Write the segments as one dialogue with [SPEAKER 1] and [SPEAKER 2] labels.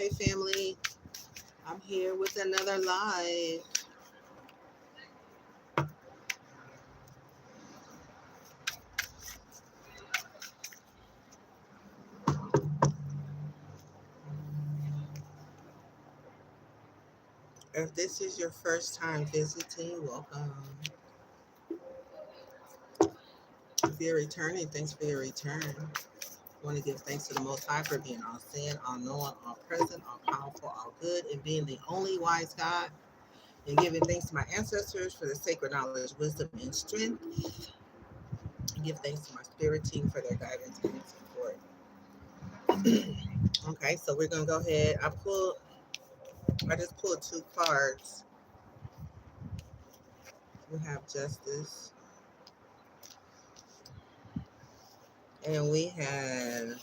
[SPEAKER 1] Hey family, I'm here with another live. If this is your first time visiting, welcome. If you're returning, thanks for your return. I want to give thanks to the Most High for being all seeing, all knowing, all present, all powerful, all good, and being the only wise God. And giving thanks to my ancestors for the sacred knowledge, wisdom, and strength. And give thanks to my spirit team for their guidance and support. Okay, so we're gonna go ahead. I just pulled two cards. We have justice, and we have a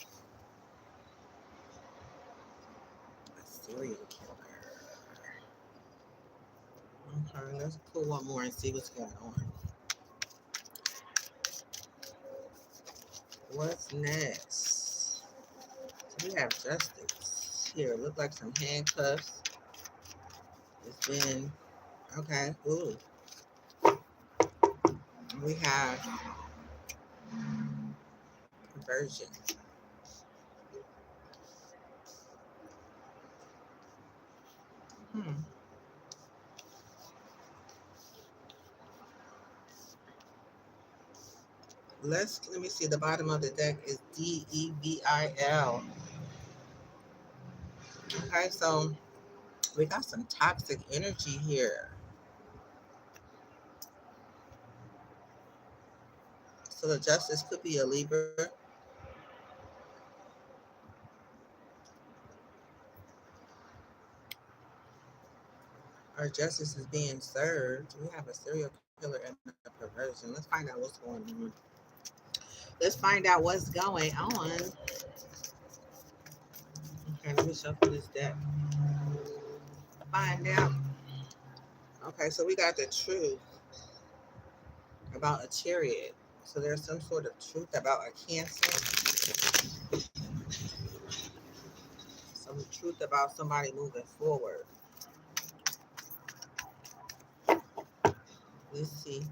[SPEAKER 1] serial killer. Okay, let's pull one more and see what's going on. What's next? So we have justice here. Look like some handcuffs. It's been okay. Ooh, we have conversion. Hmm. Let me see. The bottom of the deck is Devil. Okay, so we got some toxic energy here. So the justice could be a Libra. Our justice is being served. We have a serial killer and a perversion. Let's find out what's going on. Let's find out what's going on. Okay, let me shuffle this deck. Find out. Okay, so we got the truth about a chariot. So there's some sort of truth about a Cancer. Some truth about somebody moving forward. Let's see.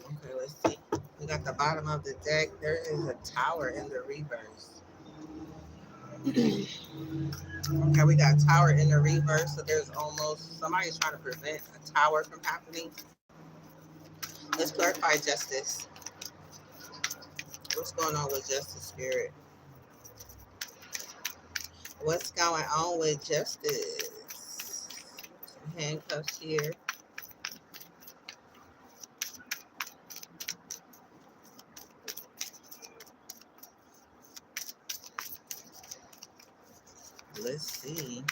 [SPEAKER 1] Okay, let's see. We got the bottom of the deck. There is a tower in the reverse. Okay, we got tower in the reverse. So there's almost somebody's trying to prevent a tower from happening. Let's clarify justice. What's going on with justice spirit? What's going on with justice? Some handcuffs here. Let's see.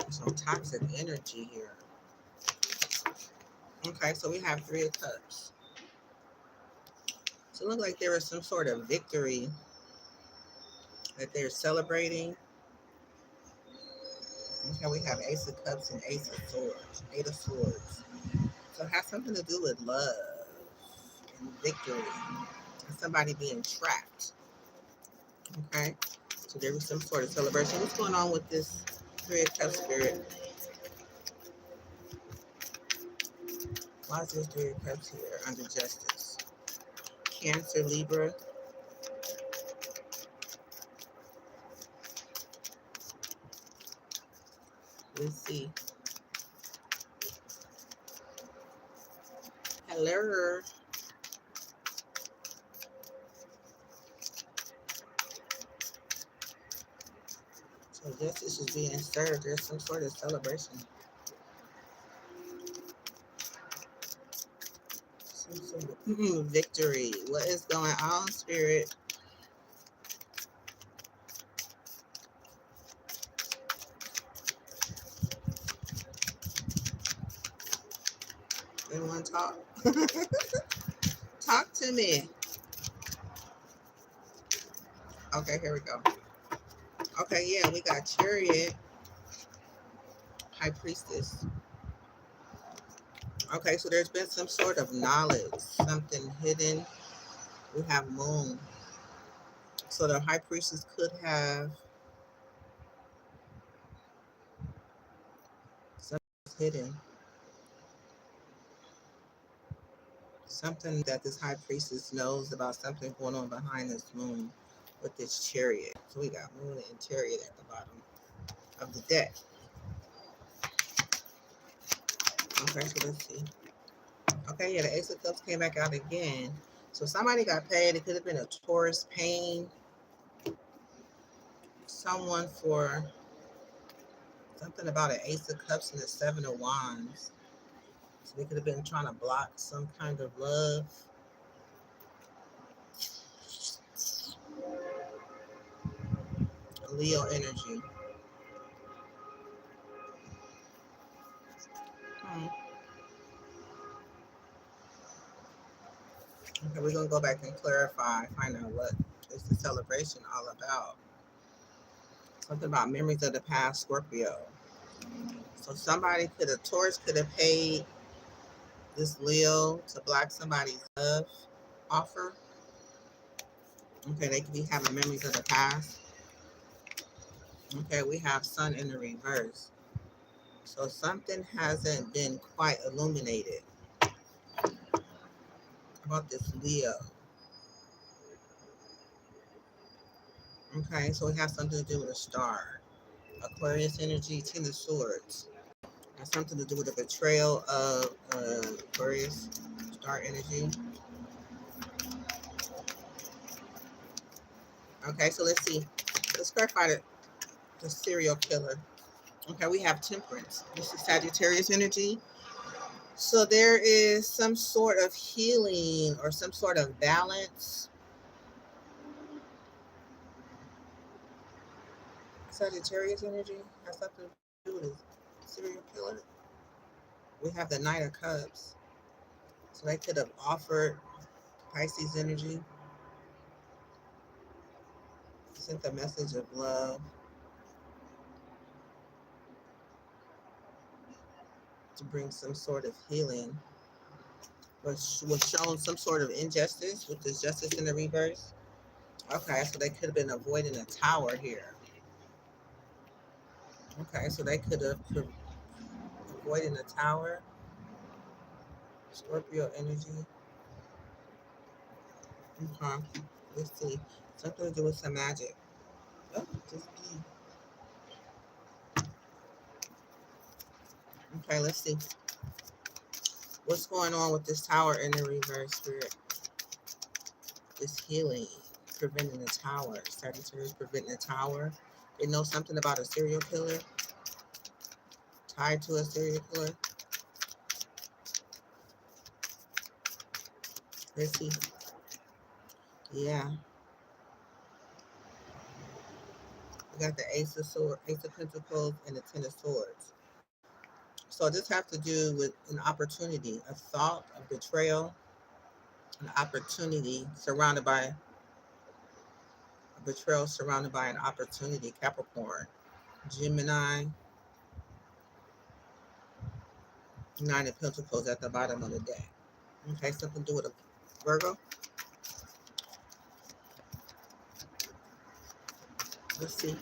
[SPEAKER 1] Some toxic energy here. Okay, so we have 3 of Cups. So it looks like there was some sort of victory that they're celebrating. Okay, we have Ace of Cups and Ace of Swords, 8 of Swords. So it has something to do with love and victory and somebody being trapped. Okay, so there was some sort of celebration. What's going on with this 3 of Cups spirit? Why is there 3 of Cups here under justice? Cancer, Libra. Let's see. Hello. So justice is being served. There's some sort of celebration. Some sort of victory. What is going on, spirit? Anyone talk? Talk to me. Okay, here we go. Okay, yeah, we got Chariot, High Priestess. Okay, so there's been some sort of knowledge, something hidden. We have Moon. So the High Priestess could have something hidden, something that this High Priestess knows about, something going on behind this Moon with this Chariot. So we got Moon and Chariot at the bottom of the deck. Okay, so let's see. Okay, yeah, the Ace of Cups came back out again. So somebody got paid. It could have been a Taurus paying someone for something about an Ace of Cups and the Seven of Wands. So they could have been trying to block some kind of love. Leo energy. Hmm. Okay, we're gonna go back and clarify, find out what is the celebration all about. Something about memories of the past, Scorpio. So somebody could have, Taurus could have paid this Leo to block somebody's love offer. Okay, they could be having memories of the past. Okay, we have Sun in the reverse. So something hasn't been quite illuminated about this Leo. Okay, so it has something to do with a star. Aquarius energy, Ten of Swords. Has something to do with the betrayal of Aquarius, star energy. Okay, so let's see. Let's clarify the serial killer. Okay, we have Temperance. This is Sagittarius energy. So there is some sort of healing or some sort of balance. Sagittarius energy has something to do with a serial killer. We have the Knight of Cups. So they could have offered Pisces energy, sent a message of love to bring some sort of healing. Was shown some sort of injustice with this justice in the reverse. Okay, so they could have been avoiding a tower here. Okay, so they could have avoided a tower. Scorpio energy. Okay, let's see. Something to do with some magic. Oh, just okay, let's see. What's going on with this tower in the reverse spirit? This healing, preventing the tower. Sagittarius preventing the tower. They know something about a serial killer, tied to a serial killer. Let's see. Yeah, we got the Ace of Swords, Ace of Pentacles, and the Ten of Swords. So this has to do with an opportunity, a thought, a betrayal, an opportunity surrounded by a betrayal, surrounded by an opportunity. Capricorn, Gemini, Nine of Pentacles at the bottom of the deck. Okay, something to do with a Virgo. Let's see.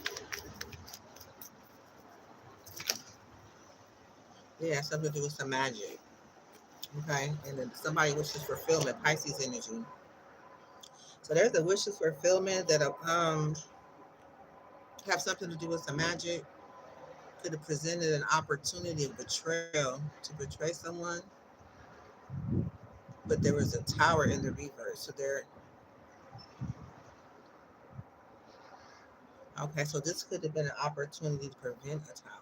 [SPEAKER 1] Yeah, something to do with some magic. Okay, and then somebody wishes fulfillment, Pisces energy. So there's a wishes fulfillment that have something to do with some magic. Could have presented an opportunity of betrayal to betray someone, but there was a tower in the reverse. So there, okay, so this could have been an opportunity to prevent a tower.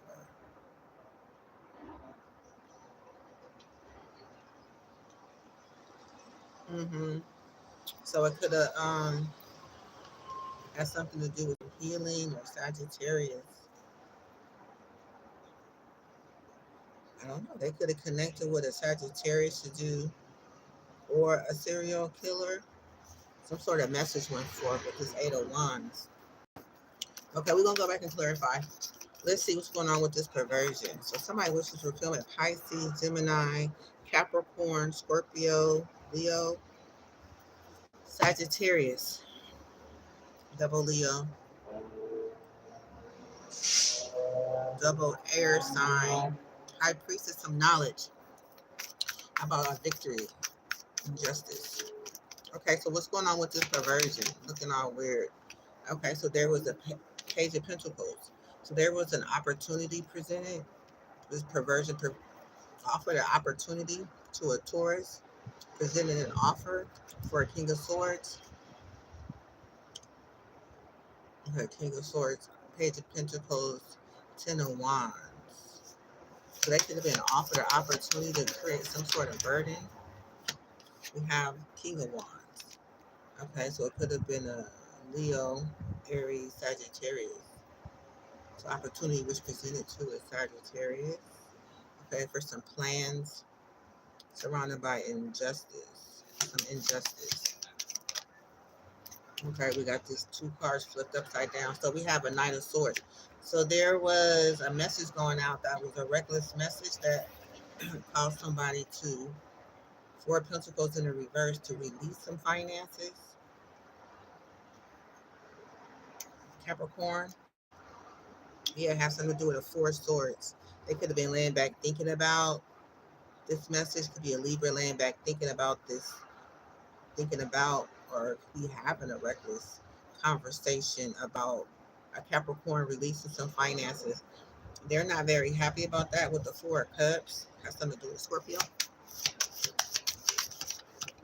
[SPEAKER 1] Mm-hmm. So it could have had something to do with healing or Sagittarius. I don't know. They could have connected with a Sagittarius to do, or a serial killer Some sort of message went forth with this Eight of Wands. Okay, we're gonna go back and clarify. Let's see what's going on with this perversion. So somebody wishes fulfillment: Pisces, Gemini, Capricorn, Scorpio, Leo, Sagittarius, double Leo, double air sign, high priestess, some knowledge about our victory and justice. Okay, so what's going on with this perversion? Looking all weird. Okay, so there was a page of pentacles. So there was an opportunity presented. This perversion offered an opportunity to a Taurus, presented an offer for a King of Swords. Okay, King of Swords, Page of Pentacles, Ten of Wands. So they could have been offered an opportunity to create some sort of burden. We have King of Wands. Okay, so it could have been a Leo, Aries, Sagittarius. So opportunity was presented to a Sagittarius. Okay, for some plans surrounded by injustice. Some injustice. Okay, we got these two cards flipped upside down. So we have a Knight of Swords. So there was a message going out that was a reckless message that caused somebody to, Four of Pentacles in the reverse, to release some finances. Capricorn. Yeah, it has something to do with a Four of Swords. They could have been laying back thinking about this message. Could be a Libra laying back thinking about this, thinking about, or be having a reckless conversation about a Capricorn releasing some finances. They're not very happy about that with the Four of Cups. Has something to do with Scorpio.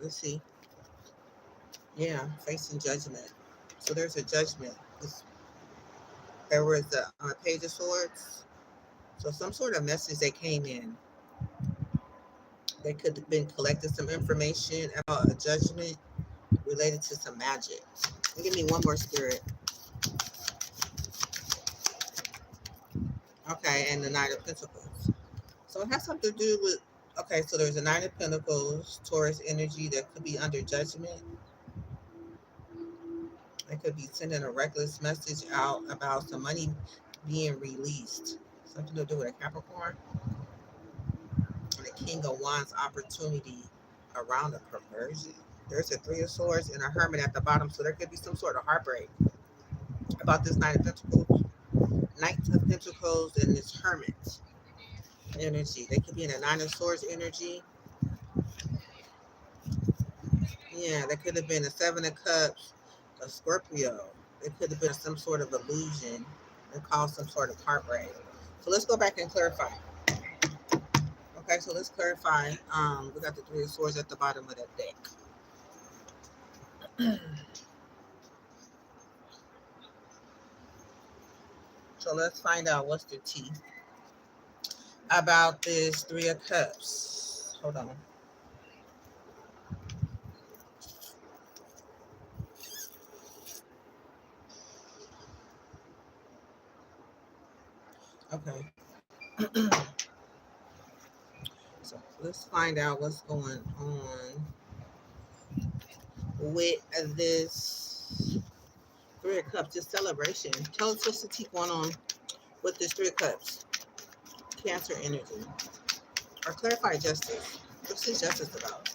[SPEAKER 1] Let's see. Yeah, facing judgment. So there's a judgment. There was a Page of Swords. So some sort of message that came in. They could have been collecting some information about a judgment related to some magic. Give me one more, Spirit. Okay, and the Knight of Pentacles. So it has something to do with, okay, so there's a Nine of Pentacles, Taurus energy that could be under judgment. It could be sending a reckless message out about some money being released. Something to do with a Capricorn. And the King of Wands opportunity around a perversion. There's a Three of Swords and a Hermit at the bottom. So there could be some sort of heartbreak about this Knight of Pentacles. Knight of Pentacles and this Hermit energy. They could be in a Nine of Swords energy. Yeah, there could have been a Seven of Cups, a Scorpio. It could have been some sort of illusion that caused some sort of heartbreak. So let's go back and clarify. Okay, so let's clarify. We got the Three of Swords at the bottom of that deck. So let's find out what's the tea about this Three of Cups. Hold on. Okay. So let's find out what's going on with this Three of Cups, this celebration. Tell us what's the tea going on with this Three of Cups. Cancer energy. Or clarify justice. What's this justice about?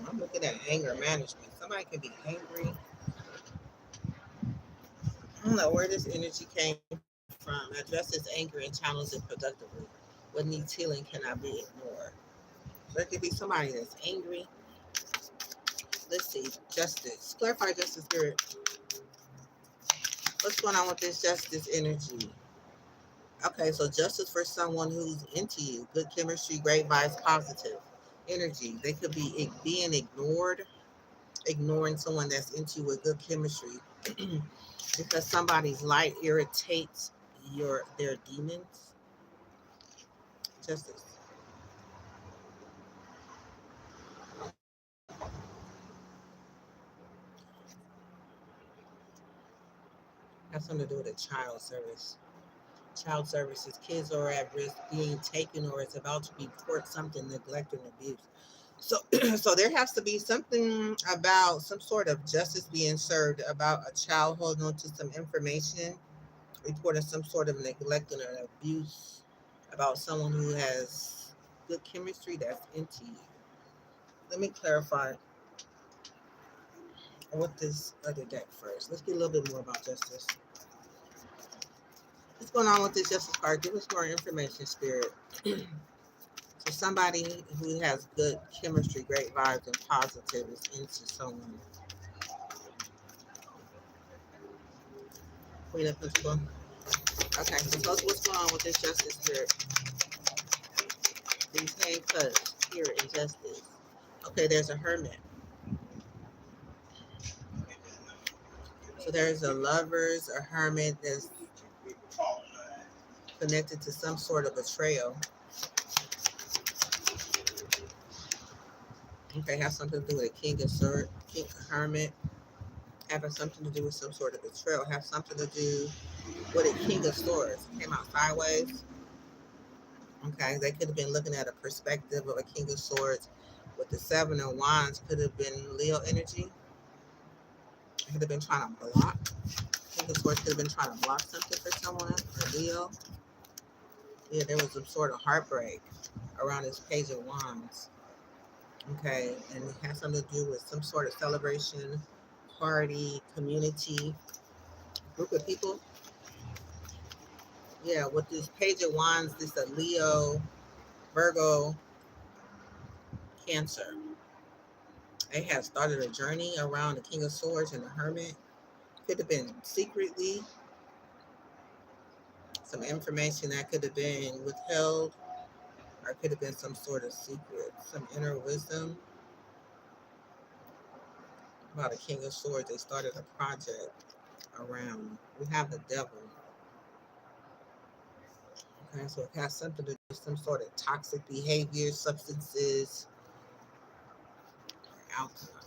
[SPEAKER 1] I'm looking at anger management. Somebody can be angry. I don't know where this energy came from. Address this anger and channels it productively. What needs healing cannot be ignored. So it could be somebody that's angry. Let's see. Justice. Clarify justice, Spirit. What's going on with this justice energy? Okay, so justice for someone who's into you. Good chemistry, great vibes, positive energy. They could be being ignored, ignoring someone that's into you with good chemistry because somebody's light irritates their demons. Justice has something to do with a child service. Child services, kids are at risk being taken or is about to report something, neglect and abuse. So, so there has to be something about some sort of justice being served about a child holding on to some information, reporting some sort of neglect or abuse about someone who has good chemistry that's into you. Let me clarify with this other deck first. Let's get a little bit more about justice. What's going on with this justice card? Give us more information, Spirit. So somebody who has good chemistry, great vibes, and positive is into someone. Queen of Pentacles. Okay, so tell us what's going on with this justice spirit. These hand cuts, spirit, and justice. Okay, there's a hermit. So there's a lovers, a hermit that's connected to some sort of betrayal. Okay, has something to do with a king of swords, king of hermit, having something to do with some sort of betrayal, have something to do with a king of swords. Came out sideways. Okay, they could have been looking at a perspective of a king of swords with the seven of wands. Could have been Leo energy. Could have been trying to block. King of swords could have been trying to block something for someone or Leo. Yeah, there was some sort of heartbreak around this page of wands. Okay, and it has something to do with some sort of celebration, party, community, group of people. Yeah, with this page of wands, this a Leo, Virgo, Cancer. They have started a journey around the King of Swords and the Hermit. Could have been secretly some information that could have been withheld, or could have been some sort of secret, some inner wisdom about the King of Swords. They started a project around. We have the Devil. Okay, so it has something to do with some sort of toxic behavior, substances, alcohol.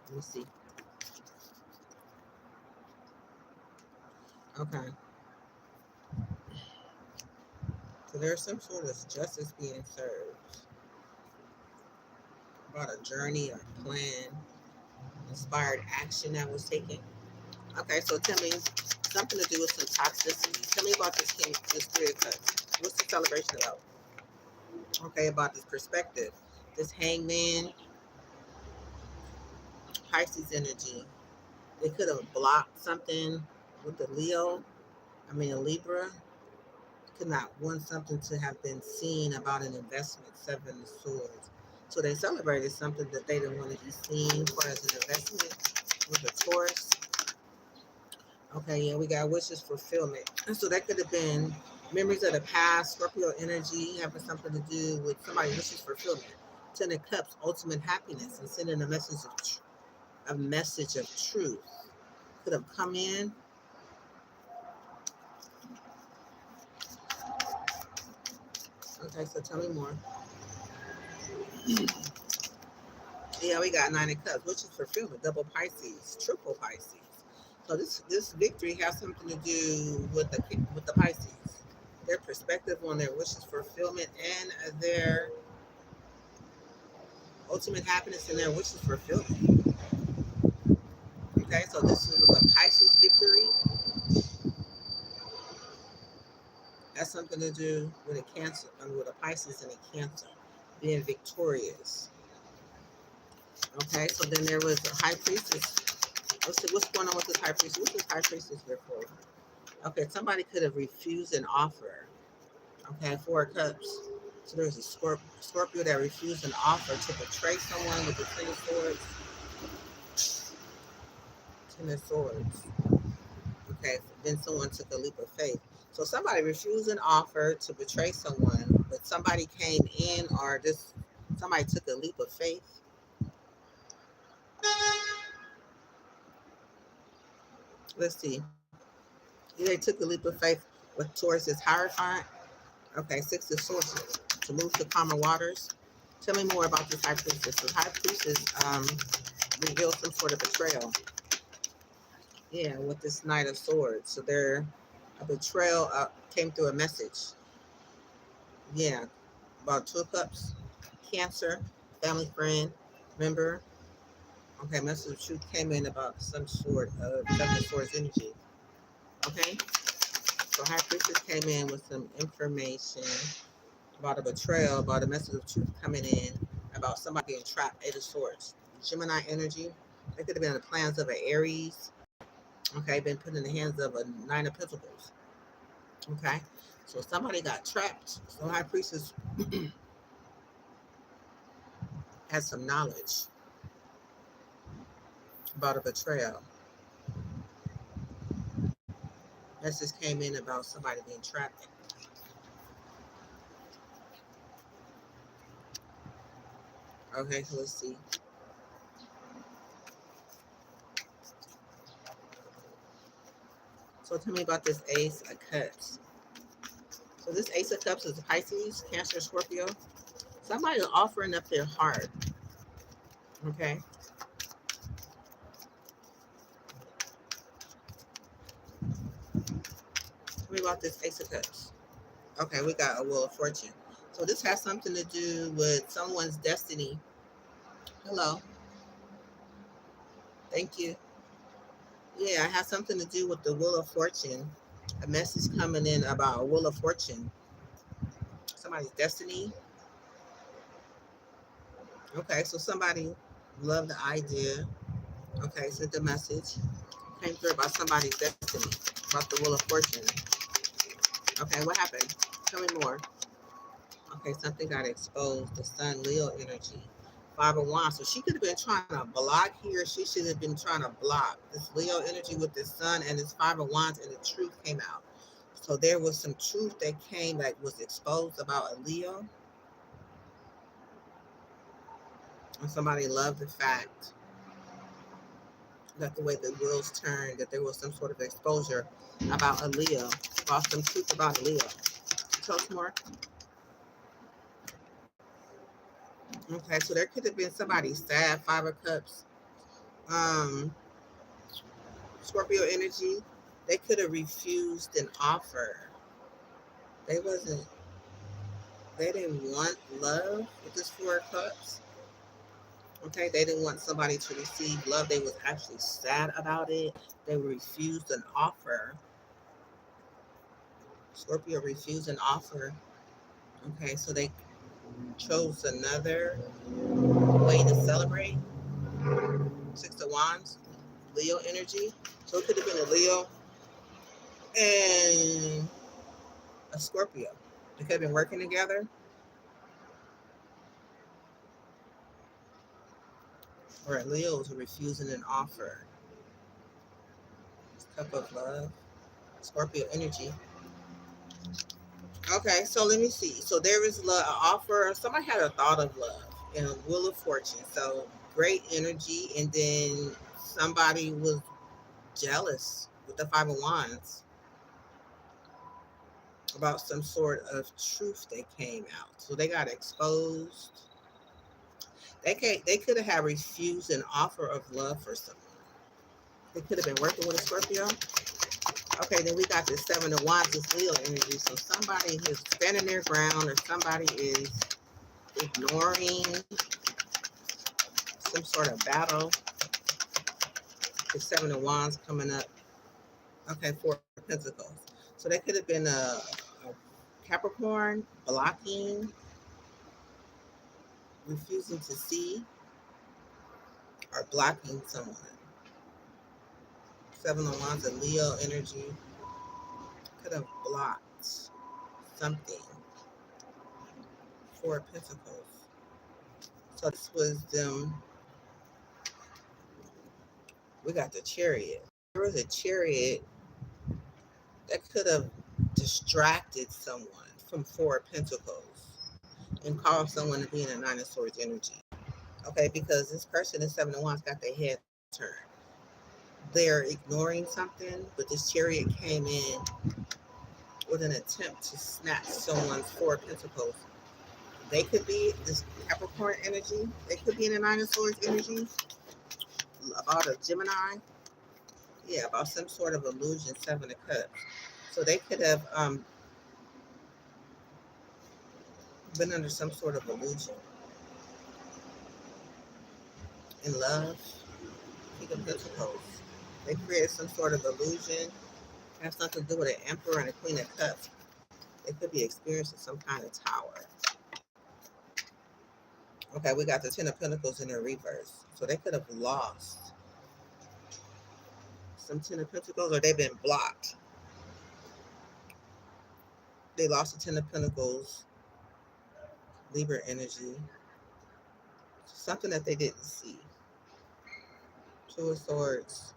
[SPEAKER 1] Let me see. Okay. So there's some sort of justice being served about a journey or plan, inspired action that was taken. Okay, so tell me something to do with some toxicity. Tell me about this king, this spirit cut. What's the celebration about? Okay, about this perspective. This hangman, Pisces energy. They could have blocked something with the Leo. I mean, a Libra could not want something to have been seen about an investment, seven of swords. So they celebrated something that they didn't want to be seen for as an investment with the Taurus. Okay, yeah, we got wishes fulfillment. And so that could have been memories of the past, Scorpio energy having something to do with somebody wishes fulfillment. Ten of Cups, ultimate happiness, and sending a message of truth. Could have come in. Okay, so tell me more. Yeah, we got Nine of Cups, wishes fulfillment, double Pisces, triple Pisces. So this victory has something to do with the Pisces, their perspective on their wishes fulfillment and their ultimate happiness and their wishes fulfillment. Okay, so this is a Pisces victory. Has something to do with a Cancer, with a Pisces and a Cancer being victorious. Okay, so then there was a High Priestess. Let's see what's going on with this High Priestess. What's this High Priestess here for? Okay, somebody could have refused an offer. Okay, Four of Cups. So there's a Scorpio that refused an offer to betray someone with the Ten of Swords. Ten of Swords. Okay, so then someone took a leap of faith. So somebody refused an offer to betray someone, but somebody came in, or this somebody took a leap of faith. Let's see. Yeah, they took a leap of faith with Taurus is Hierophant. Okay, Six of Swords to move to calmer waters. Tell me more about this High Priestess. The High Priestess reveals some sort of betrayal. Yeah, with this Knight of Swords. So they're A betrayal came through a message. Yeah, about 2 cups. Cancer, family friend, member. Okay, message of truth came in about some sort of seven of swords energy. Okay, so high priestess came in with some information about a betrayal, about a message of truth coming in, about somebody being trapped. Eight of swords, Gemini energy. They could have been the plans of an Aries. Okay, been put in the hands of a Nine of Pentacles. Okay, so somebody got trapped. So high priestess has some knowledge about a betrayal. Message came in about somebody being trapped. Okay, so let's see. So tell me about this Ace of Cups. So this Ace of Cups is Pisces, Cancer, Scorpio. Somebody is offering up their heart. Okay. Tell me about this Ace of Cups. Okay, we got a Wheel of Fortune. So this has something to do with someone's destiny. Hello. Thank you. Yeah, it has something to do with the Wheel of Fortune. A message coming in about a Wheel of Fortune. Somebody's destiny. Okay, so somebody loved the idea. Okay, sent the message. Came through about somebody's destiny, about the Wheel of Fortune. Okay, what happened? Tell me more. Okay, something got exposed. The Sun, Leo energy. Five of Wands. So she could have been trying to block here. She should have been trying to block this Leo energy with the Sun and this Five of Wands, and the truth came out. So there was some truth that came that was exposed about a Leo. And somebody loved the fact that the way the wheels turned, that there was some sort of exposure about a Leo, about some truth about a Leo. Tell us more. Okay, so there could have been somebody sad, Five of Cups, um, Scorpio energy. They could have refused an offer. They wasn't. They didn't want love with this Four of Cups. Okay, they didn't want somebody to receive love. They was actually sad about it. They refused an offer. Scorpio refused an offer. Okay, so they chose another way to celebrate. Six of Wands, Leo energy. So it could have been a Leo and a Scorpio. They could have been working together. Or a Leo was refusing an offer. Cup of love. Scorpio energy. Okay, so let me see. So there is love, an offer. Somebody had a thought of love and a Wheel of Fortune. So great energy. And then somebody was jealous with the Five of Wands about some sort of truth that came out. So they got exposed. They could have had refused an offer of love for someone. They could have been working with a Scorpio. Okay, then we got the Seven of Wands, this Leo energy. So somebody is standing their ground, or somebody is ignoring some sort of battle. The Seven of Wands coming up. Okay, Four of Pentacles. So that could have been a Capricorn blocking, refusing to see, or blocking someone. Seven of Wands and Leo energy could have blocked something. Four of Pentacles. So this was them. We got the Chariot. There was a Chariot that could have distracted someone from Four of Pentacles and caused someone to be in a Nine of Swords energy. Okay, because this person in Seven of Wands got their head turned. They're ignoring something, but this Chariot came in with an attempt to snatch someone's Four of Pentacles. They could be this Capricorn energy. They could be in a Nine of Swords energy. About a Gemini. Yeah, about some sort of illusion, Seven of Cups. So they could have been under some sort of illusion in love. King of Pentacles. They created some sort of illusion. Have something to do with an Emperor and a Queen of Cups. They could be experiencing some kind of tower. Okay, we got the Ten of Pentacles in the reverse. So they could have lost some Ten of Pentacles, or they've been blocked. They lost the Ten of Pentacles, Libra energy. Something that they didn't see. Two of Swords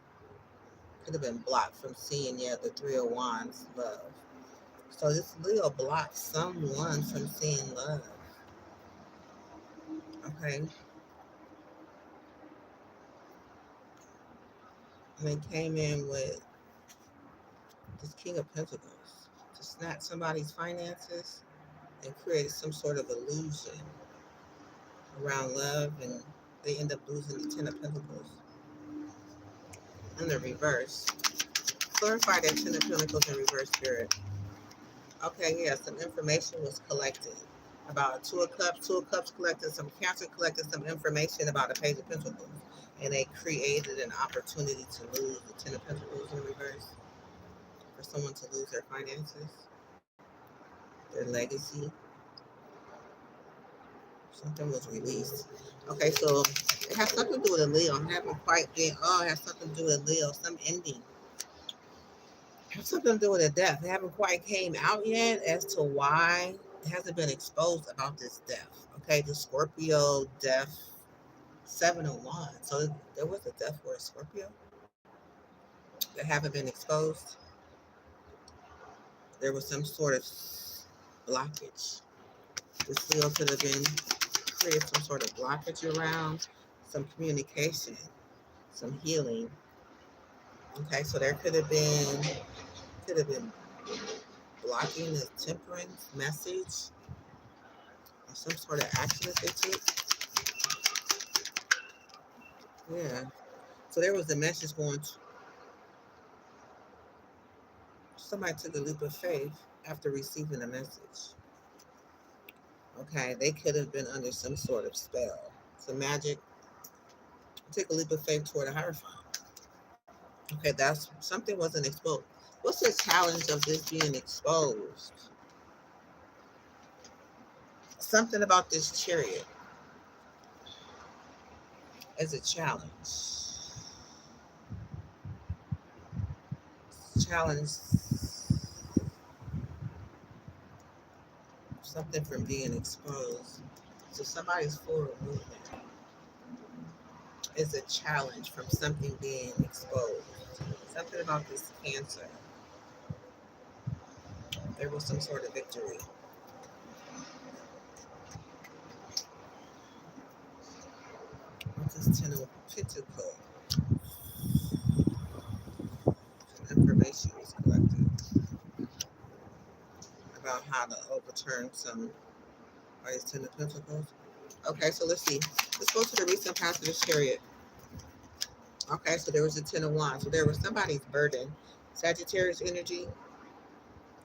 [SPEAKER 1] could have been blocked from seeing, yeah, the Three of Wands, love. So this Leo blocked someone from seeing love. Okay. And they came in with this King of Pentacles to snatch somebody's finances and create some sort of illusion around love, and they end up losing the Ten of Pentacles. In the reverse. Clarify that Ten of Pentacles in reverse, Spirit. Okay, yeah, some information was collected about Two of Cups. Two of Cups collected, some Cancer collected some information about the Page of Pentacles. And they created an opportunity to lose the Ten of Pentacles in reverse. For someone to lose their finances, their legacy. Something was released. Okay, so it has something to do with a Leo. I haven't quite been, it has something to do with a Leo, some ending. It has something to do with a death. It haven't quite came out yet as to why. It hasn't been exposed about this death. Okay, the Scorpio death, 701. So there was a death for a Scorpio that haven't been exposed. There was some sort of blockage. This Leo could have been created some sort of blockage around some communication, some healing. Okay, so there could have been blocking the temperance message or some sort of action that they took. Yeah. So there was a message going to somebody took a leap of faith after receiving a message. Okay, they could have been under some sort of spell, some magic. Take a leap of faith toward a Hierophant. Okay, that's something wasn't exposed. What's the challenge of this being exposed? Something about this Chariot as a challenge. Challenge something from being exposed. So somebody's forward movement is a challenge from something being exposed. Something about this Cancer. There was some sort of victory. What's this Ten of Pentacles? Some information was collected about how to overturn some. Are these Ten of Pentacles? Okay, so let's see. Let's go to the recent past of the Chariot. Okay, so there was a Ten of Wands. So there was somebody's burden. Sagittarius energy.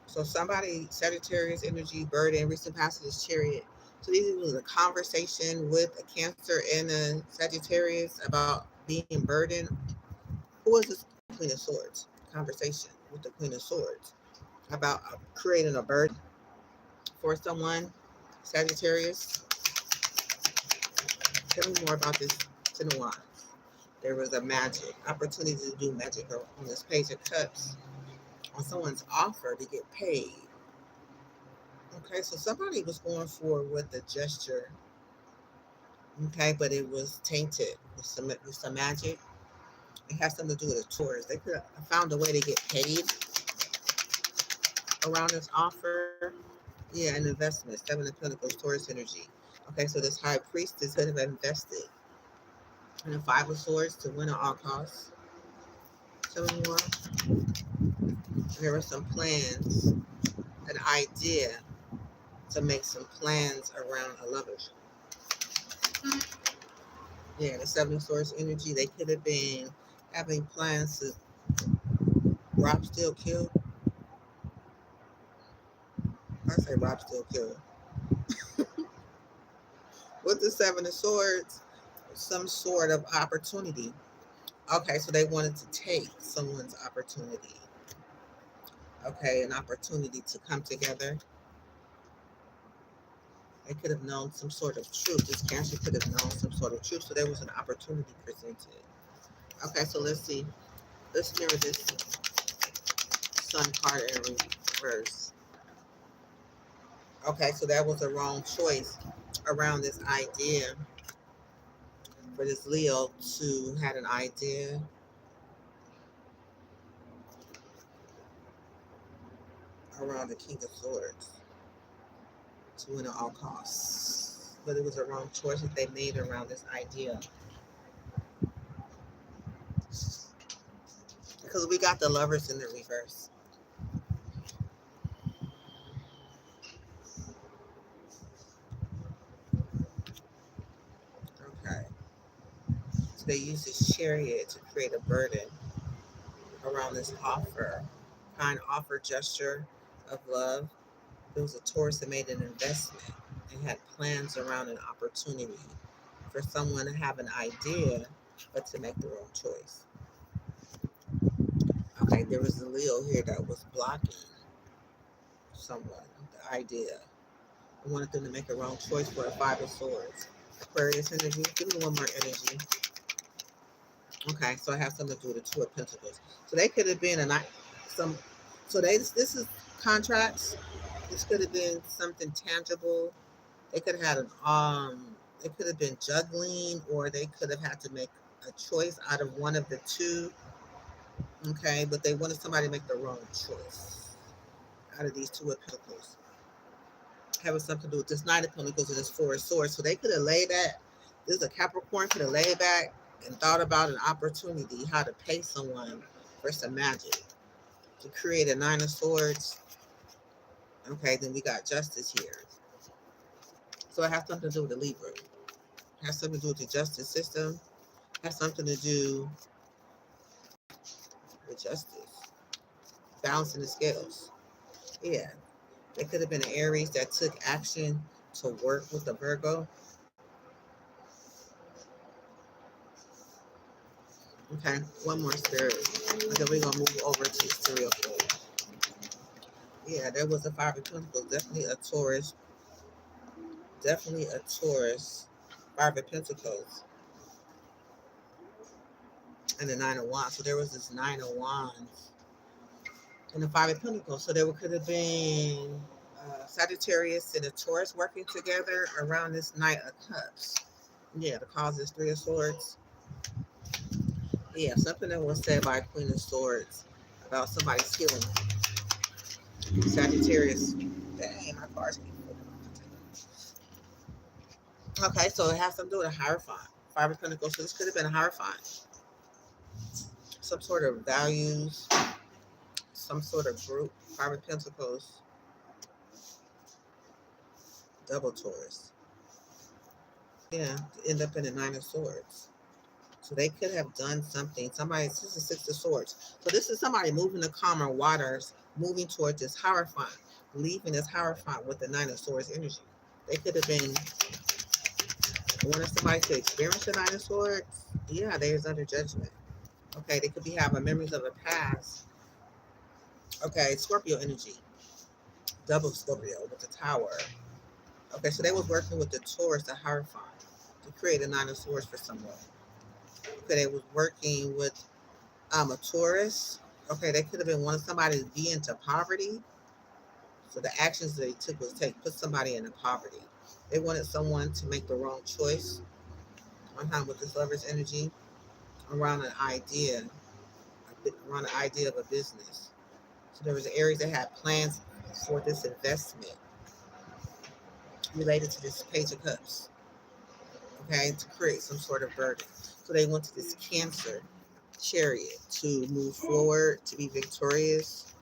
[SPEAKER 1] So somebody, Sagittarius energy, burden, recent past of this Chariot. So this was a conversation with a Cancer and a Sagittarius about being burdened. Who was this Queen of Swords? Conversation with the Queen of Swords about creating a burden for someone. Sagittarius. Tell me more about this Ten of Wands. There was a magic opportunity to do magic on this Page of Cups on someone's offer to get paid. Okay, so somebody was going forward with a gesture. Okay, but it was tainted with some magic. It has something to do with the Taurus. They could have found a way to get paid around this offer. Yeah, an investment. Seven of Pentacles, Taurus energy. Okay, so this High Priestess could have invested in the Five of Swords to win at all costs. Tell me more. There were some plans, an idea to make some plans around a lover. Yeah, the Seven of Swords energy. They could have been having plans to rob, steal, kill. I say Rob still killed. With the Seven of Swords, some sort of opportunity. Okay, so they wanted to take someone's opportunity. Okay, an opportunity to come together. They could have known some sort of truth. This Cancer could have known some sort of truth. So there was an opportunity presented. Okay, so let's see. Let's mirror this Sun card in reverse. Okay, so that was a wrong choice around this idea for this Leo to had an idea around the King of Swords to win at all costs. But it was a wrong choice that they made around this idea. Because we got the Lovers in the reverse. Okay. So they used this Chariot to create a burden around this offer, kind of offer gesture of love. There was a Taurus that made an investment and had plans around an opportunity for someone to have an idea, but to make the wrong choice. Okay, there was a Leo here that was blocking someone, the idea. I wanted them to make a wrong choice for a Five of Swords. Aquarius energy, give me one more energy. Okay, so I have something to do with the Two of Pentacles. So they could have been some. So this is contracts. This could have been something tangible. They could have had They could have been juggling, or they could have had to make a choice out of one of the two. Okay, but they wanted somebody to make the wrong choice out of these Two of Pentacles. Having something to do with this Knight of Pentacles and this Four of Swords. So they could have laid that. This is a Capricorn, could have laid back and thought about an opportunity, how to pay someone for some magic to create a Nine of Swords. Okay, then we got Justice here. So it has something to do with the Libra. It has something to do with the justice system. It has something to do with justice. Balancing the scales. Yeah. There could have been an Aries that took action to work with the Virgo. Okay, one more spirit. And then we're going to move over to the serial killer. Yeah, there was a Five of Pentacles. Definitely a Taurus. Definitely a Taurus. Five of Pentacles. And the Nine of Wands. So there was this Nine of Wands and the Five of Pentacles. So there could have been Sagittarius and a Taurus working together around this Knight of Cups. Yeah, the cause is Three of Swords. Yeah, something that was said by Queen of Swords about somebody stealing Sagittarius. Dang, my car's getting full. Okay, so it has something to do with a Hierophant. Five of Pentacles. So this could have been a Hierophant. Some sort of values, some sort of group. Five of Pentacles. Double Taurus. Yeah, to end up in the Nine of Swords. So they could have done something. This is Six of Swords. So this is somebody moving to calmer waters, moving towards this Hierophant, leaving this Hierophant with the Nine of Swords energy. They could have been wanting somebody to experience the Nine of Swords. Yeah, there's under judgment. Okay, they could be having memories of a past. Okay, Scorpio energy. Double Scorpio with the Tower. Okay, so they was working with the Taurus, the Hierophant, to create a Nine of Swords for someone. Okay, they was working with a Taurus. Okay, they could have been wanting somebody to be into poverty. So the actions they took was put somebody into poverty. They wanted someone to make the wrong choice with this Lover's energy around around the idea of a business. So there was Aries that had plans for this investment related to this Page of Cups. Okay, to create some sort of burden. So they went to this Cancer Chariot to move forward, to be victorious.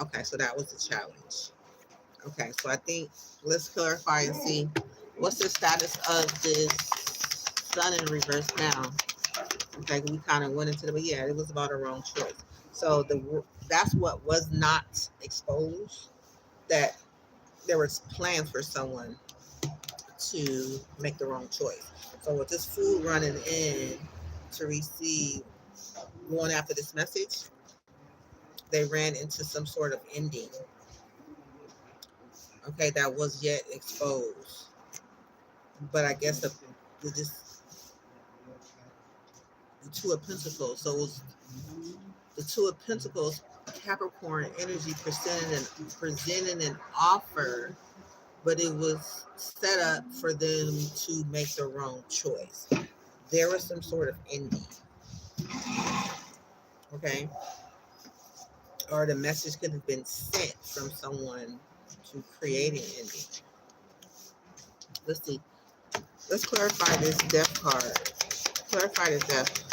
[SPEAKER 1] Okay, so that was the challenge. Okay, so I think let's clarify and see what's the status of this Sun in reverse now. Okay, we kind of went into but yeah, it was about a wrong choice. So that's what was not exposed. that there was plans for someone to make the wrong choice. So with this food running in to receive, going after this message, they ran into some sort of ending, okay, that was yet exposed. But I guess the Two of Pentacles. So it was the Two of Pentacles, Capricorn energy presenting an offer, but it was set up for them to make the wrong choice. There was some sort of ending, okay? Or the message could have been sent from someone to create an ending. Let's see. Let's clarify this death card. Clarify this death.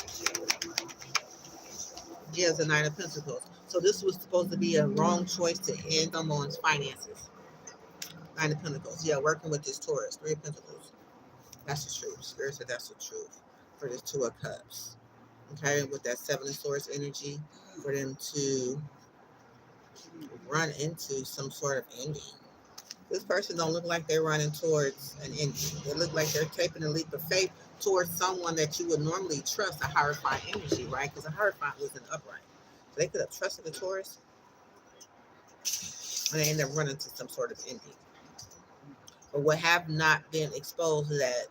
[SPEAKER 1] Yeah, it's the Nine of Pentacles. So this was supposed to be a wrong choice to end someone's finances. Nine of Pentacles. Yeah, working with this Taurus. Three of Pentacles. That's the truth. Spirit said that's the truth for this Two of Cups. Okay, with that Seven of Swords energy, for them to run into some sort of ending. This person don't look like they're running towards an ending. They look like they're taking a leap of faith towards someone that you would normally trust, a Hierophant energy, right? Because a Hierophant was an upright. So they could have trusted the Taurus, and they end up running to some sort of ending. But what have not been exposed is that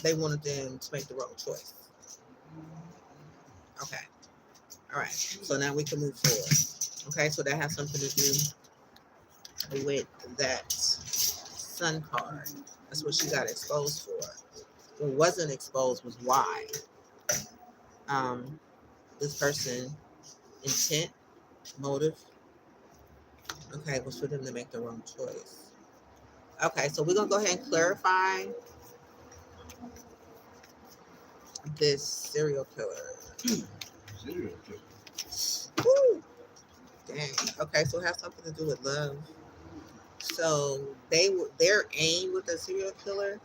[SPEAKER 1] they wanted them to make the wrong choice. Okay. All right. So now we can move forward. Okay. So that has something to do with that Sun card. That's what she got exposed for. What wasn't exposed was why. This person intent, motive, okay, was for them to make the wrong choice. Okay, so we're gonna go ahead and clarify this serial killer.
[SPEAKER 2] Serial killer.
[SPEAKER 1] Woo! Dang. Okay, so it has something to do with love. So their aim with the serial killer,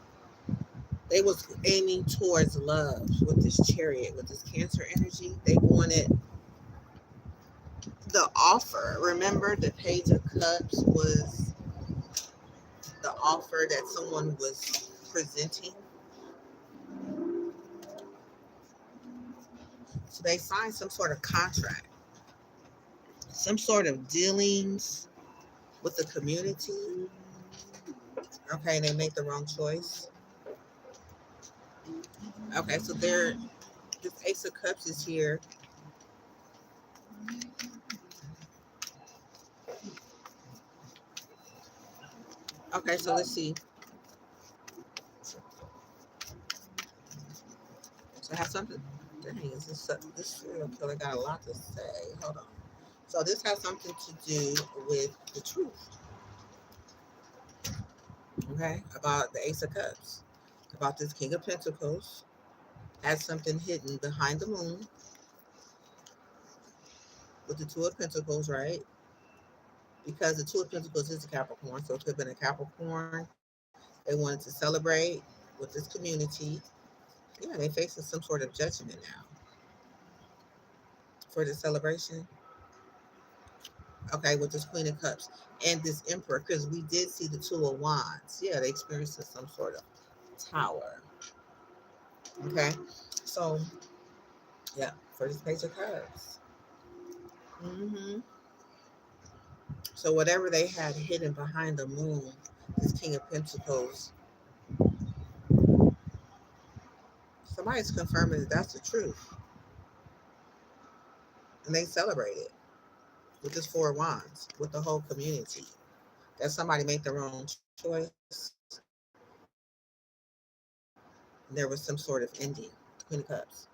[SPEAKER 1] they was aiming towards love with this Chariot, with this Cancer energy. They wanted the offer. Remember, the Page of Cups was the offer that someone was presenting. So they signed some sort of contract, some sort of dealings with the community. Okay, and they made the wrong choice. Okay, so this Ace of Cups is here. Okay, so let's see. So I have something. Dang, this serial killer got a lot to say. Hold on. So this has something to do with the truth. Okay, about the Ace of Cups, about this King of Pentacles, has something hidden behind the moon with the Two of Pentacles, right? Because the Two of Pentacles is a Capricorn, so it could have been a Capricorn. They wanted to celebrate with this community. Yeah, they facing some sort of judgment now for the celebration. Okay, with this Queen of Cups and this Emperor, because we did see the Two of Wands. Yeah, they experienced some sort of tower. Okay, so yeah, for this Page of Cups. So whatever they had hidden behind the moon, this King of Pentacles, somebody's confirming that that's the truth, and they celebrate it with this Four of Wands, with the whole community. That somebody made the wrong choice. And there was some sort of ending. Queen of Cups.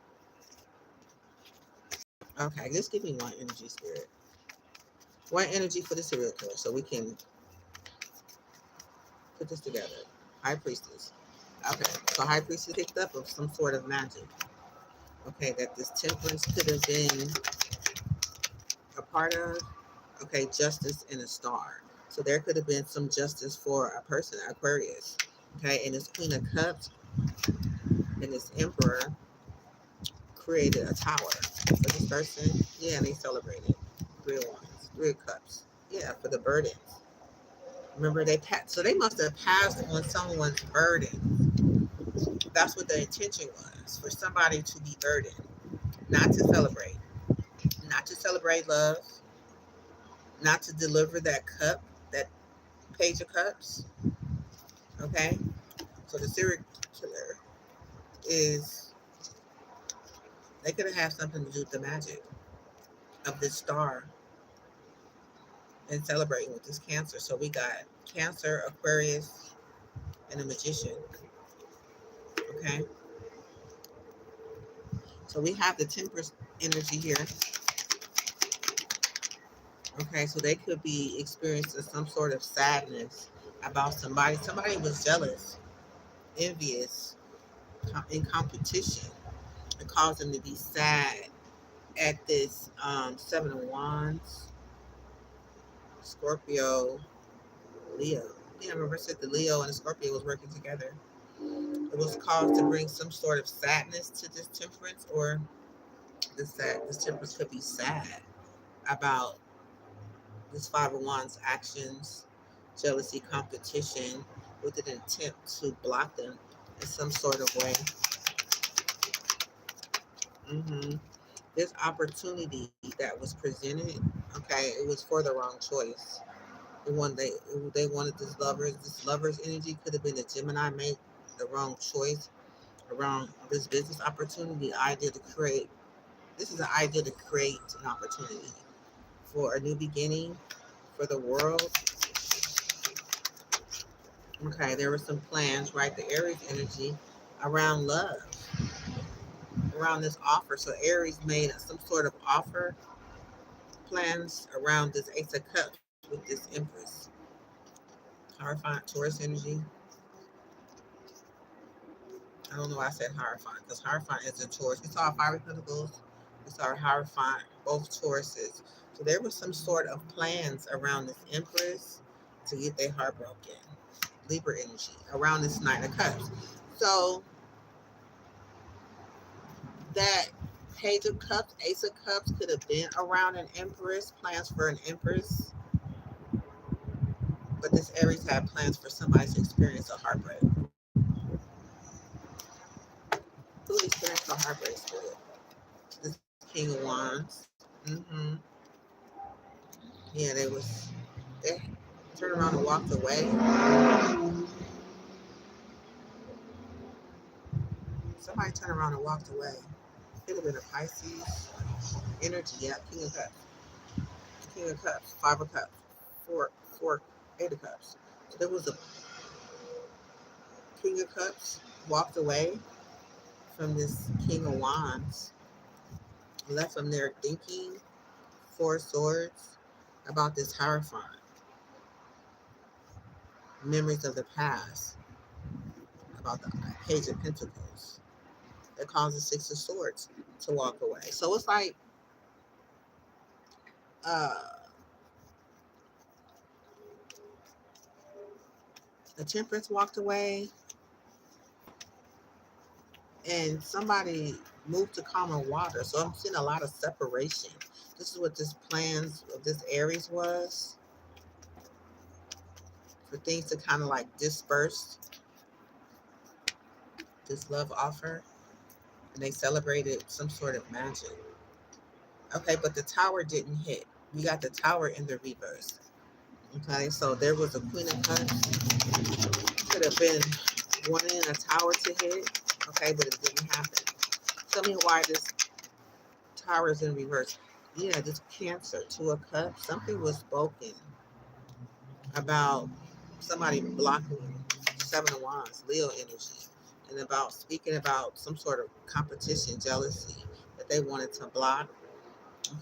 [SPEAKER 1] Okay, just give me one energy, Spirit. One energy for the serial killer, so we can put this together. High Priestess. Okay, so High Priestess picked up of some sort of magic. Okay, that this Temperance could have been a part of. Okay, Justice and a Star. So there could have been some justice for a person, Aquarius. Okay, and this Queen of Cups and this Emperor created a tower for this person. Yeah, and they celebrated. Three of Wands, Three of Cups. Yeah, for the burdens. Remember, so they must have passed on someone's burden. That's what the intention was, for somebody to be burdened, not to celebrate, not to celebrate love, not to deliver that cup, that page of cups. Okay, so the serial killer is, they could have had something to do with the magic of this star and celebrating with this Cancer. So we got Cancer, Aquarius, and a magician. Okay, so we have the Temperance energy here. Okay, so they could be experiencing some sort of sadness about somebody. Somebody was jealous, envious, in competition. It caused them to be sad at this Seven of Wands, Scorpio, Leo. Yeah, I remember I said the Leo and the Scorpio was working together. It was caused to bring some sort of sadness to this Temperance, or this Temperance could be sad about this Five of Wands actions, jealousy, competition, with an intent to block them in some sort of way. hmm This opportunity that was presented, okay, it was for the wrong choice. They wanted this lovers energy could have been a Gemini, made the wrong choice around this business opportunity. Idea to create This is an idea to create an opportunity for a new beginning for the world. Okay, there were some plans, right? The Aries energy around love, around this offer. So Aries made some sort of offer plans around this Ace of Cups with this Empress. Hierophant, Taurus energy. I don't know why I said Hierophant, because Hierophant is a Taurus. We saw Five of Pentacles. We saw Hierophant, both Tauruses. So there was some sort of plans around this Empress to get their heart broken. Libra energy around this Nine of Cups. So that Page of Cups, Ace of Cups could have been around an Empress, plans for an Empress. But this Aries had plans for somebody to experience a heartbreak. Who experienced a heartbreak spirit? This King of Wands. Yeah, they turned around and walked away. Somebody turned around and walked away. Could have been a Pisces energy. Yeah, King of Cups, Five of Cups, four, Eight of Cups. So there was a King of Cups walked away from this King of Wands, left them there thinking, Four Swords, about this Hierophant, memories of the past, about the Page of Pentacles that caused the Six of Swords to walk away. So it's like uh, the Temperance walked away, and somebody moved to calmer water. So I'm seeing a lot of separation. This is what this plans of this Aries was, for things to kind of like disperse this love offer, and they celebrated some sort of magic. Okay, but the Tower didn't hit. We got the Tower in the reverse. Okay, so there was a Queen of Cups. Could have been wanting a Tower to hit. Okay, but it didn't happen. Tell me why this Tower is in reverse. Yeah, this Cancer, Two of Cups. Something was spoken about somebody blocking Seven of Wands, Leo energy, and about speaking about some sort of competition, jealousy that they wanted to block.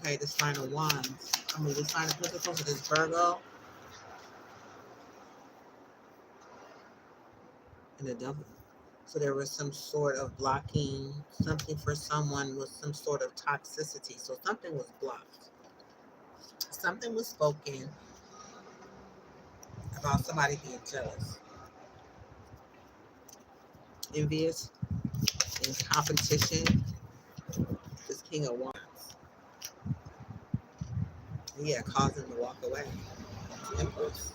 [SPEAKER 1] Okay, this Nine of Wands. This Nine of Pentacles, this Virgo, and the Devil. So there was some sort of blocking, something for someone with some sort of toxicity. So something was blocked. Something was spoken about somebody being jealous, envious, in competition. This King of Wands. Yeah, caused him to walk away. Empress.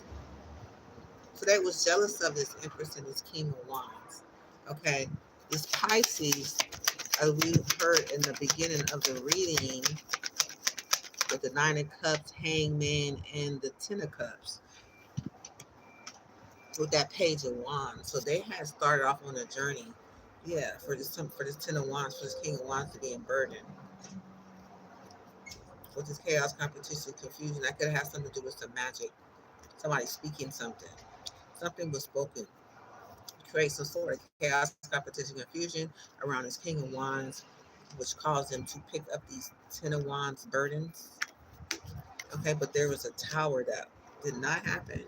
[SPEAKER 1] So they was jealous of this Empress and this King of Wands. Okay, this Pisces, as we heard in the beginning of the reading, with the Nine of Cups, Hangman, and the Ten of Cups, with that Page of Wands. So they had started off on a journey, yeah, for this Ten of Wands, for this King of Wands to be in burden. With this chaos, competition, confusion, that could have something to do with some magic. Somebody speaking something. Something was spoken. Create some sort of chaos, competition, confusion around this King of Wands, which caused them to pick up these Ten of Wands burdens. Okay, but there was a tower that did not happen.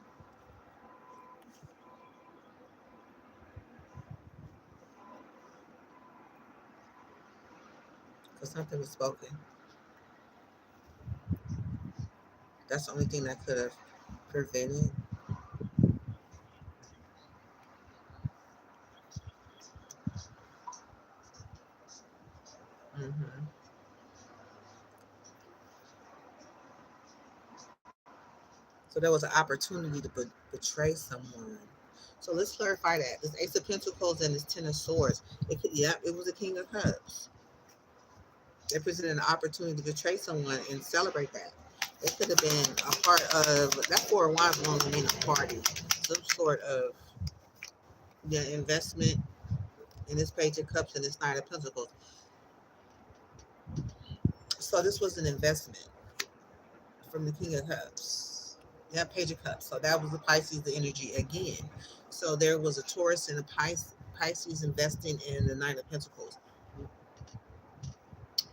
[SPEAKER 1] Because something was spoken. That's the only thing that could have prevented. Mm-hmm. So there was an opportunity to betray someone. So let's clarify that. This Ace of Pentacles and this Ten of Swords. It was a King of Cups. They presented an opportunity to betray someone and celebrate that. It could have been a part of that Four of Wands long mean a party, some sort of investment in this Page of Cups and this Knight of Pentacles. So this was an investment from the King of Cups. Yeah, Page of Cups. So that was the Pisces, the energy again. So there was a Taurus and a Pisces investing in the Knight of Pentacles.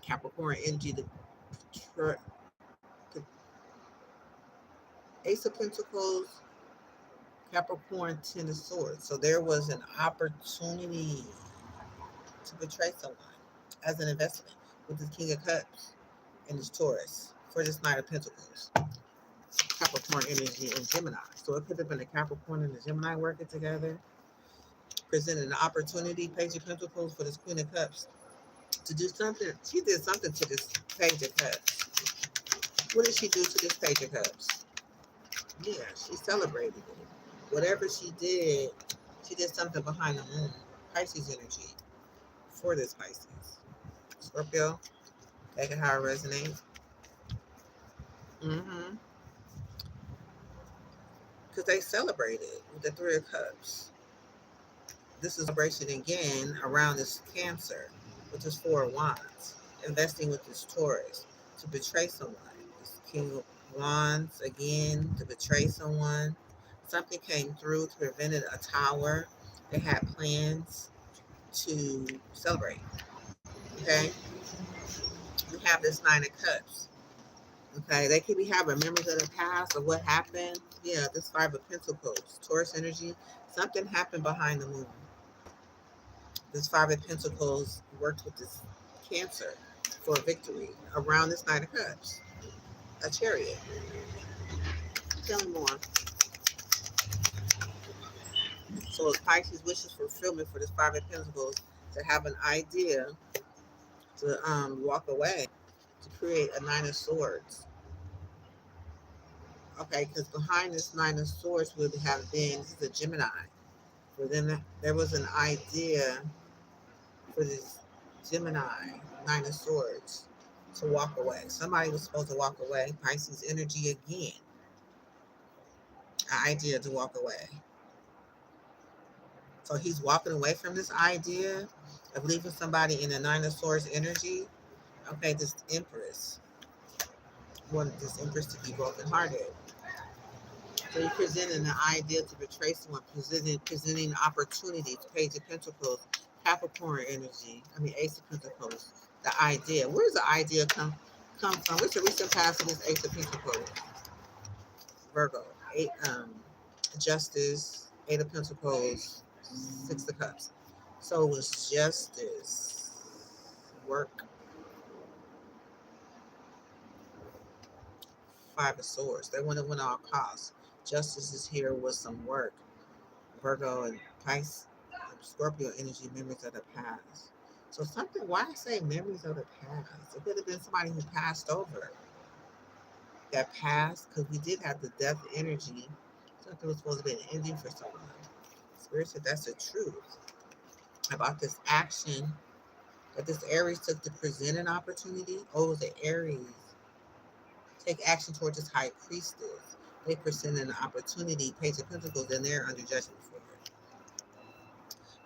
[SPEAKER 1] Capricorn energy, the Ace of Pentacles, Capricorn, Ten of Swords. So there was an opportunity to betray someone as an investment with the King of Cups and this Taurus for this Knight of Pentacles. Capricorn energy and Gemini. So it could have been a Capricorn and a Gemini working together, presented an opportunity, Page of Pentacles for this Queen of Cups to do something. She did something to this Page of Cups. What did she do to this Page of Cups? Yeah, she celebrated it. Whatever she did something behind the moon. Pisces energy for this Pisces. Scorpio, take it how it resonates. Mm-hmm. Because they celebrated with the Three of Cups. This is a celebration again around this Cancer with this Four of Wands, investing with this Taurus to betray someone. This King of Wands again to betray someone. Something came through to prevent a tower. They had plans to celebrate. Okay, we have this Nine of Cups. Okay, they could be having memories of the past of what happened. Yeah, this Five of Pentacles, Taurus energy. Something happened behind the moon. This Five of Pentacles worked with this Cancer for a victory around this Knight of Cups. A Chariot. Tell me more. So it's Pisces wishes fulfillment for this Five of Pentacles to have an idea to walk away, to create a Nine of Swords. Okay, because behind this Nine of Swords would have been, this is a Gemini. For them, there was an idea for this Gemini, Nine of Swords, to walk away. Somebody was supposed to walk away. Pisces energy again. An idea to walk away. So he's walking away from this idea of leaving somebody in the Nine of Swords energy. Okay, this Empress wanted this Empress to be brokenhearted. So you're presenting the idea to betray someone, presenting opportunities, Page of Pentacles, Capricorn energy, Ace of Pentacles, the idea. Where does the idea come from? What's the recent past of this Ace of Pentacles? Virgo, Justice, Eight of Pentacles, Six of Cups. So it was justice, work, Five of Swords. They want to win all costs. Justice is here with some work. Virgo and Pisces, Scorpio energy, memories of the past. So something, why I say memories of the past? It could have been somebody who passed over that passed, because we did have the death energy. Something was supposed to be an ending for someone. Spirit said that's the truth about this action that this Aries took to present an opportunity. Oh, the Aries take action towards this high priestess. They present an opportunity, Page of Pentacles, and they're under judgment for it.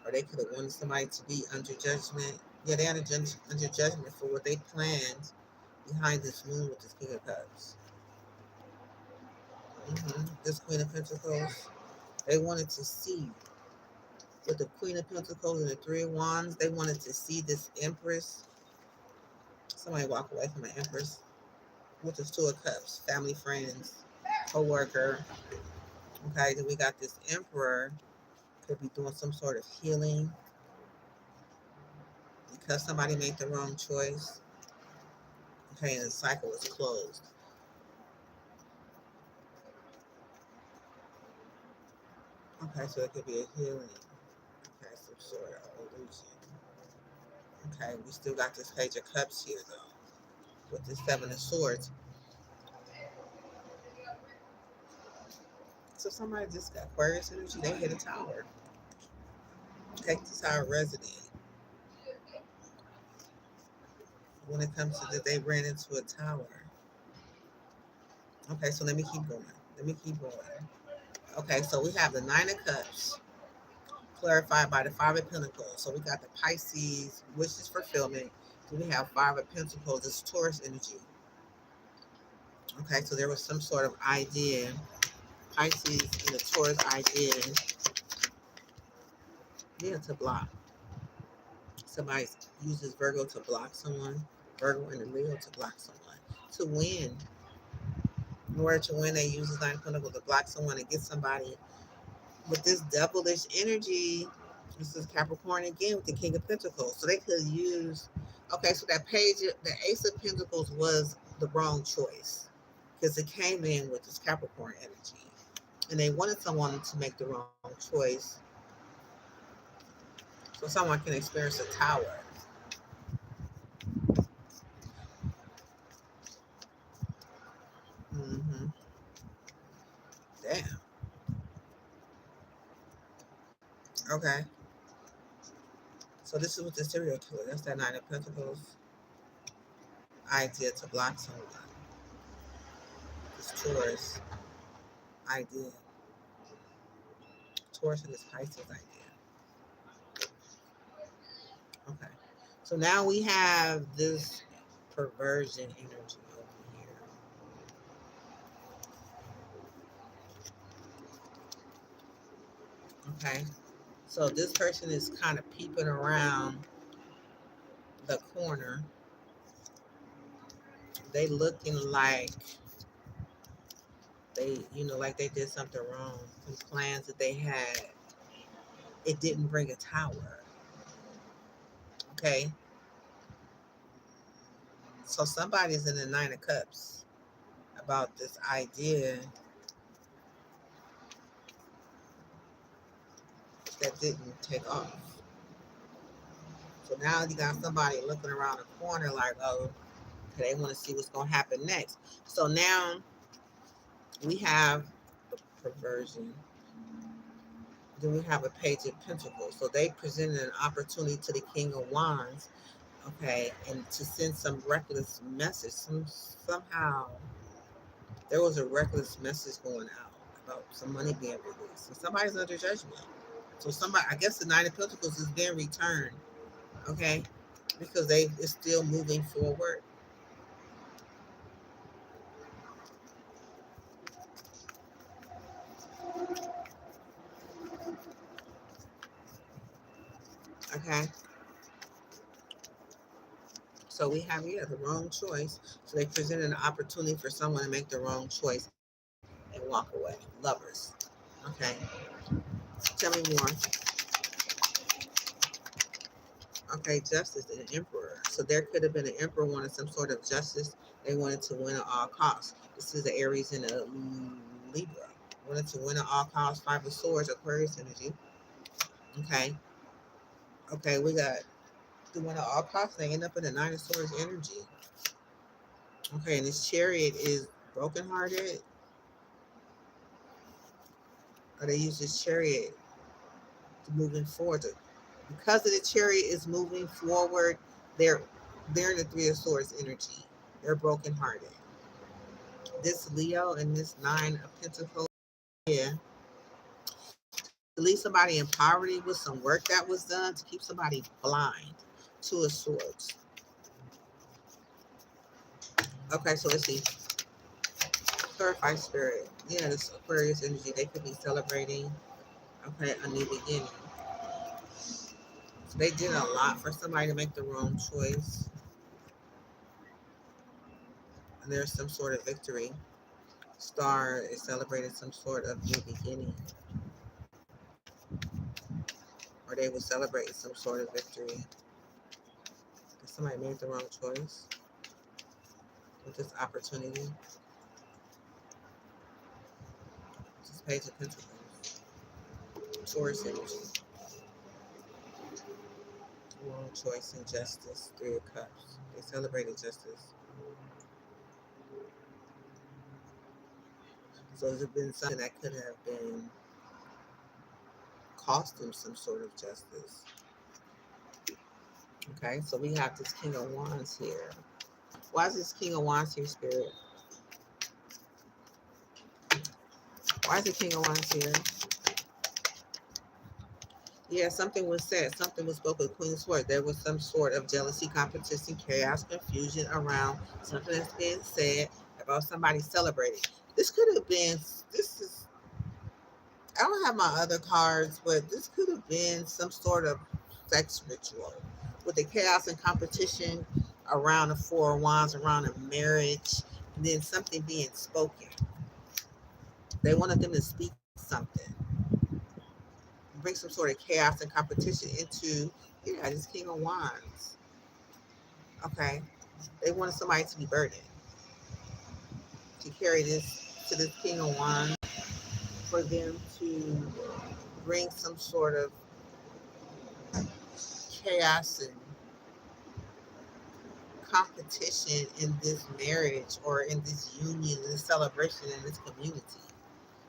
[SPEAKER 1] Or they could have wanted somebody to be under judgment. Yeah, they're under judgment for what they planned behind this moon with this King of Cups. This Queen of Pentacles, they wanted to see with the Queen of Pentacles and the Three of Wands, they wanted to see this Empress. Somebody walk away from an Empress with this Two of Cups, family, friends, co-worker. Okay, then we got this Emperor, could be doing some sort of healing because somebody made the wrong choice. Okay, and the cycle was closed. Okay, so it could be a healing. Okay, some sort of illusion. Okay, we still got this Page of Cups here though, with the Seven of Swords. So somebody just got Aquarius energy, they hit a tower. Okay, this is how it resonated. When it comes to that, they ran into a tower. Okay, so let me keep going. Let me keep going. Okay, so we have the Nine of Cups, clarified by the Five of Pentacles. So we got the Pisces, wishes fulfillment. Then we have Five of Pentacles, this Taurus energy. Okay, so there was some sort of idea, Pisces and the Taurus idea, yeah, to block. Somebody uses Virgo to block someone, Virgo and the Leo to block someone. To win. In order to win, they use the Nine of Pentacles to block someone and get somebody with this devilish energy. This is Capricorn again with the King of Pentacles. So they could use, okay, so that page, the Ace of Pentacles was the wrong choice because it came in with this Capricorn energy. And they wanted someone to make the wrong choice so someone can experience a tower. Mm-hmm. Damn. Okay. So this is with the serial killer. That's that Nine of Pentacles idea to block someone. This Taurus idea. Taurus and this Pisces idea. Okay. So now we have this perversion energy over here. Okay. So this person is kind of peeping around the corner. They looking like they, like they did something wrong. Some plans that they had, it didn't bring a tower. Okay. So somebody's in the Nine of Cups about this idea that didn't take off. So now you got somebody looking around the corner like, oh, they want to see what's going to happen next. So now we have the perversion. Then we have a Page of Pentacles. So they presented an opportunity to the King of Wands, okay, and to send some reckless message. Somehow there was a reckless message going out about some money being released. So somebody's under judgment. So somebody, I guess the Nine of Pentacles is being returned, okay, because it's still moving forward. Okay. So we have here the wrong choice. So they presented an opportunity for someone to make the wrong choice and walk away. Lovers. Okay. Tell me more. Okay, justice and an emperor. So there could have been an emperor wanting some sort of justice. They wanted to win at all costs. This is the Aries and the Libra. Wanted to win at all costs. Five of Swords, Aquarius energy. Okay. Okay, we got to win at all costs. They end up in the Nine of Swords energy. Okay, and this Chariot is brokenhearted. or they use this chariot moving forward. Because of the chariot is moving forward, they're they're in the Three of Swords energy. They're brokenhearted. This Leo and this Nine of Pentacles, yeah, to leave somebody in poverty with some work that was done to keep somebody blind. Two of Swords. Okay, so let's see. Clarify spirit. Yeah, this Aquarius energy. They could be celebrating. Okay, a new beginning. So they did a lot for somebody to make the wrong choice. And there's some sort of victory. Star is celebrating some sort of new beginning. Or they will celebrate some sort of victory. Because somebody made the wrong choice with this opportunity. This Page of Pentacles. Taurus energy. Wrong choice, injustice. Three of Cups. They celebrated justice. So there's been something that could have been cost them some sort of justice. Okay, so we have this King of Wands here. Why is this King of Wands here, Spirit? Why is the King of Wands here? Yeah, something was said. Something was spoken. Queen of Swords. There was some sort of jealousy, competition, chaos, confusion around something that's being said about somebody celebrating. This could have been, this is, I don't have my other cards, but this could have been some sort of sex ritual with the chaos and competition around the Four of Wands, around a marriage, and then something being spoken. They wanted them to speak something, bring some sort of chaos and competition into, yeah, this King of Wands. Okay. They wanted somebody to be burdened, to carry this to this King of Wands, for them to bring some sort of chaos and competition in this marriage or in this union, this celebration in this community.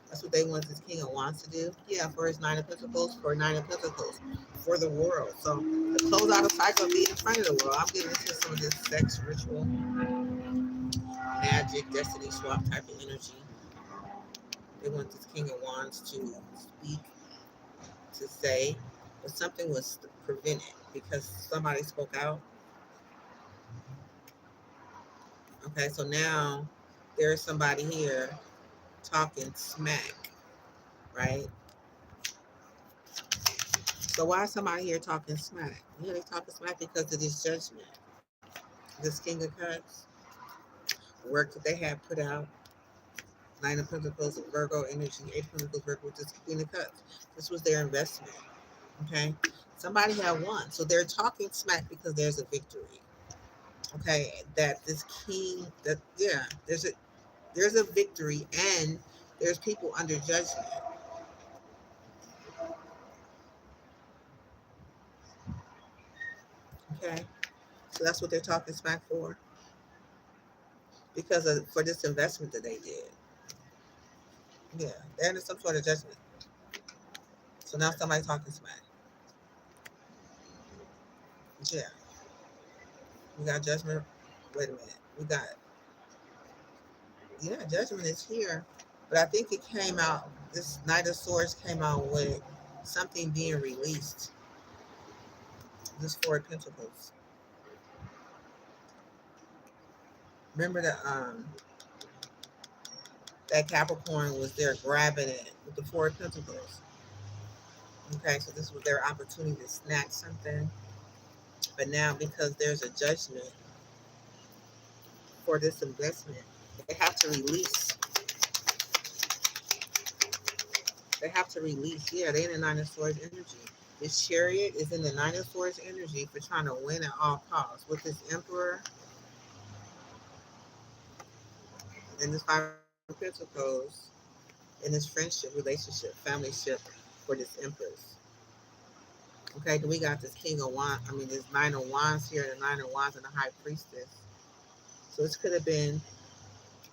[SPEAKER 1] That's what they want this King of Wands to do. Yeah, for his Nine of Pentacles, for Nine of Pentacles, for the world. So to close out a cycle, be in front of the world. I'm getting into some of this sex ritual, magic, destiny swap type of energy. They want this King of Wands to speak, to say, but something was prevented because somebody spoke out. Okay, so now there's somebody here talking smack, right? So why is somebody here talking smack? Yeah, they talking smack because of this judgment. This King of Cups, work that they had put out, Nine of Pentacles, Virgo energy, Eight of Pentacles, Virgo with this Queen of Cups. This was their investment. Okay, somebody had won, so they're talking smack because there's a victory. Okay, that this king, that yeah, there's a victory, and there's people under judgment. Okay, so that's what they're talking smack for, because of for this investment that they did. Yeah, they're under some sort of judgment. So now somebody talking smack. Yeah, we got judgment. Wait a minute, we got, yeah, judgment is here, but I think it came out. This Knight of Swords came out with something being released. This Four of Pentacles. Remember that Capricorn was there grabbing it with the Four of Pentacles. Okay, so this was their opportunity to snatch something, but now because there's a judgment for this investment, they have to release. They have to release. Yeah, they're in the Nine of Swords energy. This Chariot is in the Nine of Swords energy for trying to win at all costs. With this Emperor and this Five of Pentacles and this friendship, relationship, familyship for this Empress. Okay, then we got this King of Wands. I mean, this Nine of Wands here, the Nine of Wands and the High Priestess. So this could have been,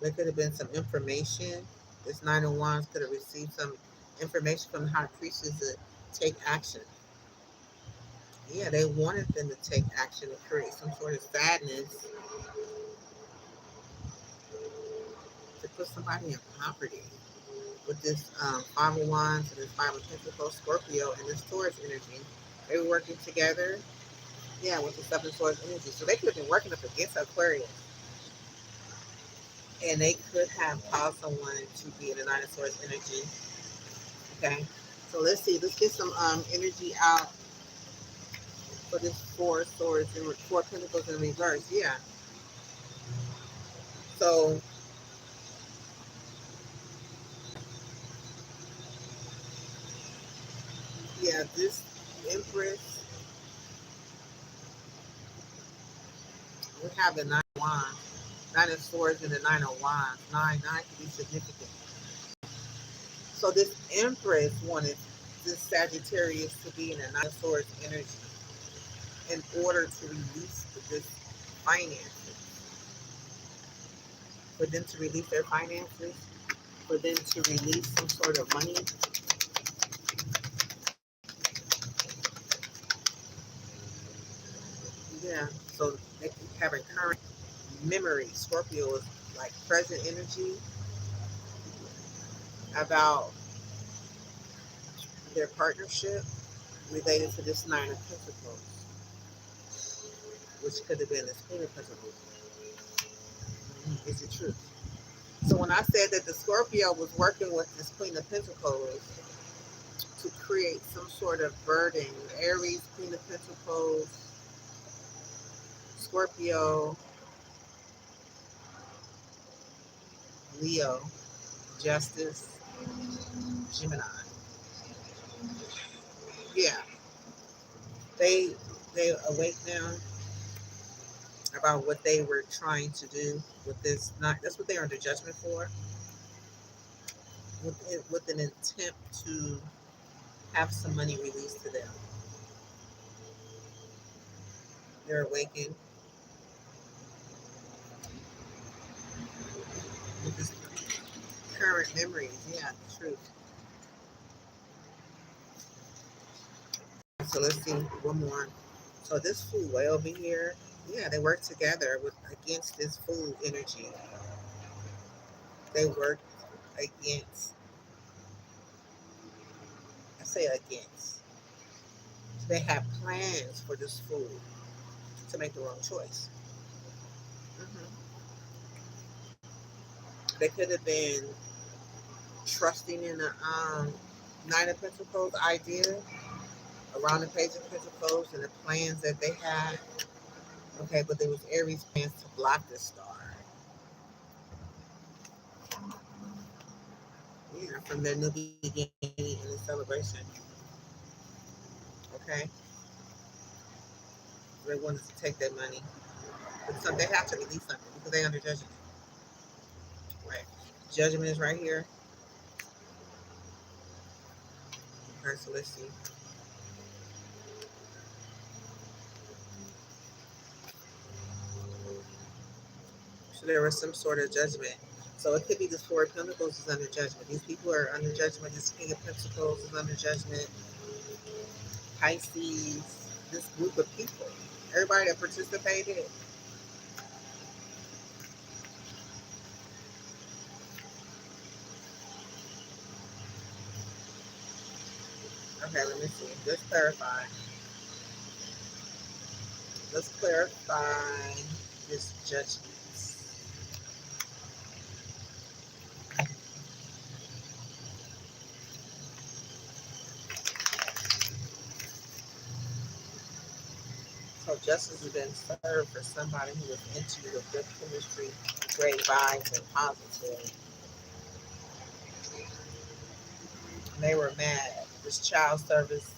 [SPEAKER 1] there could have been some information. This Nine of Wands could have received some information from the high priestess to take action. Yeah, they wanted them to take action to create some sort of sadness to put somebody in poverty. With this Five of Wands and this Five of Pentacles, Scorpio, and this Taurus energy, they were working together. Yeah, with the Seven Swords energy. So they could have been working up against Aquarius. And they could have caused someone to be in the Nine of Swords energy. Okay. So let's see. Let's get some energy out for this Four Swords and Four Pentacles in reverse. Yeah. So yeah, this Empress, we have the Nine of Wands, Nine of Swords, and the Nine of Wands. Nine can be significant. So this Empress wanted this Sagittarius to be in a Nine of Swords energy in order to release this finances, for them to release their finances, for them to release some sort of money. Yeah, so they keep having current memory. Scorpio is like present energy about their partnership related to this Nine of Pentacles, which could have been this Queen of Pentacles. Is it true? So when I said that the Scorpio was working with this Queen of Pentacles to create some sort of burden, Aries, Queen of Pentacles, Scorpio, Leo, Justice, Gemini. Yeah, they they awake now about what they were trying to do with this. Not that's what they're under judgment for, with an attempt to have some money released to them. They're awakened with this current memories. Yeah, the truth. So let's see one more. So this fool way over here, yeah, they work together with against this fool energy. They work against. I say against. So they have plans for this fool to make the wrong choice. Hmm. They could have been trusting in the Nine of Pentacles idea around the Page of Pentacles and the plans that they had. Okay, but there was Aries plans to block the star. Yeah, from their new beginning and the celebration. Okay, they wanted to take their money, but so they have to release something because they're under judgment. Right, judgment is right here. Okay, so let's see. So there was some sort of judgment. So it could be this Four of Pentacles is under judgment. These people are under judgment. This King of Pentacles is under judgment. Pisces, this group of people, everybody that participated. Okay, let me see. Let's clarify. Let's clarify this judgment. So justice has been served for somebody who was into the good chemistry, great vibes, and positive. And they were mad. This child service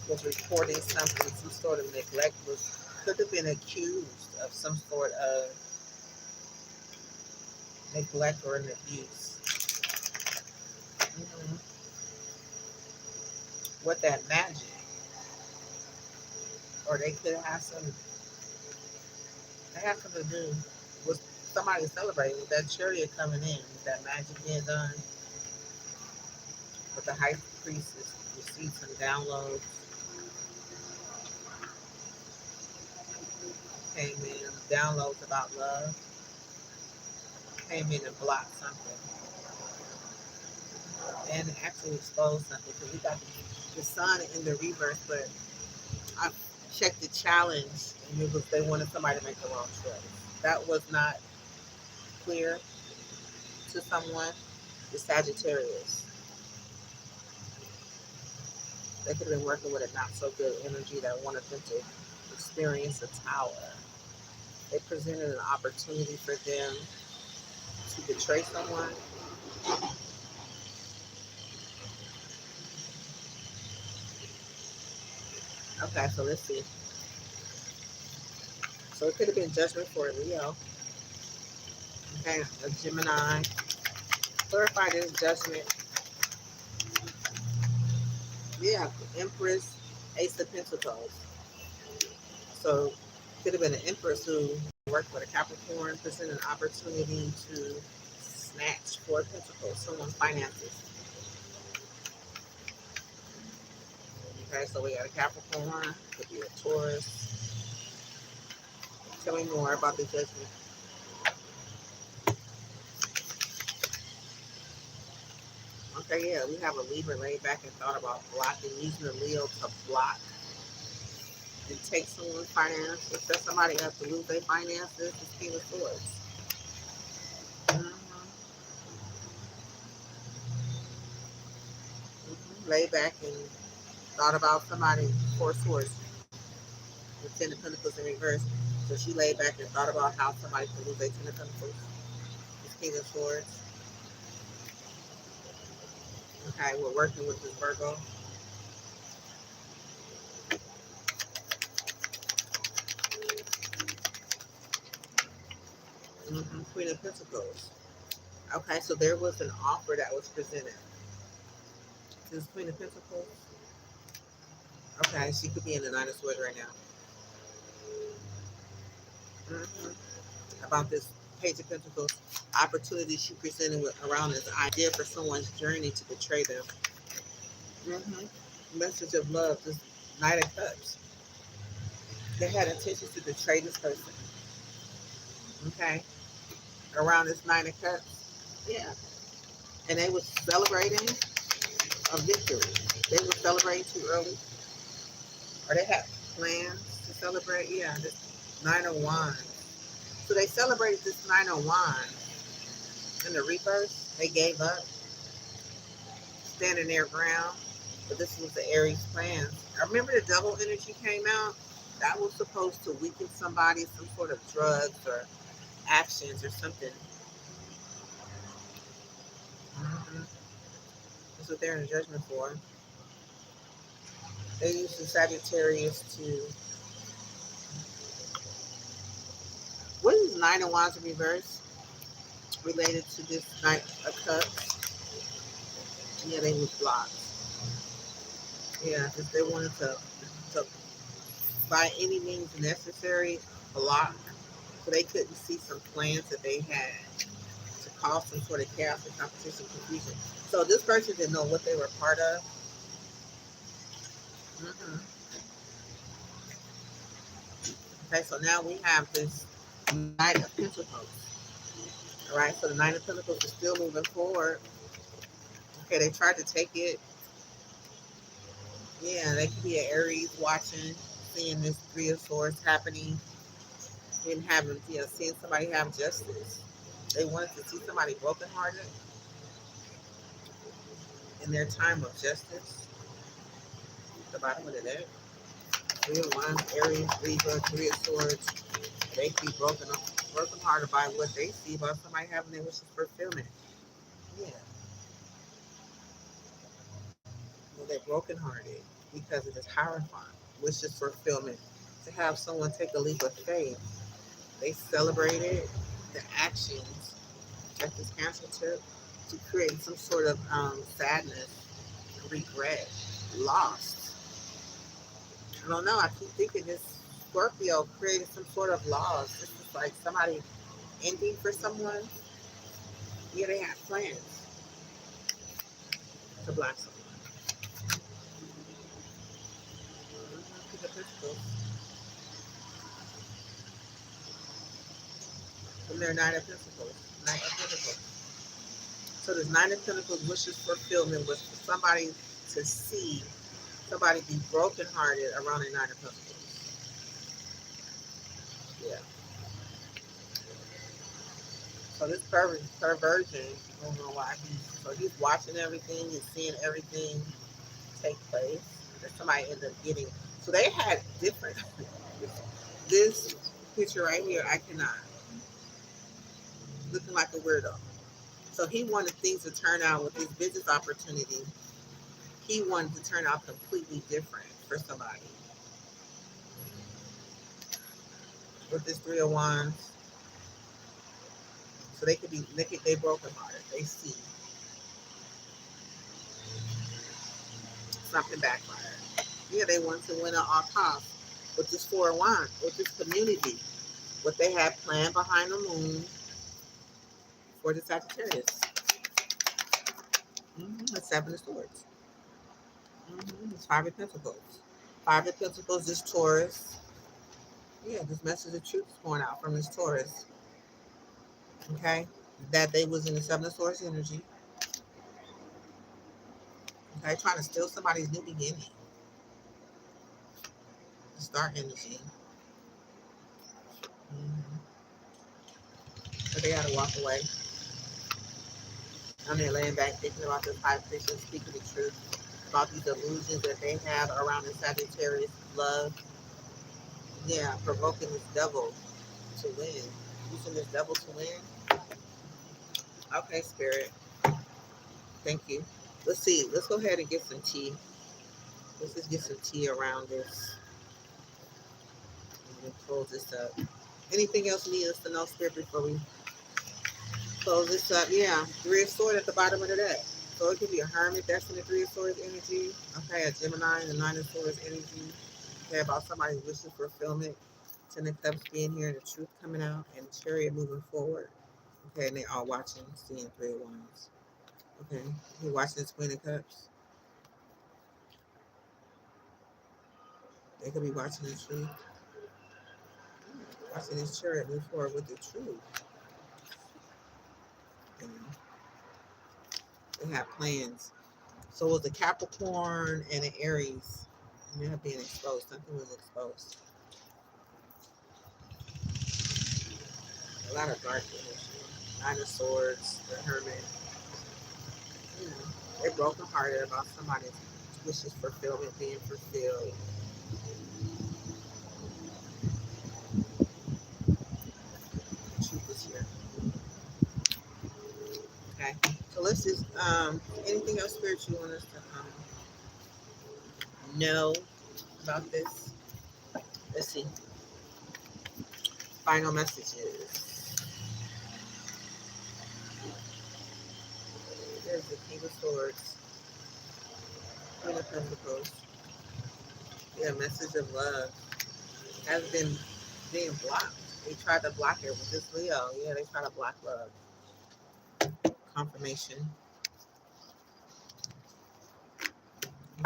[SPEAKER 1] was reporting something, some sort of neglect was could have been accused of some sort of neglect or an abuse. Hmm. With that magic, or they could have some. They have something to do with somebody celebrating with that chariot coming in, with that magic being done. But the high priest has received some downloads, came in, downloads about love, came in and blocked something, and actually exposed something because we got the sun in the reverse, but I checked the challenge and it was they wanted somebody to make the wrong choice. That was not clear to someone. The Sagittarius. They could have been working with a not so good energy that wanted them to experience a tower. They presented an opportunity for them to betray someone. Okay, so let's see. So it could have been judgment for a Leo. Okay, a Gemini. Clarify this judgment. Yeah, Empress, Ace of Pentacles. So could have been an Empress who worked with a Capricorn, presented an opportunity to snatch Four of Pentacles, someone's finances. Okay, so we got a Capricorn, could be a Taurus. Tell me more about the judgment. Okay, yeah, we have a Libra laid back and thought about blocking, using a Leo to block and take someone's finances, set somebody up to lose their finances. It's King of Swords. Lay back and thought about somebody, Four Swords, with Ten of Pentacles in reverse. So she laid back and thought about how somebody could lose their Ten of Pentacles. It's King of Swords. Okay, we're working with this Virgo. Queen of Pentacles. Okay, so there was an offer that was presented. This Queen of Pentacles. Okay, she could be in the Nine of Swords right now. About this Page of Pentacles opportunity she presented with around this idea for someone's journey to betray them. Message of love, this Knight of Cups. They had intentions to betray this person. Okay, around this Nine of Cups. Yeah, and they were celebrating a victory. They were celebrating too early, or they had plans to celebrate. Yeah, this Nine of Wands. So they celebrated this Nine of Wands in the reverse. They gave up, standing their ground. But this was the Aries plans. I remember the double energy came out. That was supposed to weaken somebody, some sort of drugs or actions or something. That's what they're in judgment for. They used the Sagittarius to. What is Nine of Wands in reverse related to this Knight of Cups? Yeah, they was blocked. Yeah, because they wanted to, by any means necessary, block. So they couldn't see some plans that they had to cause some sort of chaos and competition, confusion. So this person didn't know what they were part of. hmm Okay, so now we have this Knight of Pentacles. All right, so the Knight of Pentacles is still moving forward. Okay, they tried to take it. Yeah, they could be an Aries watching, seeing this Three of Swords happening, and having, seeing somebody have justice. They wanted to see somebody brokenhearted in their time of justice. The bottom of the deck. Three of Wands, Aries, Libra, Three of Swords. They could be brokenhearted by what they see about somebody having their wishes fulfillment. Yeah. Well, they're brokenhearted because it is horrifying. Wishes fulfillment. To have someone take a leap of faith. They celebrated the actions that this cancer took to create some sort of sadness, regret, lost. I don't know. I keep thinking this Scorpio created some sort of loss. This is like somebody ending for someone. Yeah, they had plans. to block someone. King of Pentacles. And they're Nine of Pentacles. Nine of Pentacles. So this Nine of Pentacles wishes fulfillment was for somebody to see somebody be brokenhearted around a Nine of Pentacles. Yeah. So this perversion, I don't know why he's watching everything, he's seeing everything take place. That somebody ended up getting. So they had different. This picture right here, I cannot. Looking like a weirdo. So he wanted things to turn out with his business opportunity. He wanted to turn out completely different for somebody. With this Three of Wands, so they broken hearted. They see something backfired. Yeah, they want to win at all costs. With this Four of Wands, with this community, what they had planned behind the moon for the Sagittarius. The Seven of Swords. It's Five of Pentacles. Five of Pentacles, this Taurus. Yeah, this message of truth is going out from this Taurus. Okay? That they was in the Seven of Swords energy. Okay? Trying to steal somebody's new beginning. The Star energy. But they gotta walk away. I'm there laying back thinking about this high priestess speaking the truth about these illusions that they have around the Sagittarius love. Yeah, provoking this devil to win. Using this devil to win. Okay, Spirit. Thank you. Let's see. Let's go ahead and get some tea. Let's just get some tea around this. And we'll close this up. Anything else you need us to know, Spirit, before we close this up? Yeah. Three of Swords at the bottom of the deck. So it could be a hermit, that's in the Three of Swords energy. Okay, a Gemini and the Nine of Swords energy. Okay, about somebody's wishing fulfillment. Ten of Cups being here and the truth coming out and the Chariot moving forward. Okay, and they all watching, seeing Three of Wands. Okay, you're watching this Queen of Cups. They could be watching the truth. Watching this Chariot move forward with the truth. You know, they have plans. So it was a Capricorn and an Aries. And they're being exposed. Something was exposed. A lot of dark energy. Nine of Swords, the Hermit. You know, they're brokenhearted about somebody's wishes fulfillment being fulfilled. The truth is here. Okay. So let's just anything else spiritual you want us to know about this? Let's see. Final messages. There's the King of Swords. Queen of Pentacles. Yeah, message of love has been being blocked. They tried to block it with this Leo. Yeah, they try to block love. Confirmation.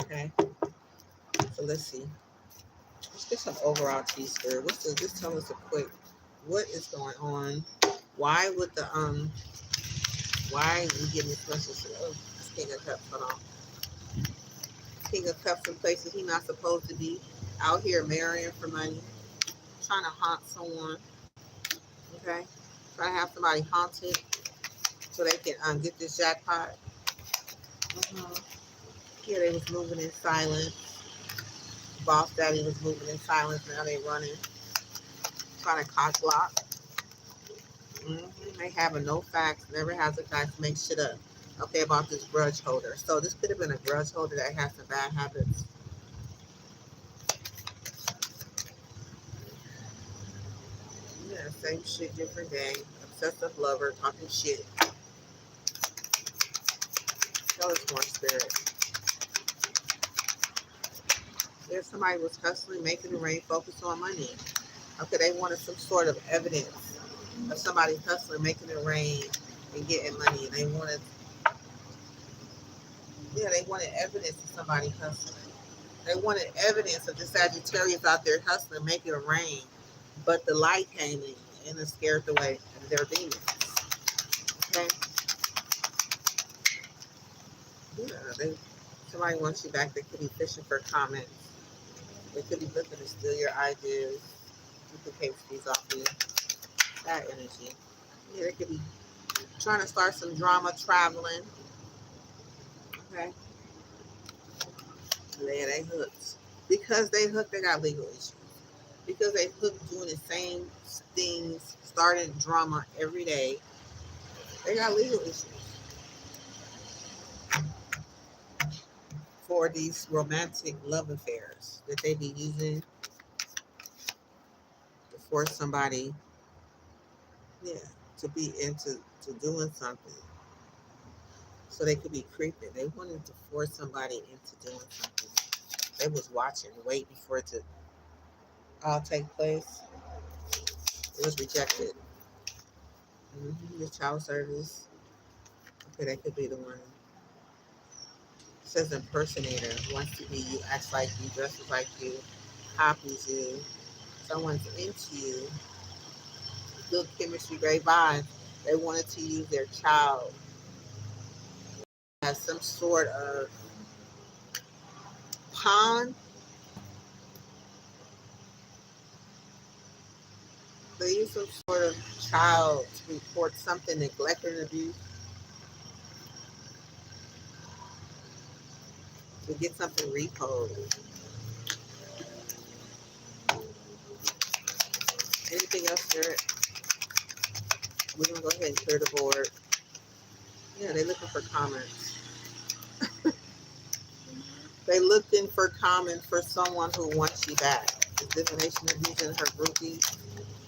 [SPEAKER 1] Okay. So let's see. Let's get some overall tea spirit. What's the just tell us a quick what is going on? Why would the why we getting this message of this King of Cups? Hold on. King of Cups in places he's not supposed to be. Out here marrying for money. Trying to haunt someone. Okay? Trying to have somebody haunted so they can get this jackpot. Yeah, they was moving in silence. Boss Daddy was moving in silence. Now they running. Trying to cock block. They having no facts. Never has the facts. Make shit up. Okay, about this grudge holder. So this could have been a grudge holder that has some bad habits. Yeah, same shit, different day. Obsessive lover, talking shit. Tell us more, Spirit. If somebody was hustling, making the rain, focused on money. Okay, they wanted some sort of evidence of somebody hustling, making it rain, and getting money. And they wanted Yeah, they wanted evidence of somebody hustling. They wanted evidence of the Sagittarius out there hustling, making it rain. But the light came in and it scared away their demons. Okay? Yeah, somebody wants you back. They could be fishing for comments. They could be looking to steal your ideas, duplicate these off you. That energy. Yeah, they could be trying to start some drama traveling. Okay? Yeah, they hooked. Because they hooked, they got legal issues. Because they hooked doing the same things, starting drama every day, they got legal issues for these romantic love affairs that they be using to force somebody, yeah, to be into to doing something. So they could be creeping. They wanted to force somebody into doing something. They was watching, waiting for it to all take place. It was rejected. The child service. Okay, that could be the one. It says impersonator wants to be you, acts like you, dresses like you, copies you. Someone's into you. Good chemistry, great vibes. They wanted to use their child as some sort of pawn. They use some sort of child to report something, neglect and abuse, to get something repoed. Anything else, Jared? We're gonna go ahead and clear the board. Yeah, they're looking for comments. They looking for comments for someone who wants you back. The divination of using her groupie.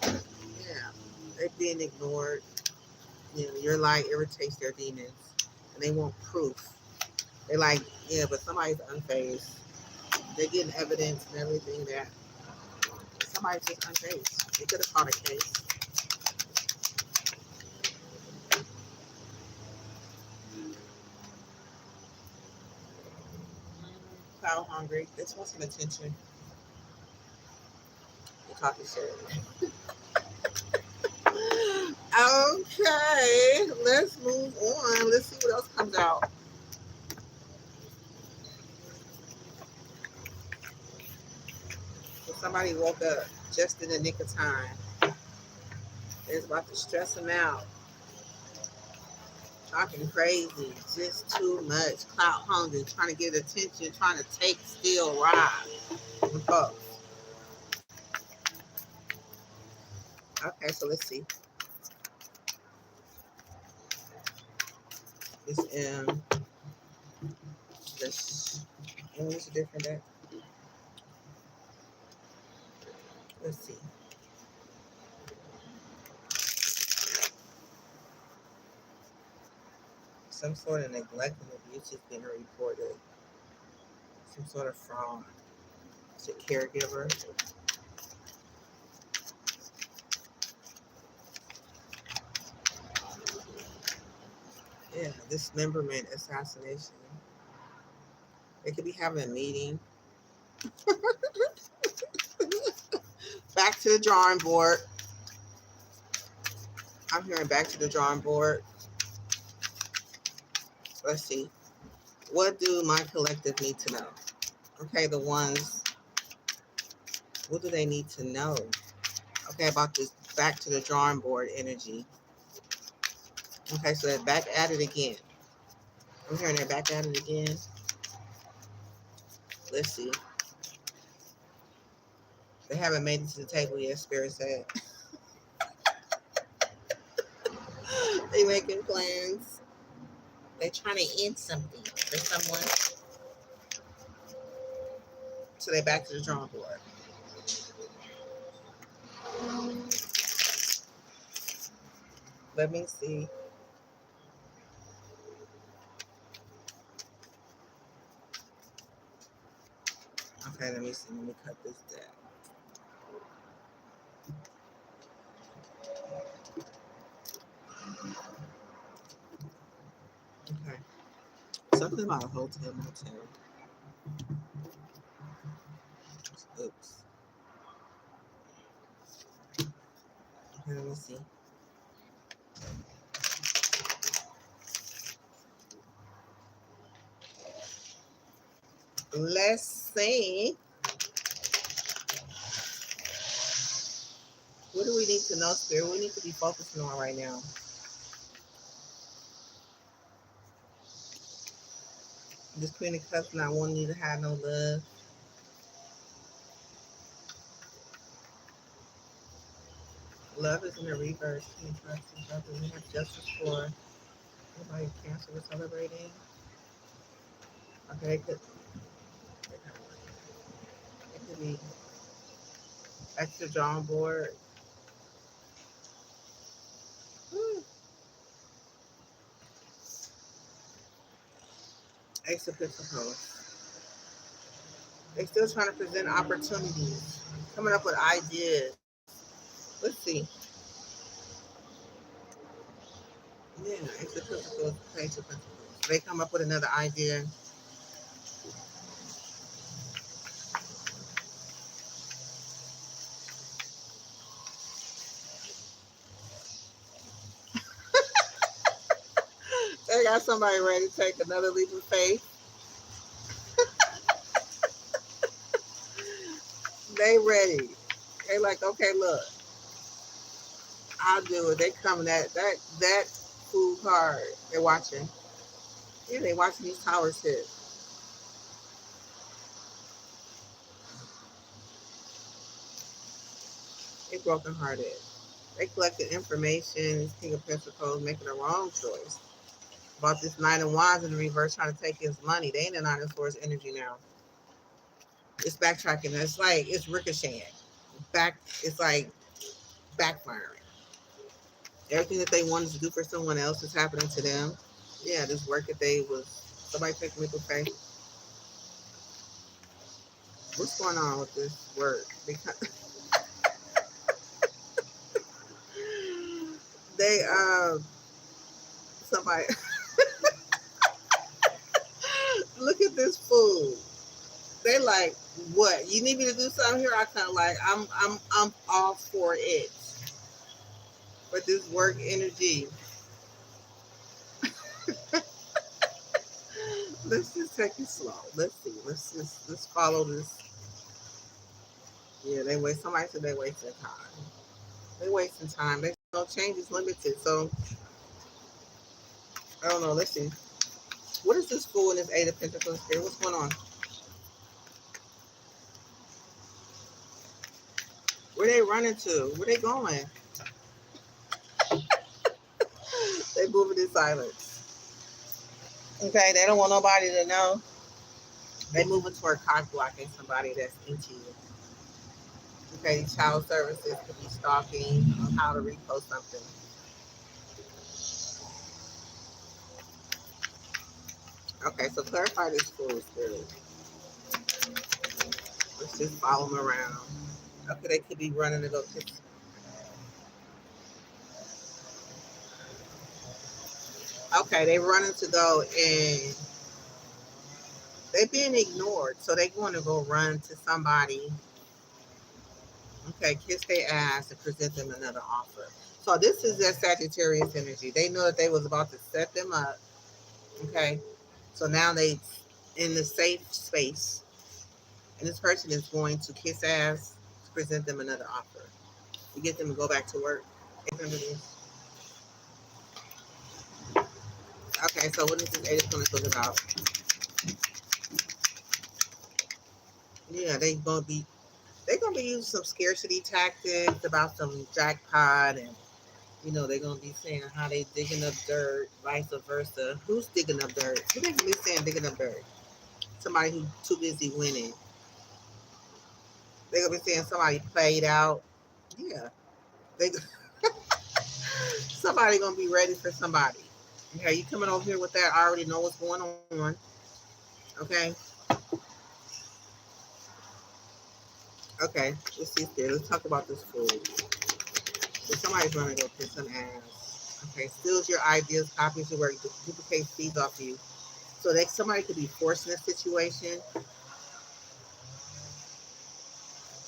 [SPEAKER 1] Yeah, they're being ignored. You know, your lie irritates their demons, and they want proof. They're like, yeah, but somebody's unfazed. They're getting evidence and everything that somebody's just unfazed. They could have caught a case. Cloud hungry. They just want some attention. You're talking shit. Okay, let's move on. Let's see what else comes out. So somebody woke up just in the nick of time. It's about to stress them out. Talking crazy, just too much. Clout hungry, trying to get attention, trying to take, steal, rob. Folks. Okay, so let's see. It's this. Oh, it's a different deck. Let's see. Some sort of neglect and abuse has been reported. Some sort of fraud. It's a caregiver. Yeah, dismemberment, assassination. They could be having a meeting. Back to the drawing board. I'm hearing back to the drawing board. Let's see. What do my collective need to know? Okay, the ones. What do they need to know? Okay, about this back to the drawing board energy. Okay, so they're back at it again. I'm hearing they're back at it again. Let's see. They haven't made it to the table yet, Spirit said. They making plans. They trying to end something for someone. So they back to the drawing board. Let me see. Okay, let me see. Let me cut this down. Okay. Something about a hotel motel. Oops. Okay, let me see. Let's see. What do we need to know, Spirit? We need to be focusing on right now. This Queen of Cups not wanting you to have no love. Love is in the reverse. King of Cups and Justice. We have justice for anybody Cancer we're celebrating. Okay, it could be extra drawing board. Extra Pentacles. They're still trying to present opportunities, coming up with ideas. Let's see. Yeah, Extra Pentacles, Page of Pentacles. They come up with another idea. They got somebody ready to take another leap of faith. They ready. They like, okay, look, I'll do it. They coming that food card. They're watching. Yeah, they watching these towers hit. They brokenhearted. They collected information. King of Pentacles making a wrong choice. About this Knight of Wands in the reverse, trying to take his money. They ain't in Nine of Swords energy now. It's backtracking. It's like it's ricocheting. It's like backfiring. Everything that they wanted to do for someone else is happening to them. Yeah, this work that they was somebody taking legal pay. What's going on with this work? Because they somebody look at this food. They like, what? You need me to do something here? I kind of like, I'm all for it. But this work energy. Let's just take it slow. Let's see. Let's follow this. Yeah, they waste. Somebody said they wasting time. They wasting time. They no change is limited. So I don't know. Let's see. What is this fool in this Eight of Pentacles here? What's going on? Where they running to? Where they going? They moving in silence. Okay, they don't want nobody to know. They moving toward cock blocking somebody that's into you. Okay, child services could be stalking on how to repost something. Okay, so clarify this fool spirit. Let's just follow them around. Okay, they could be running to go kiss. Okay, they running to go and they being ignored, so they want to go run to somebody. Okay, kiss their ass and present them another offer. So this is their Sagittarius energy. They know that they was about to set them up. Okay, so now they in the safe space, and this person is going to kiss ass to present them another offer to get them to go back to work. Okay, so what is this Eight of Pentacles about? Yeah, they're gonna be using some scarcity tactics about some jackpot, and they're gonna be saying how they digging up dirt, vice versa. Who's digging up dirt? Who they gonna be saying digging up dirt? Somebody who's too busy winning. They're gonna be saying somebody played out. Yeah, they somebody gonna be ready for somebody. Okay, you coming over here with that? I already know what's going on. Okay, okay. Let's see there. Let's talk about this food. So somebody's gonna go kiss some ass. Okay, steals your ideas, copies your work, duplicates feeds off you. So that somebody could be forcing a situation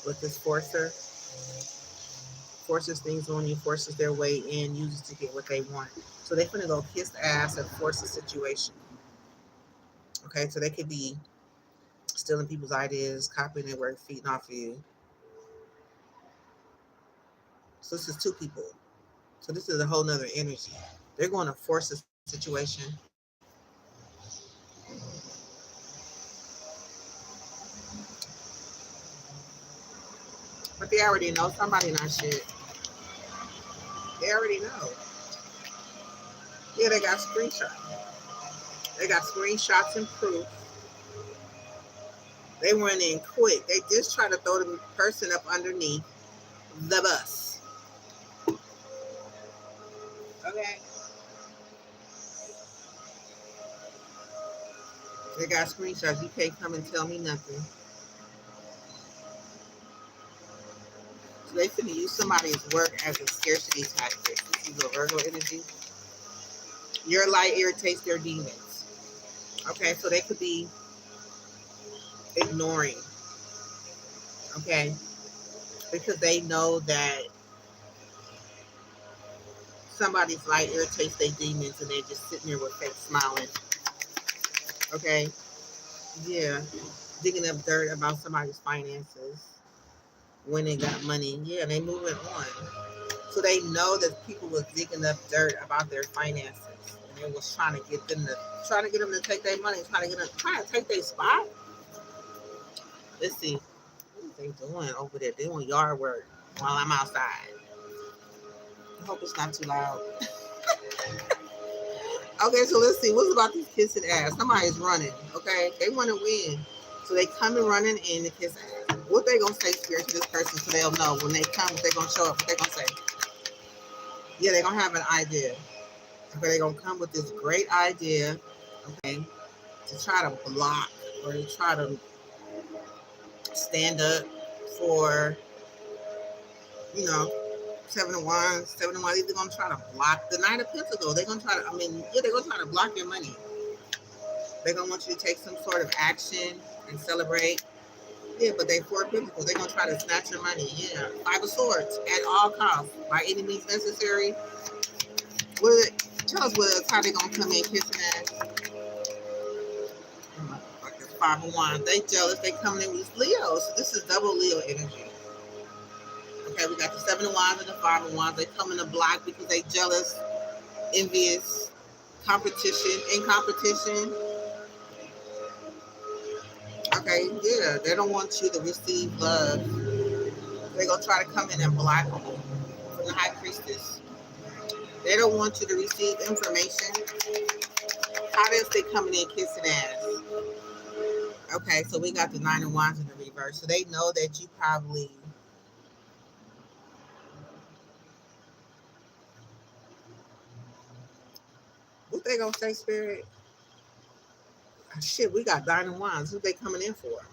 [SPEAKER 1] with this forcer. Forces things on you, forces their way in, uses to get what they want. So they're gonna go kiss ass and force a situation. Okay, so they could be stealing people's ideas, copying their work, feeding off of you. So this is two people. So this is a whole nother energy. They're going to force a situation. But they already know somebody not shit. They already know. Yeah, they got screenshots. They got screenshots and proof. They went in quick. They just try to throw the person up underneath the bus. Okay. They got screenshots. You can't come and tell me nothing. So they finna use somebody's work as a scarcity tactic. This is a Virgo energy. Your light irritates their demons. Okay, so they could be ignoring. Okay, because they know that somebody's light irritates their demons and they're just sitting there with fake smiling. Okay, yeah, digging up dirt about somebody's finances when they got money. Yeah, they moving on. So they know that people was digging up dirt about their finances, and they was trying to get them to take their money, trying to take their spot. Let's see what they doing over there. They doing yard work while I'm outside. I hope it's not too loud. Okay, so let's see. What's about these kissing ass? Somebody's running. Okay, they want to win, so they coming running in to kiss ass. What they gonna say, spirit, to this person, so they'll know when they come. If they gonna show up, what they gonna say? Yeah, they gonna have an idea. Okay, they gonna come with this great idea. Okay, to try to block or to try to stand up for, you know, Seven of Wands. Seven of Wands. They're gonna try to block the Nine of Pentacles. They're gonna try to. They're gonna try to block your money. They're gonna want you to take some sort of action and celebrate. Yeah, but they Four of Pentacles. They're gonna try to snatch your money. Yeah, Five of Swords at all costs, by any means necessary. Tell us how they gonna come in kissing ass. Like this Five of Wands. They jealous. They coming in with Leo. So this is double Leo energy. Okay, we got the Seven of Wands and the Five of Wands. They come in the block because they jealous, envious, in competition. Okay, yeah, they don't want you to receive love. They're gonna try to come in and block you from the High Priestess. They don't want you to receive information. How does they coming in kissing ass? Okay, so we got the Nine of Wands in the reverse. So they know that you probably what they gonna say, spirit? Shit, we got Nine of Wands. Who they coming in for?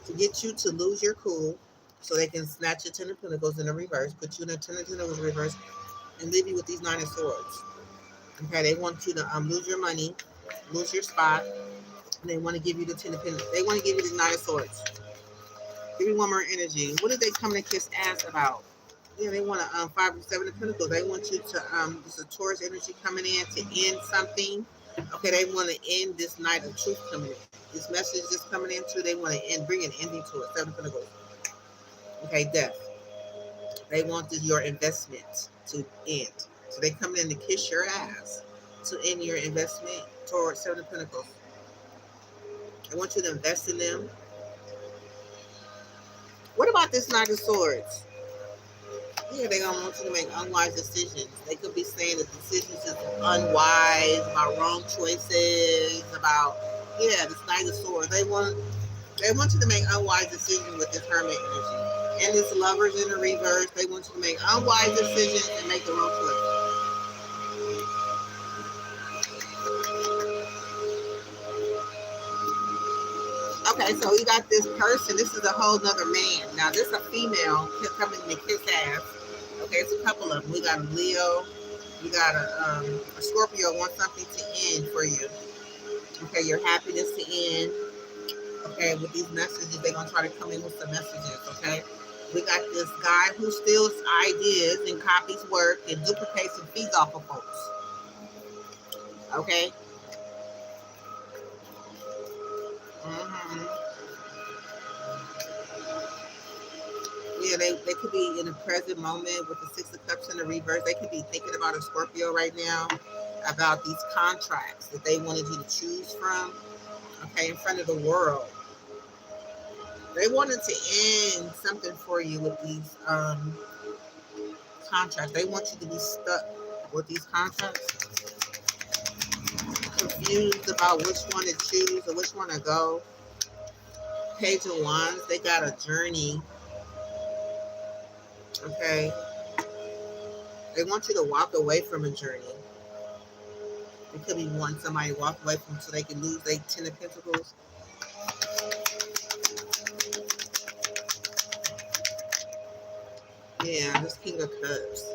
[SPEAKER 1] To get you to lose your cool, so they can snatch your Ten of Pentacles in the reverse, put you in the Ten of Pentacles in reverse, and leave you with these Nine of Swords. Okay, they want you to lose your money, lose your spot. And they want to give you the Ten of Pentacles. They want to give you the Nine of Swords. Give me one more energy. What did they come to kiss ass about? Yeah, they want to 5 and 7 of Pentacles. They want you to this is a Taurus energy coming in to end something. Okay, they want to end this Night of Truth coming in. This message is coming in too. They want to bring an ending to it. 7 of Pentacles. Okay, death. They want your investment to end. So they come in to kiss your ass to end your investment towards 7 of Pentacles. I want you to invest in them. What about this Knight of Swords? Yeah, they're going to want you to make unwise decisions. They could be saying that decisions is unwise, about wrong choices, about, this Knight of Swords. They want you to make unwise decisions with this Hermit energy. And this Lovers in the reverse, they want you to make unwise decisions and make the wrong choice. Okay, so we got this person. This is a whole nother man. Now, this is a female coming to kiss ass. Okay, it's a couple of them. We got a Leo. We got a Scorpio wants something to end for you. Okay, your happiness to end. Okay, with these messages, they're gonna try to come in with some messages. Okay, we got this guy who steals ideas and copies work and duplicates and feeds off of folks. Okay. hmm Yeah, they could be in the present moment with the Six of Cups in the reverse. They could be thinking about a Scorpio right now, about these contracts that they wanted you to choose from. Okay, in front of the world. They wanted to end something for you with these contracts. They want you to be stuck with these contracts, confused about which one to choose or which one to go. Page of Wands, they got a journey. Okay, they want you to walk away from a journey. It could be wanting somebody to walk away from so they can lose their Ten of Pentacles. Yeah, this King of Cups.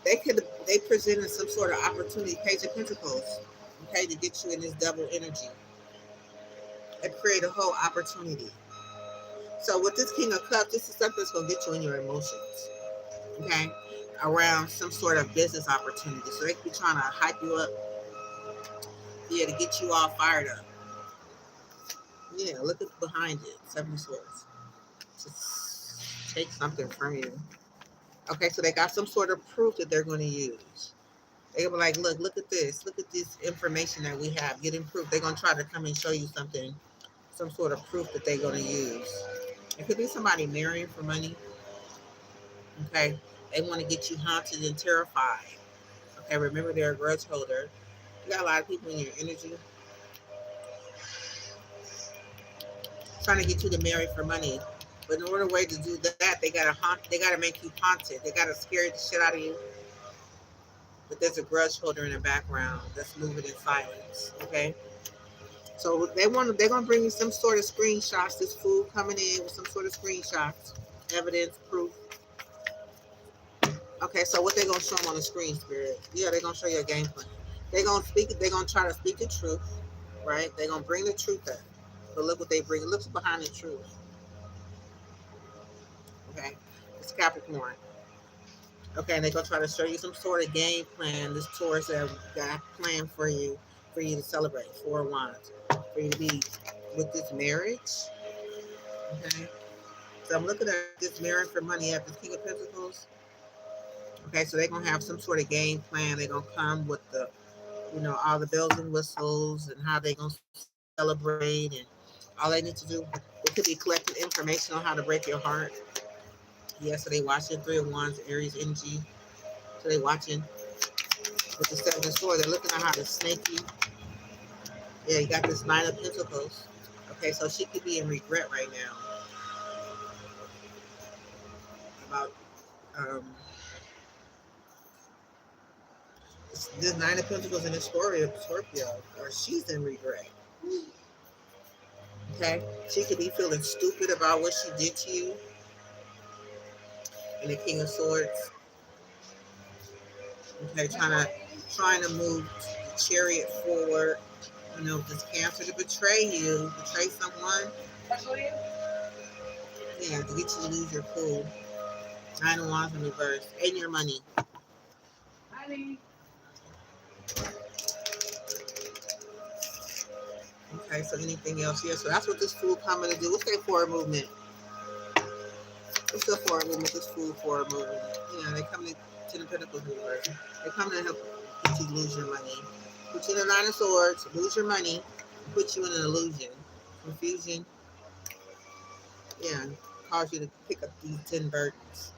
[SPEAKER 1] They presented some sort of opportunity, Page of Pentacles, okay, to get you in this double energy. It create a whole opportunity. So with this King of Cups, this is something that's gonna get you in your emotions, okay, around some sort of business opportunity. So they could be trying to hype you up, yeah, to get you all fired up. Yeah, look at behind it, Seven of Swords. Just take something from you. Okay, so they got some sort of proof that they're going to use. They were like, look at this. Look at this information that we have. Getting proof. They're going to try to come and show you something, some sort of proof that they're going to use. It could be somebody marrying for money. Okay, they want to get you haunted and terrified. Okay, remember they're a grudge holder. You got a lot of people in your energy trying to get you to marry for money. But in order way to do that, they gotta haunt. They gotta make you haunted. They gotta scare the shit out of you. But there's a grudge holder in the background that's moving in silence. Okay, so they're gonna bring you some sort of screenshots. This fool coming in with some sort of screenshots, evidence, proof. Okay, so what they gonna show them on the screen, Spirit? Yeah, they're gonna show you a game plan. They're gonna speak it. They're gonna try to speak the truth, right? They're gonna bring the truth up. But look what they bring. Look behind the truth. Okay, it's Capricorn. Okay, and they're gonna try to show you some sort of game plan. This Taurus that got planned for you to celebrate. Four of Wands, for you to be with this marriage. Okay, so I'm looking at this marriage for money at the King of Pentacles. Okay, so they're gonna have some sort of game plan. They're gonna come with the, all the bells and whistles and how they're gonna celebrate and all they need to do. It could be collecting information on how to break your heart. Yeah, so they watching Three of Wands, Aries energy. So they watching with the Seven of Swords. They're looking at how to snake you. Yeah, you got this Nine of Pentacles. Okay, so she could be in regret right now about this Nine of Pentacles in a Scorpio, or she's in regret. Okay, she could be feeling stupid about what she did to you. And the King of Swords. Okay, trying to move the Chariot forward. This Cancer to betray someone. Yeah, to get you to lose your cool. Nine of Wands in reverse. And your money. Okay, so anything else? Yeah, so that's what this fool coming to do. What's that forward movement? What's the forward movement? This fool forward movement. Yeah, they come to the Pentacles in reverse. They come to help get you lose your money. Put you in the Nine of Swords, lose your money, put you in an illusion, confusion. Yeah, cause you to pick up these 10 burdens.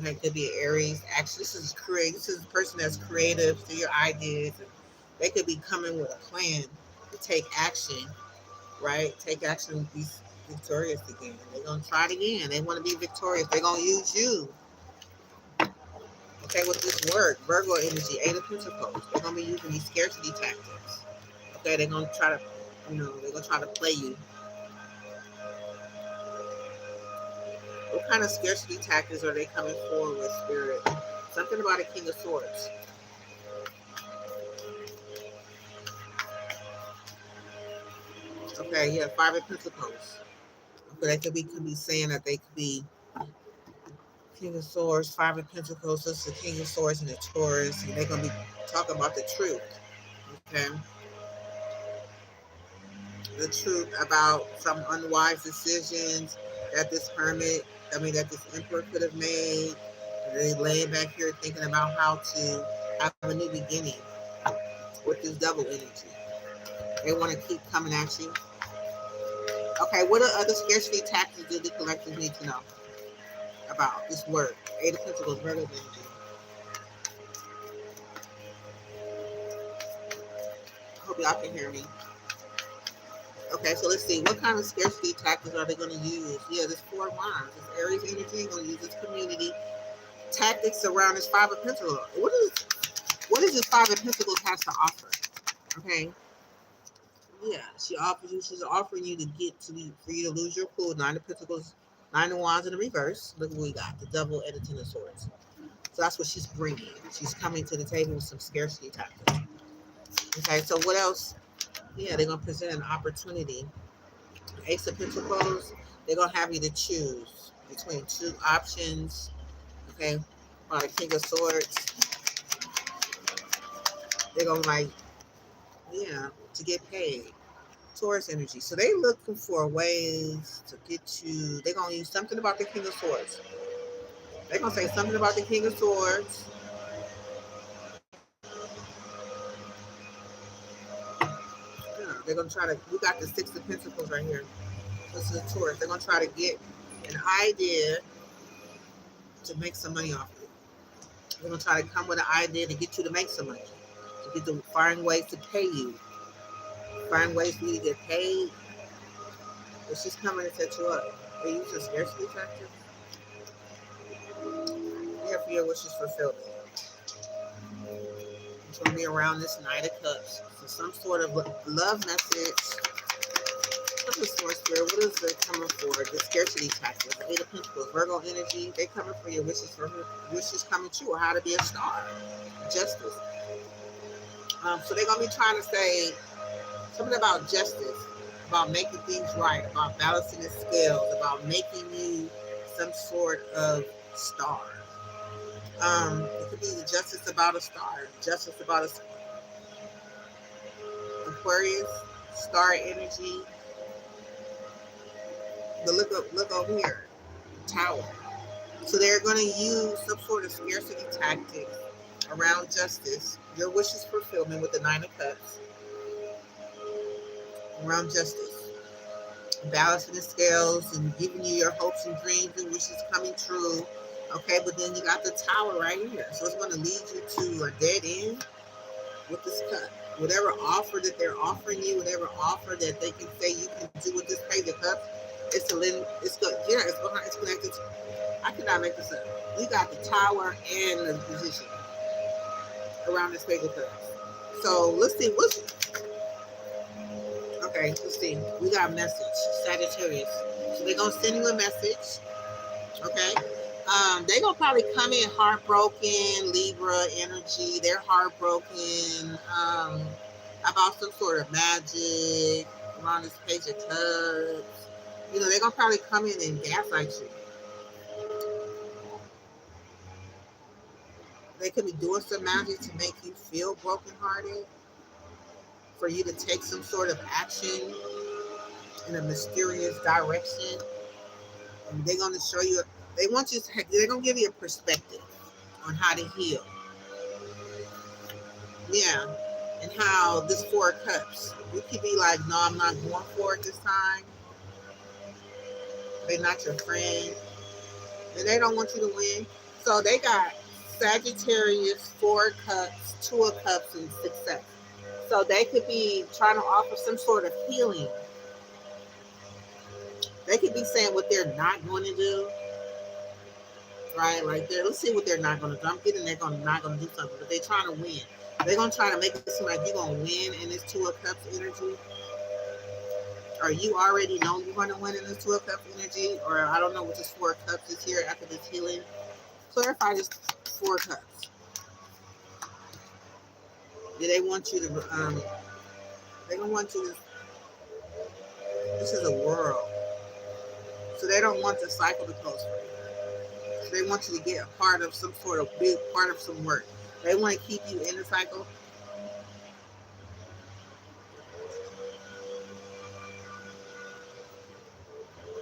[SPEAKER 1] It could be an Aries. Actually, this is creative. This is a person that's creative to your ideas. They could be coming with a plan to take action, right? Take action and be victorious again. They're gonna try it again. They want to be victorious. They're gonna use you. Okay, with this word, Virgo energy, Eight of Pentacles. They're gonna be using these scarcity tactics. Okay, they're gonna try to, they're gonna try to play you. What kind of scarcity tactics are they coming forward with, Spirit? Something about a King of Swords. Okay, yeah, Five of Pentacles. Okay, they could be saying that they could be King of Swords, Five of Pentacles. This is the King of Swords and the Taurus, and they're gonna be talking about the truth. Okay, the truth about some unwise decisions that this hermit, that this emperor could have made. They laying back here thinking about how to have a new beginning with this double energy. They want to keep coming at you. Okay, what are other scarcity tactics do the collectors need to know about this word? Eight of Pentacles, Virgo energy. Hope y'all can hear me. Okay, so let's see. What kind of scarcity tactics are they going to use? Yeah, this Four of Wands. This Aries energy going to use this community tactics around this Five of Pentacles. What does this Five of Pentacles has to offer? Okay. Yeah, she's offering you to get to be for you to lose your cool. Nine of Pentacles, Nine of Wands in the reverse. Look what we got. The Devil and the Ten of Swords. So that's what she's bringing. She's coming to the table with some scarcity tactics. Okay, so what else? Yeah, they're going to present an opportunity. Ace of Pentacles, they're going to have you to choose between two options. Okay, on the King of Swords, they're going to to get paid. Taurus energy. So they looking for ways to get you. They're going to use something about the King of Swords. They're going to say something about the King of Swords. Yeah, they're going to try to, we got the Six of Pentacles right here. This is a Taurus. They're going to try to get an idea to make some money off of it. They're going to try to come with an idea to get you to make some money. To get to find ways to pay you. Find ways for you to get paid. It's just coming to set you up. They use a scarcity factor. Yeah, for your wishes fulfilled. It's going to be around this Knight of Cups. So some sort of love message. What is Source Spirit? What is it coming for? The scarcity tactics. Eight of Pentacles, Virgo energy. They coming for your wishes coming true, or how to be a star. Justice. So they're going to be trying to say something about justice, about making things right, about balancing the scales, about making you some sort of star. It could be the justice about a star, justice about Aquarius, star energy. But look over here, Tower. So they're going to use some sort of scarcity tactic around justice, your wishes fulfillment with the Nine of Cups, around justice, balancing the scales and giving you your hopes and dreams and wishes coming true. Okay, but then you got the Tower right here. So it's going to lead you to a dead end with this cut. Whatever offer that they're offering you, whatever offer that they can say you can do with this Page of Cups, it's it's connected to, I cannot make this up. We got the Tower and the position around this Page of Cups. So let's see let's see. We got a message, Sagittarius. So they're gonna send you a message. Okay. They're gonna probably come in heartbroken, Libra energy. They're heartbroken about some sort of magic around this Page of Cups. They're gonna probably come in and gaslight you. They could be doing some magic to make you feel brokenhearted, for you to take some sort of action in a mysterious direction. And they're gonna show you. They're gonna give you a perspective on how to heal. Yeah. And how this Four of Cups, you could be like, no, I'm not going for it this time. They're not your friend. And they don't want you to win. So they got Sagittarius, Four of Cups, Two of Cups, and Success. So they could be trying to offer some sort of healing. They could be saying what they're not going to do. Right? Like, let's see what they're not going to do. I'm getting they're not going to do something, but they're trying to win. They're going to try to make it seem like you're going to win in this Two of Cups energy. Or you already know you're going to win in this Two of Cups energy. Or I don't know what this Four of Cups is here after this healing. Clarify this Four of Cups. Do they want you to, they're going to want you to, This is a world. So they don't want the cycle to close for you. So they want you to get a part of some sort of big part of some work. They want to keep you in the cycle.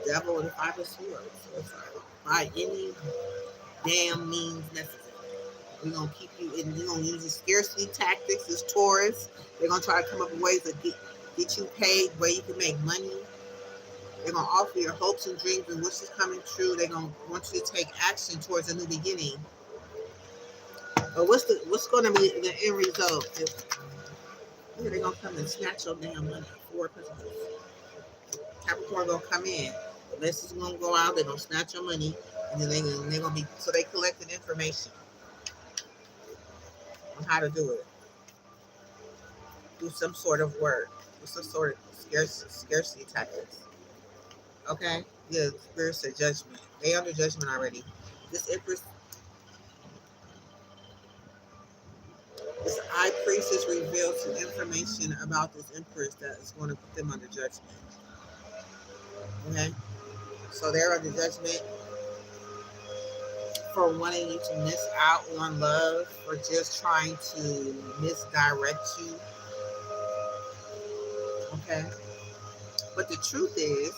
[SPEAKER 1] Devil and five of swords. So it's like, by any damn means necessary. We're gonna keep you in. We're gonna use these scarcity tactics as Taurus. They're gonna try to come up with ways to get you paid, where you can make money. They're gonna offer your hopes and dreams and wishes coming true. They're gonna want you to take action towards a new beginning. But what's gonna be the end result? They're gonna come and snatch your damn money. Four principles. Capricorn gonna come in. The message is gonna go out. They're gonna snatch your money, and then they're gonna be so they collected information on how to do it. Do some sort of work. Do some sort of scarcity tactics. Okay? Yeah, spirits of judgment. They under judgment already. This Empress, this High Priestess revealed some information about this Empress that is going to put them under judgment. Okay? So they're under judgment for wanting you to miss out on love, for just trying to misdirect you. Okay? But the truth is,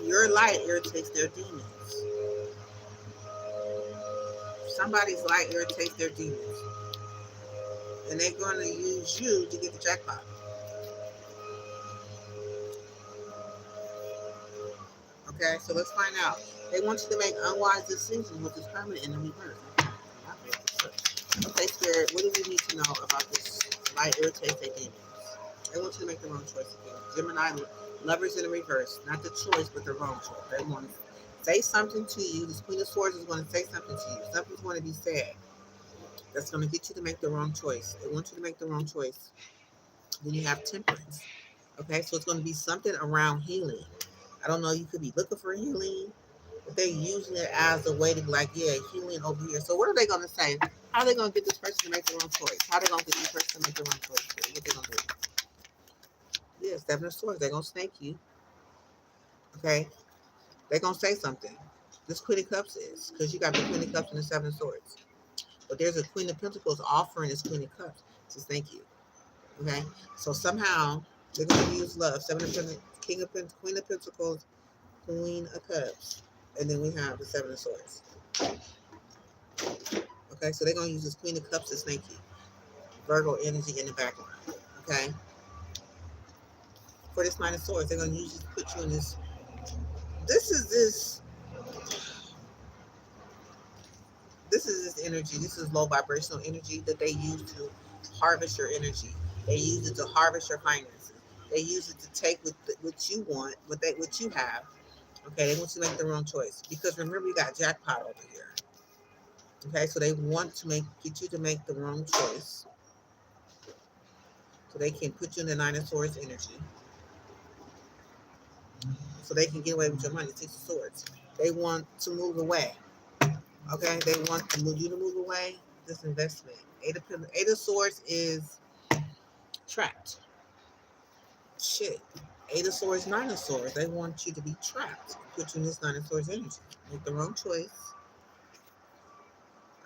[SPEAKER 1] your light irritates their demons. Somebody's light irritates their demons. And they're going to use you to get the jackpot. Okay, so let's find out. They want you to make unwise decisions with this permanent in the reverse. Okay, Spirit, what do we need to know about this light irritates their demons? They want you to make the wrong choice again. Gemini, lovers in the reverse. Not the choice, but the wrong choice. They want to say something to you. This Queen of Swords is going to say something to you. Something's going to be said that's going to get you to make the wrong choice. They want you to make the wrong choice. Then you have Temperance. Okay, so it's going to be something around healing. I don't know, you could be looking for healing, but they're using it as a way to be like, yeah, healing over here. So what are they going to say? How are they going to get this person to make the wrong choice? How are they going to get this person to make the wrong choice? What are they going to do? Yeah, Seven of Swords. They're going to snake you. Okay? They're going to say something. This Queen of Cups is, because you got the Queen of Cups and the Seven of Swords. But there's a Queen of Pentacles offering this Queen of Cups to thank you. Okay? So somehow they're going to use love. Seven of Pentacles, King of Pentacles, Queen of Pentacles, Queen of Cups. And then we have the Seven of Swords. Okay? So they're going to use this Queen of Cups to thank you. Virgo energy in the background. Okay? For this Nine of Swords, they're going to use put you in this. This is this energy. This is low vibrational energy that they use to harvest your energy. They use it to harvest your finances. They use it to take what you want, what you have. Okay, they want you to make the wrong choice because remember you got jackpot over here. Okay, so they want to get you to make the wrong choice, so they can put you in the Nine of Swords energy, so they can get away with your money. Six of Swords. They want to move away. Okay, they want you to move away. This investment. Eight of Swords is trapped. Shit. Eight of Swords, Nine of Swords. They want you to be trapped. Put you in this Nine of Swords energy. Make the wrong choice.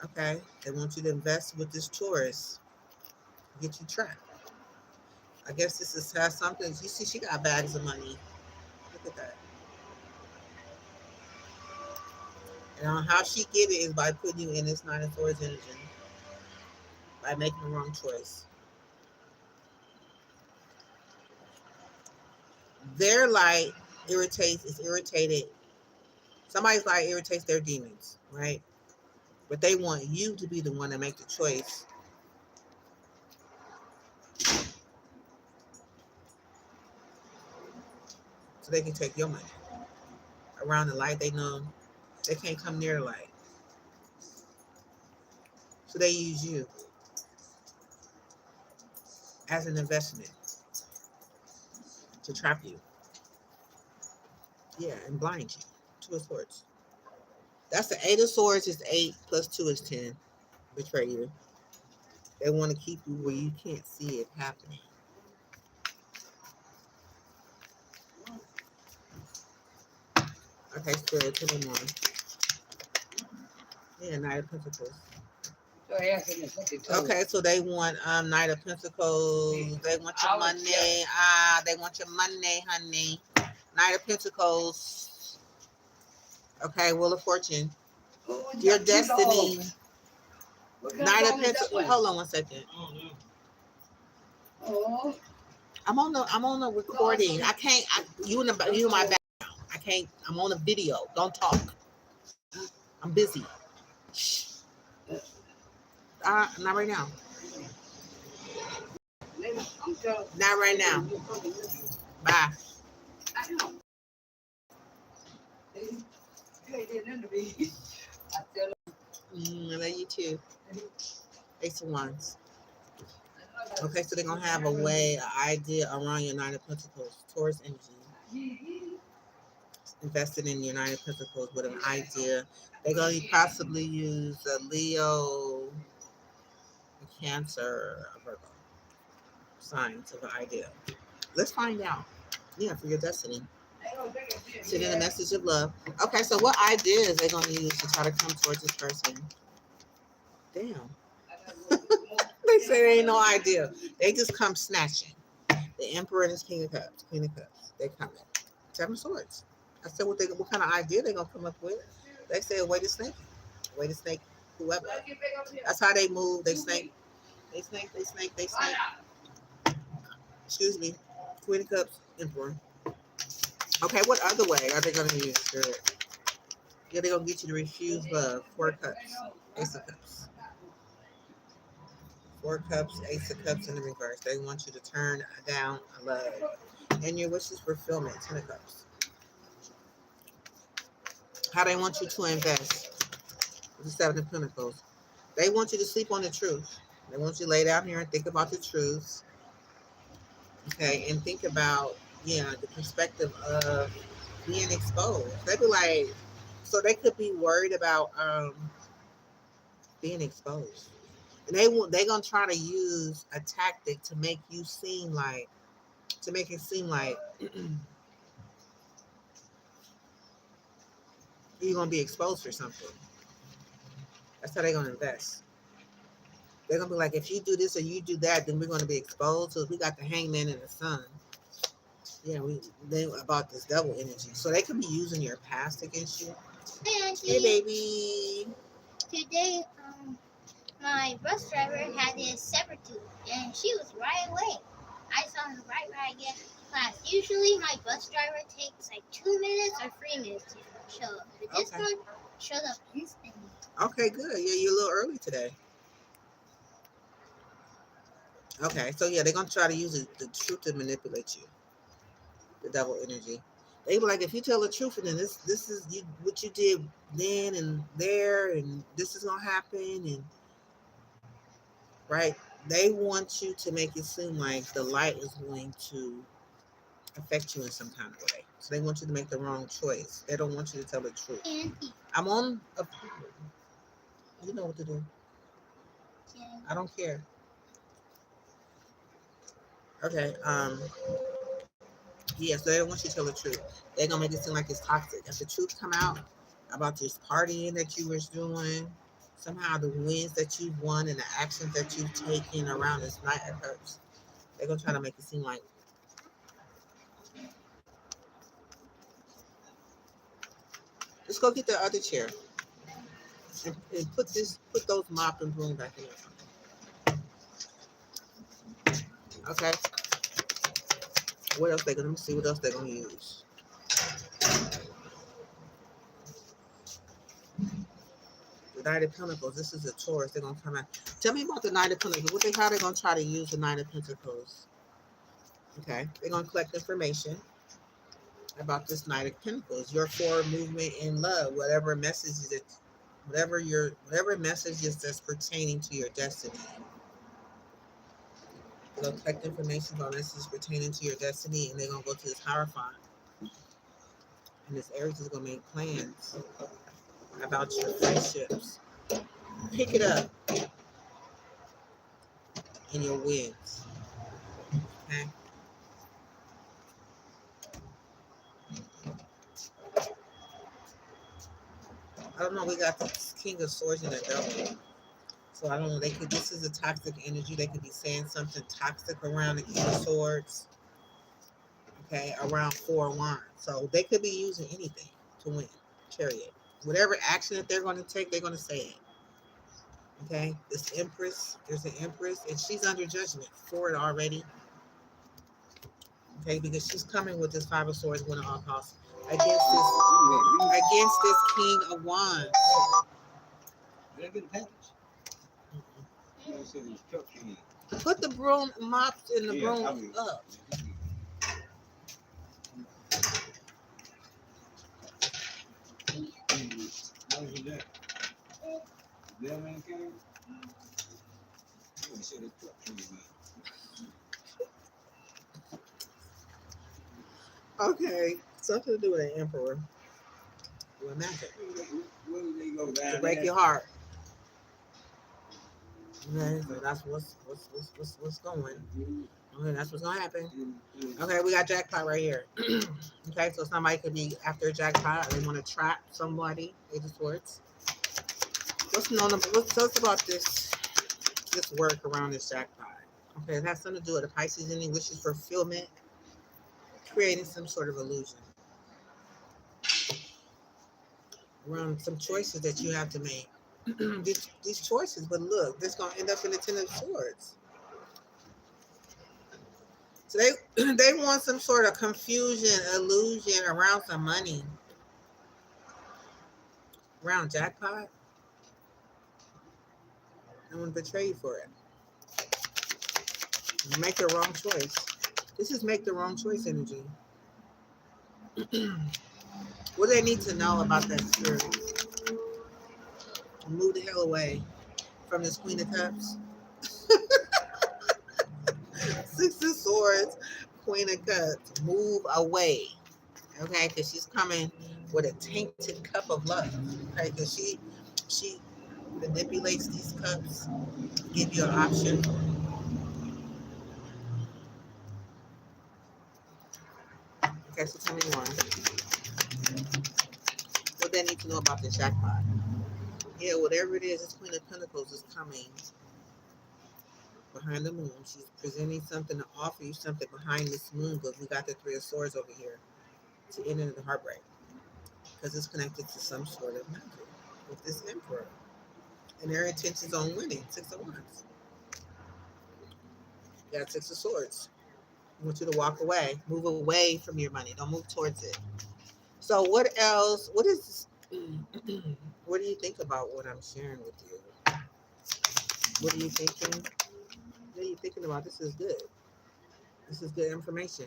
[SPEAKER 1] Okay. They want you to invest with this Taurus. Get you trapped. I guess has something. You see, she got bags of money. Look at that. And how she get it is by putting you in this Nine of Swords energy. By making the wrong choice. Their light is irritated. Somebody's light irritates their demons, right? But they want you to be the one to make the choice. So they can take your money. Around the light, they know they can't come near the light. So they use you as an investment to trap you. Yeah, and blind you. Two of Swords. That's the Eight of Swords is 8 plus 2 is 10. Betray you. They want to keep you where you can't see it happening. Okay, Spirit, put them on. Yeah, Knight of Pentacles. Okay, so they want Knight of Pentacles. They want your money. They want your money, honey. Knight of Pentacles. Okay, Wheel of Fortune. Your destiny. Knight of Pentacles. Hold on one second. I'm on the recording. I can't. You in my background. I can't. I'm on a video. Don't talk. I'm busy. Shh. Not right now. Not right now. Bye. I love you too. Ace of Wands. Okay, so they're gonna have a way, an idea around your Nine of Pentacles, Taurus energy. Invested in your Nine of Pentacles with an idea. They're gonna possibly use a Leo, a Cancer, a Virgo signs of an idea. Let's find out. Yeah, for your destiny. Send in a message of love. Okay, so what ideas they're gonna use to try to come towards this person? Damn. They say there ain't no idea. They just come snatching. The Emperor and his King of Cups, Queen of Cups. They coming. Seven Swords. I said what kind of idea they gonna come up with. They say a way to snake. Way to snake whoever. That's how they move. They snake. They snake. They snake. They snake. Excuse me. Queen of Cups, Emperor. Okay, what other way are they gonna use spirit? Yeah, they're gonna get you to refuse love. Four of Cups. Ace of Cups. Four Cups, Ace of Cups in the reverse. They want you to turn down love. And your wishes fulfillment, Ten of Cups. How they want you to invest. The Seven of Pentacles. They want you to sleep on the truth. They want you to lay down here and think about the truth. Okay, and think about, the perspective of being exposed. They be like, so they could be worried about being exposed. And they're gonna try to use a tactic to make you seem like, to make it seem like you're gonna be exposed for something. That's how they're gonna invest. They're gonna be like, if you do this or you do that, then we're gonna be exposed. So we got the Hangman and the Sun. Yeah, they about this double energy. So they could be using your past against you.
[SPEAKER 2] Hey, Auntie.
[SPEAKER 1] Hey, baby.
[SPEAKER 2] Today, my bus driver had this separate tooth, and she was right away. I saw her right when I get to class. Usually, my bus driver takes like 2 minutes or 3 minutes to show up, but this one showed up instantly.
[SPEAKER 1] Okay, good. Yeah, you're a little early today. Okay, so yeah, they're gonna try to use the truth to manipulate you. The double energy. They were like, if you tell the truth, and then this is what you did then and there, and this is gonna happen, and right. They want you to make it seem like the light is going to affect you in some kind of way. So they want you to make the wrong choice. They don't want you to tell the truth. I'm on a. You know what to do. I don't care. Okay. Yeah, so they don't want you to tell the truth. They're gonna make it seem like it's toxic. If the truth come out about this partying that you was doing, somehow the wins that you've won and the actions that you've taken around this night of hurts, they're gonna try to make it seem like. Let's go get the other chair and put those mop and broom back in there. Okay. What else let me see what else they're gonna use. The Knight of Pentacles. This is a Taurus. They're gonna come out. Tell me about the Knight of Pentacles. How they're gonna try to use the Knight of Pentacles? Okay, they're gonna collect information about this Knight of Pentacles. Your forward movement in love, whatever messages whatever messages that's pertaining to your destiny. They're gonna collect information on messages pertaining to your destiny, and they're gonna go to this Hierophant. And this Aries is gonna make plans about your friendships. Pick it up in your wins. Okay. I don't know. We got the King of Swords in the double. So I don't know. They could. This is a toxic energy. They could be saying something toxic around the King of Swords. Okay, around Four of Wands. So they could be using anything to win. Chariot. Whatever action that they're going to take, they're going to say it. Okay. This Empress. There's an Empress, and she's under judgment for it already. Okay, because she's coming with this Five of Swords, winning all costs against this King of Wands.
[SPEAKER 3] Did I get a package?
[SPEAKER 1] Put the broom mops in the broom up. Okay, something to do with an emperor. With magic. To break your heart. Okay, so that's what's going. Okay, that's what's gonna happen. Okay, we got jackpot right here. Okay, so somebody could be after a jackpot. They want to trap somebody. Eight of Swords. What's known? What's us about this work around this jackpot? Okay, it has something to do with the Pisces ending, which is fulfillment, creating some sort of illusion around some choices that you have to make. these choices, but look, this gonna end up in the Ten of Swords. So they want some sort of confusion, illusion around some money, around jackpot. I want to betray you for it. Make the wrong choice. This is make the wrong choice energy. What do they need to know about that spirit? Move the hell away from this Queen of Cups. Six of Swords, Queen of Cups. Move away. Okay, because she's coming with a tainted cup of love. Okay, because she manipulates these cups, give you an option. Okay, so tell me more. What they need to know about the jackpot. Yeah, whatever it is, this Queen of Pentacles is coming behind the moon. She's presenting something to offer you something behind this moon, but we got the Three of Swords over here to end in the heartbreak because it's connected to some sort of magic with this Emperor and their intentions on winning. Six of Wands. You got Six of Swords. I want you to walk away, move away from your money. Don't move towards it. So what else? What is? What do you think about what I'm sharing with you? What are you thinking? What are you thinking about? This is good. This is good information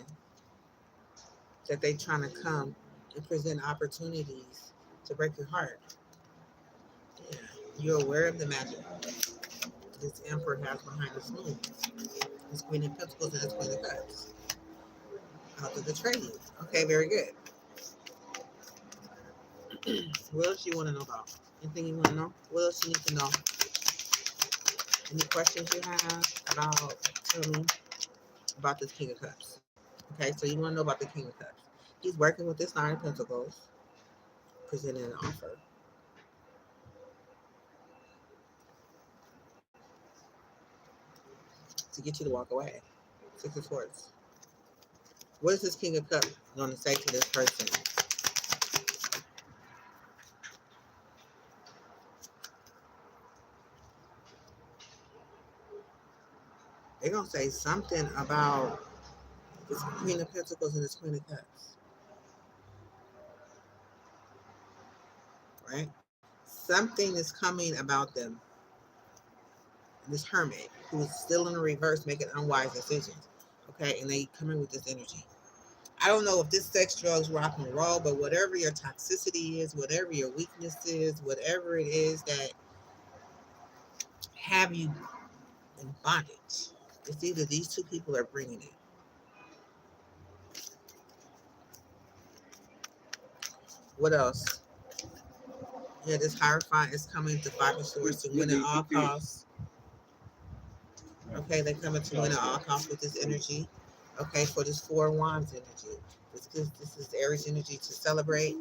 [SPEAKER 1] that they trying to come and present opportunities to break your heart. Yeah. You're aware of the magic this Emperor has behind this moon. This Queen of Pentacles and this Queen of Cups. Out to betray you. Okay, very good. What else you want to know about? Anything you want to know? What else you need to know? Any questions you have about, tell me about this King of Cups. Okay, so you want to know about the King of Cups. He's working with this Nine of Pentacles, presenting an offer. To get you to walk away. Six of Swords. What is this King of Cups going to say to this person? They're going to say something about this Queen of Pentacles and this Queen of Cups. Right? Something is coming about them. This Hermit, who is still in the reverse, making unwise decisions. Okay? And they come in with this energy. I don't know if this sex, drugs, rock and roll, but whatever your toxicity is, whatever your weakness is, whatever it is that have you in bondage, it's either these two people are bringing it. What else? Yeah, this Hierophant is coming to Five of Swords to win at all costs. Okay, they're coming to win at all costs with this energy. Okay, for this Four of Wands energy. This is Aries energy to celebrate.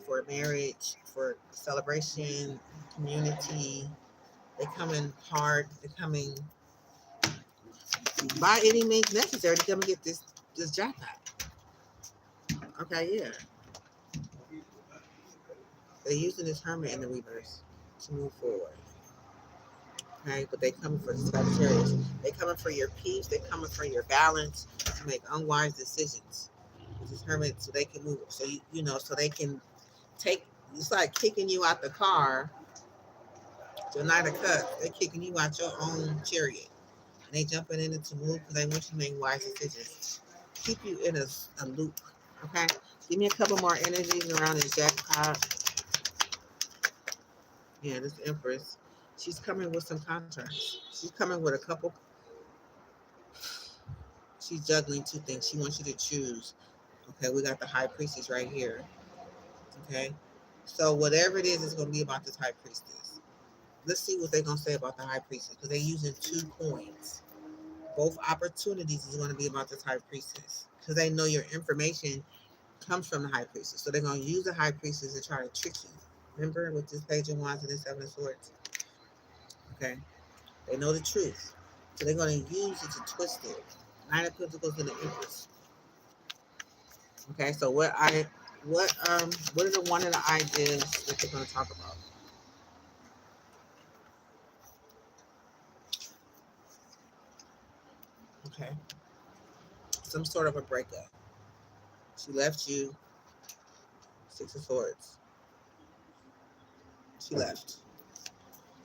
[SPEAKER 1] for marriage, for celebration, community. They come in hard. They're coming by any means necessary to come and get this jackpot. Okay, yeah. They're using this hermit in the reverse to move forward. Okay, but they coming for the Sagittarius. They coming for your peace. They coming for your balance to make unwise decisions. This hermit, so they can move. So so they can take. It's like kicking you out the car. The Knight of Cups. They're kicking you out your own chariot, and they jumping in it to move because they want you to make wise decisions. Keep you in a loop. Okay, give me a couple more energies around this jackpot. Yeah, this Empress. She's coming with some contracts. She's coming with a couple. She's juggling two things. She wants you to choose. Okay, we got the High Priestess right here. Okay, so whatever it is, it's going to be about this High Priestess. Let's see what they're going to say about the High Priestess because they're using two coins. Both opportunities is going to be about this High Priestess because they know your information comes from the High Priestess. So they're going to use the High Priestess to try to trick you. Remember with this Page of Wands and this Seven of Swords? Okay, they know the truth. So they're going to use it to twist it. Nine of Pentacles and the Empress. Okay, so what are the one of the ideas that they're going to talk about? Okay, some sort of a breakup. She left you. Six of Swords. She left.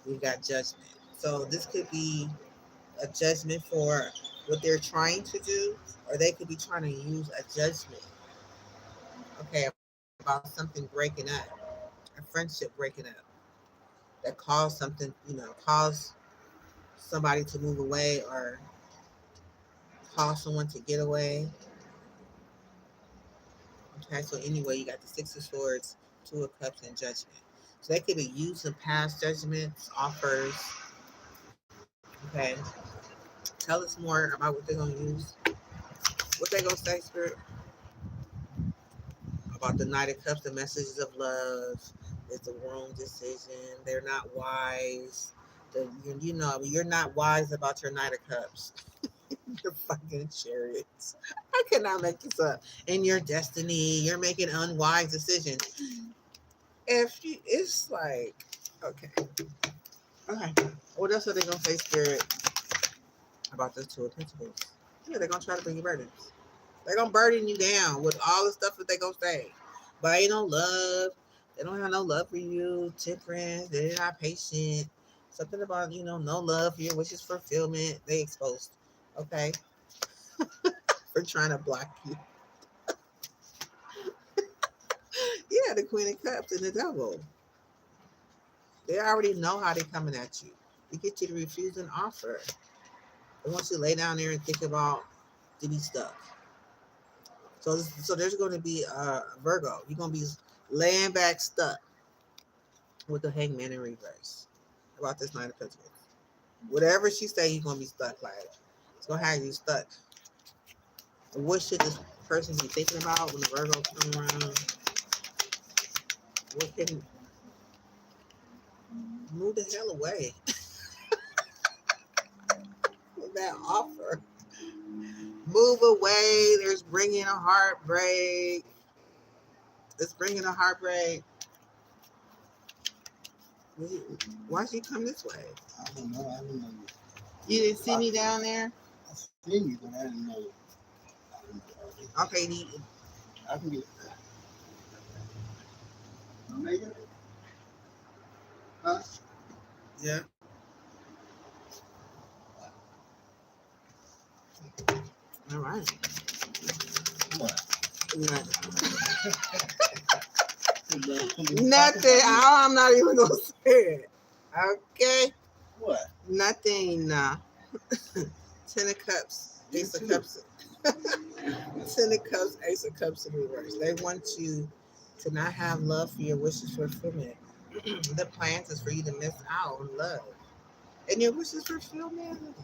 [SPEAKER 1] We got Judgment. So this could be a judgment for what they're trying to do, or they could be trying to use a judgment. Okay, about something breaking up, a friendship breaking up that caused something, caused somebody to move away or cause someone to get away. Okay, so anyway, you got the Six of Swords, Two of Cups, and Judgment. So they could be using past judgments, offers. Okay, tell us more about what they're gonna use. What they gonna say, Spirit, about the Knight of Cups, the messages of love. It's the wrong decision. They're not wise. You're not wise about your Knight of Cups. You're fucking chariots. I cannot make this up. In your destiny, you're making unwise decisions. It's like, okay. Okay. What else are they gonna say, Spirit, about this Two of Pentacles? Yeah, they're gonna try to bring you burdens. They're gonna burden you down with all the stuff that they gonna say. But ain't no love. They don't have no love for you. Temperance. They're not patient. Something about no love for your wishes fulfillment. They exposed. Okay, for trying to block you. Yeah, the Queen of Cups and the Devil. They already know how they're coming at you. They get you to refuse an offer. They want you to lay down there and think about to be stuck. So there's going to be Virgo. You're going to be laying back stuck with the Hangman in reverse about this Nine of Pentacles. Whatever she say, you're going to be stuck like it. It's going to have you stuck. What should this person be thinking about when the Virgo come around? What can move the hell away with that offer? Move away. There's bringing a heartbreak. It's bringing a heartbreak. Why'd you come this way?
[SPEAKER 3] I don't know. I didn't know.
[SPEAKER 1] You didn't see me down there?
[SPEAKER 3] I seen you, but I didn't know.
[SPEAKER 1] Okay,
[SPEAKER 3] I can get Megan? Huh?
[SPEAKER 1] yeah. All right.
[SPEAKER 3] What?
[SPEAKER 1] Yeah. Nothing. I'm not even gonna say it. Okay.
[SPEAKER 3] What?
[SPEAKER 1] Nothing. Ten of Cups, Ace of Cups. Ten of Cups, Ace of Cups in reverse. They want you to not have love for your wishes fulfillment. The plans is for you to miss out on love. And your wishes fulfillment.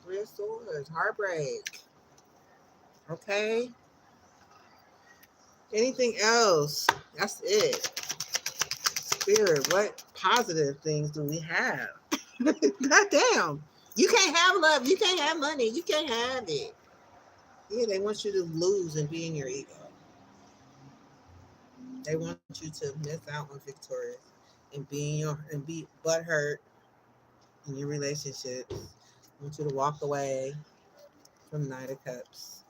[SPEAKER 1] Three of Swords, heartbreak. Okay. Anything else? That's it. Spirit, what positive things do we have? God damn. You can't have love. You can't have money. You can't have it. Yeah, they want you to lose and be in your ego. They want you to miss out on victorious and be butthurt in your relationships. I want you to walk away from Knight of Cups.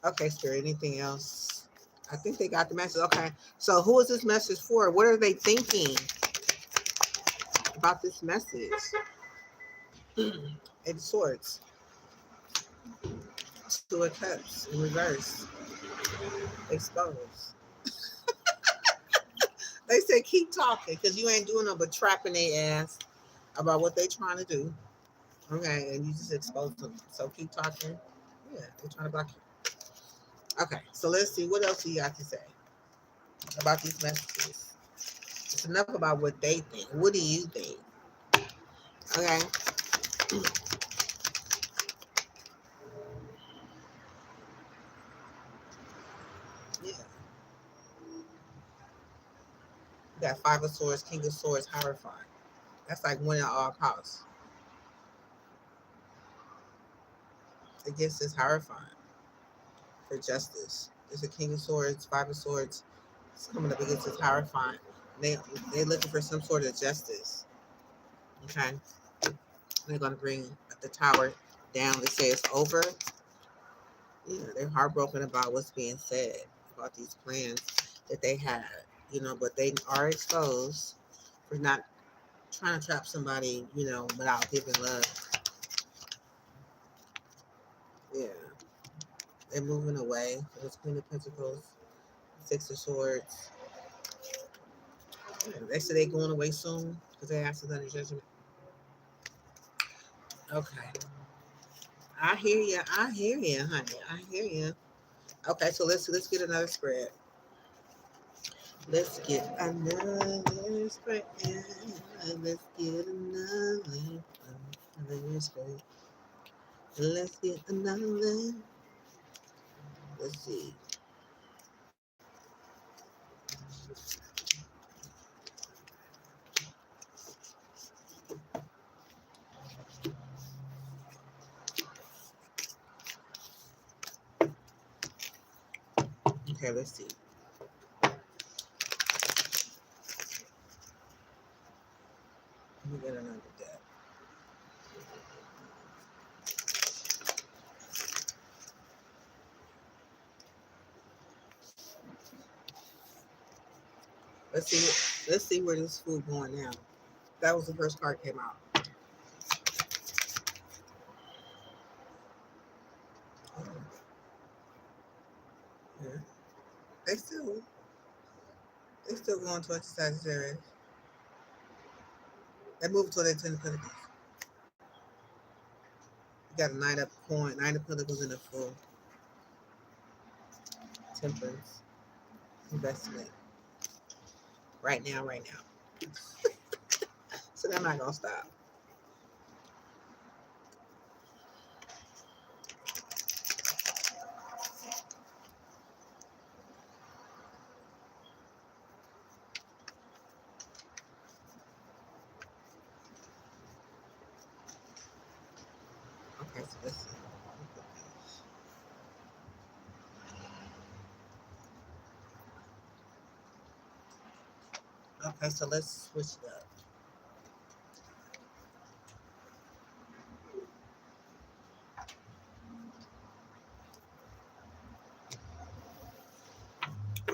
[SPEAKER 1] Okay, Spirit, anything else? I think they got the message. Okay, so who is this message for? What are they thinking about this message? Eight of Swords, Two of Cups in reverse, exposed. They said keep talking because you ain't doing no but trapping their ass about what they trying to do. Okay, and you just expose them. So keep talking. Yeah, they're trying to block you. Okay, so let's see what else you got to say about these messages. It's enough about what they think. What do you think? Okay. Yeah. You got Five of Swords, King of Swords, Hierophant. That's like winning all costs. Against this Hierophant for justice. There's a King of Swords, Five of Swords. It's coming up against this Hierophant. They they're looking for some sort of justice. Okay. They're gonna bring the tower down. They say it's over. Yeah, they're heartbroken about what's being said about these plans that they had. But they are exposed for not trying to trap somebody, without giving love. Yeah. They're moving away. There's Queen of Pentacles, Six of Swords. Yeah, they say they're going away soon because they have to done a judgment. Okay. I hear you. I hear you, honey. I hear you. Okay, so let's get another spread. Let's get another spread. Let's get another spread. Let's get another. Let's see. Okay, let's see. Let me get another deck. Let's see. Let's see where this food going now. That was the first card came out. Oh, yeah. They still going towards the Sagittarius. They moved toward their Ten of Pentacles. You got a Nine of Pentacles in the full. Temperance. Investment. Right now, right now. So they're not gonna stop. Okay, so let's see. Okay, so let's switch it up.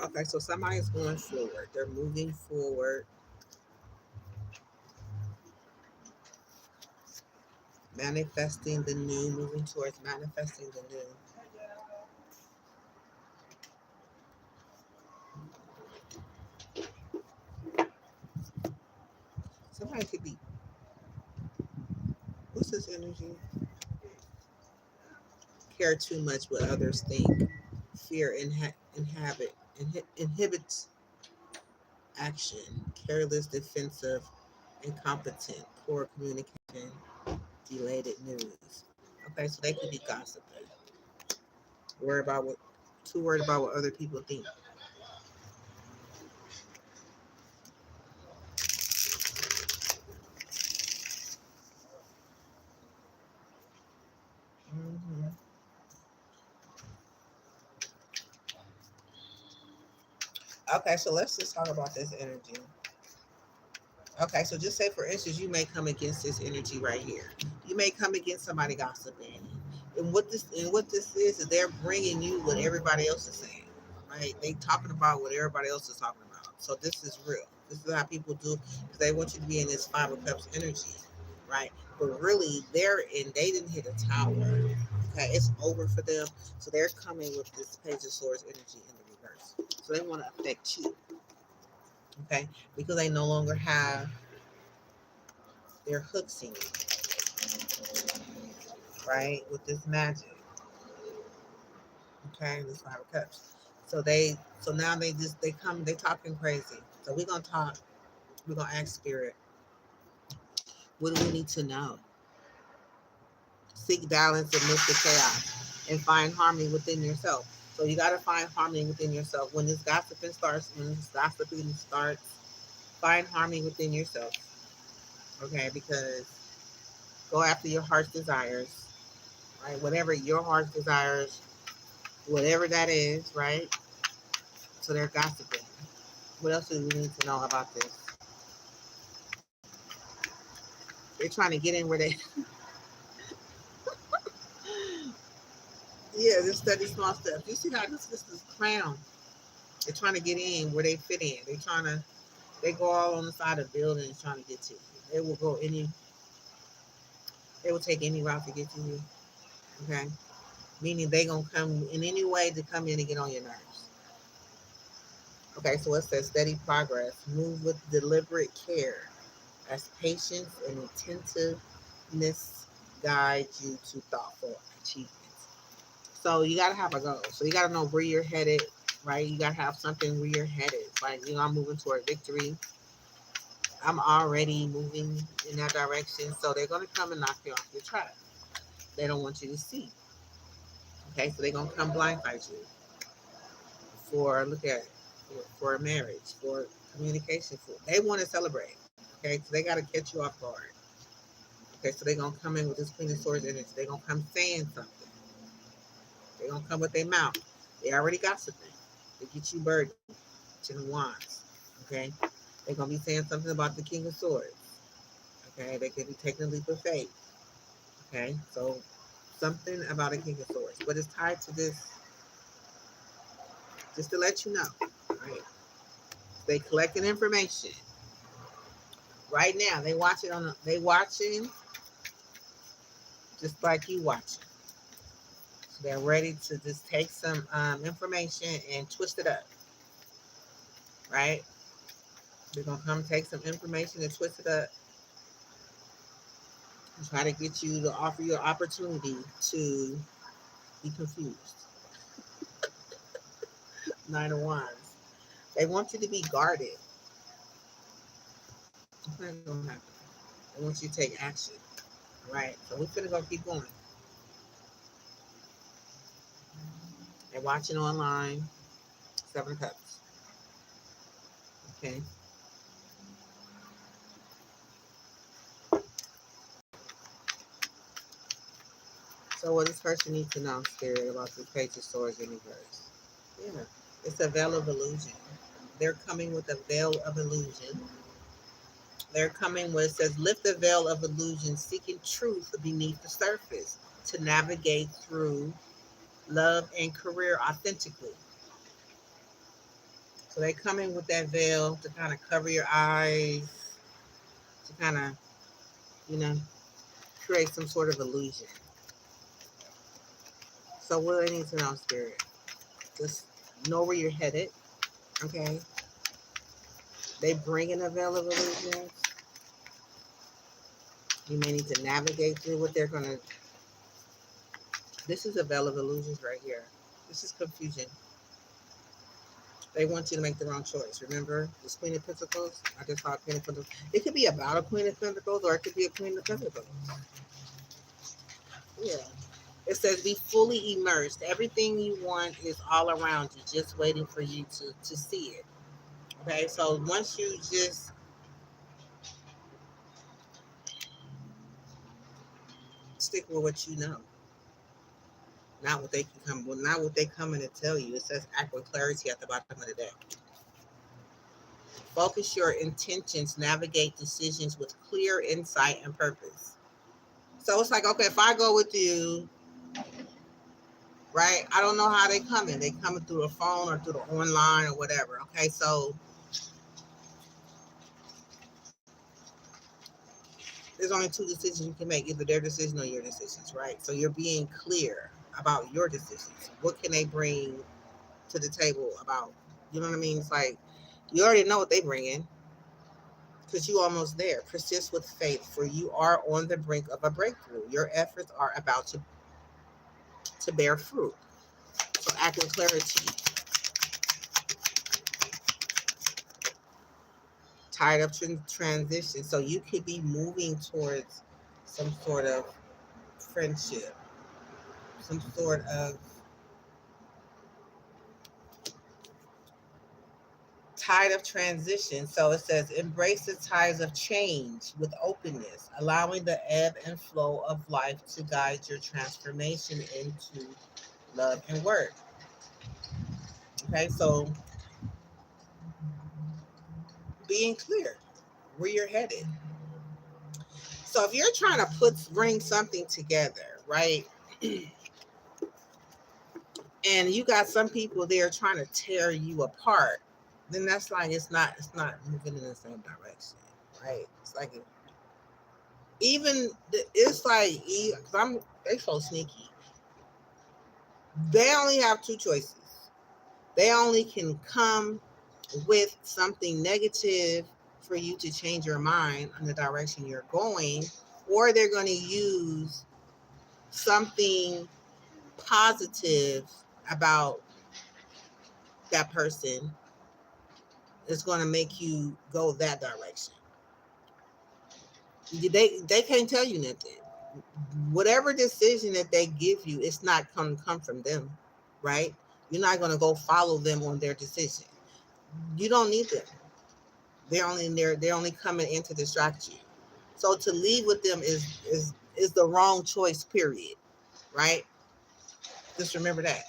[SPEAKER 1] Okay, so somebody is going forward. They're moving forward. Manifesting the new, moving towards manifesting the new. Somebody could be, what's this energy? Care too much what others think. Fear inhibits action. Careless, defensive, incompetent, poor communication, delayed news. Okay, so they could be gossiping. Worry about what Too worried about what other people think. Hmm. Okay, so let's just talk about this energy. Okay, so just say for instance, you may come against this energy right here. You may come against somebody gossiping, and what this is they're bringing you what everybody else is saying, right? They talking about what everybody else is talking about. So this is real. This is how people do because they want you to be in this Five of Cups energy, right? But really, they're in. They didn't hit a tower. Okay, it's over for them. So they're coming with this Page of Swords energy in the reverse. So they want to affect you, okay? Because they no longer have their hooks in you, right? With this magic, okay? This Five of Cups. So now they talking crazy. So we're gonna talk. We're gonna ask Spirit, what do we need to know? Seek balance amidst the chaos, and find harmony within yourself. So you gotta find harmony within yourself. When this gossiping starts, find harmony within yourself, okay? Because go after your heart's desires, right? Whatever your heart's desires, whatever that is, right? So they're gossiping. What else do we need to know about this? They're trying to get in where they, yeah, just study small steps. You see how this clown, they're trying to get in where they fit in. They go all on the side of buildings trying to get to you. They will go any, they will take any route to get to you, okay? Meaning they gonna come in any way to come in and get on your nerves. Okay, so it says steady progress, move with deliberate care, as patience and attentiveness guide you to thoughtful achievements. So you gotta have a goal. So you gotta know where you're headed, right? You gotta have something where you're headed. Like, I'm moving toward victory. I'm already moving in that direction. So they're gonna come and knock you off your track. They don't want you to see. Okay, so they're gonna come blindside you for look at for a marriage, for communication. For they want to celebrate. Okay, so they gotta catch you off guard. Okay, so they're gonna come in with this Queen of Swords energy. They're gonna come saying something. They're gonna come with their mouth. They already got something. They get you burdened. Ten of Wands. Okay, they're gonna be saying something about the King of Swords. Okay, they could be taking a leap of faith. Okay, so something about a King of Swords, but it's tied to this. Just to let you know, right? They collecting information right now. They watching just like you watching. So they're ready to just take some information and twist it up, right? They're gonna come take some information and twist it up and try to get you to offer you an opportunity to be confused. Nine of Wands. They want you to be guarded. It's not gonna happen. They want you to take action. Right. So we're gonna go keep going. They're watching online. Seven of Cups. Okay. So what does person need to know, Spirit, about this Page of Swords in reverse? Yeah. It's a veil of illusion. They're coming with a veil of illusion. They're coming with, it says, lift the veil of illusion, seeking truth beneath the surface to navigate through love and career authentically. So they come in with that veil to kind of cover your eyes, to kind of, you know, create some sort of illusion. So what do they need to know, Spirit? Just know where you're headed, okay? They bring in a veil of illusions. You may need to navigate through what they're going to. This is a veil of illusions right here. This is confusion. They want you to make the wrong choice. Remember, this Queen of Pentacles? I just saw a Queen of Pentacles. It could be about a Queen of Pentacles or it could be a Queen of Pentacles. Yeah. It says be fully immersed. Everything you want is all around you, just waiting for you to see it. Okay, so once you just stick with what you know, not what they can come, well, not what they coming to tell you. It says act with clarity at the bottom of the deck. Focus your intentions, navigate decisions with clear insight and purpose. So it's like, okay, if I go with you, right? I don't know how they coming. They coming through the phone or through the online or whatever. Okay, so there's only two decisions you can make, either their decision or your decisions, right? So you're being clear about your decisions. What can they bring to the table about, you know what I mean? It's like you already know what they bring in because you almost there. Persist with faith, for you are on the brink of a breakthrough. Your efforts are about to bear fruit. So act with clarity. Tired of transition. So you could be moving towards some sort of friendship, some sort of tide of transition. So it says embrace the tides of change with openness, allowing the ebb and flow of life to guide your transformation into love and work. Okay, so being clear where you're headed. So if you're trying to bring something together, right? And you got some people there trying to tear you apart, then that's like it's not moving in the same direction, right? It's like even it's like cause I'm they so sneaky. They only have two choices. They only can come with something negative for you to change your mind on the direction you're going, or they're going to use something positive about that person is going to make you go that direction. They can't tell you nothing. Whatever decision that they give you, it's not going to come from them, right? You're not going to go follow them on their decision. You don't need them. They're only coming in to distract you. So to leave with them is the wrong choice. Period. Right? Just remember that.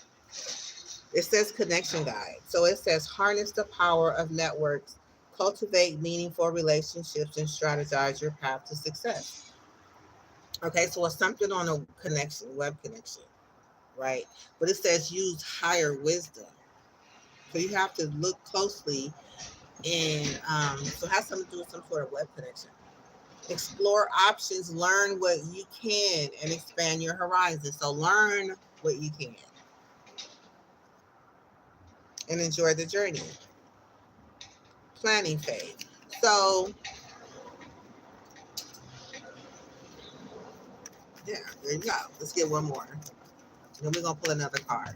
[SPEAKER 1] It says connection guide. So it says harness the power of networks, cultivate meaningful relationships, and strategize your path to success. Okay, so it's something on a connection, web connection, right? But it says use higher wisdom. So you have to look closely and so it has something to do with some sort of web connection. Explore options, learn what you can, and expand your horizons. So learn what you can and enjoy the journey. Planning phase. So yeah, there you go. Let's get one more. Then we're gonna pull another card.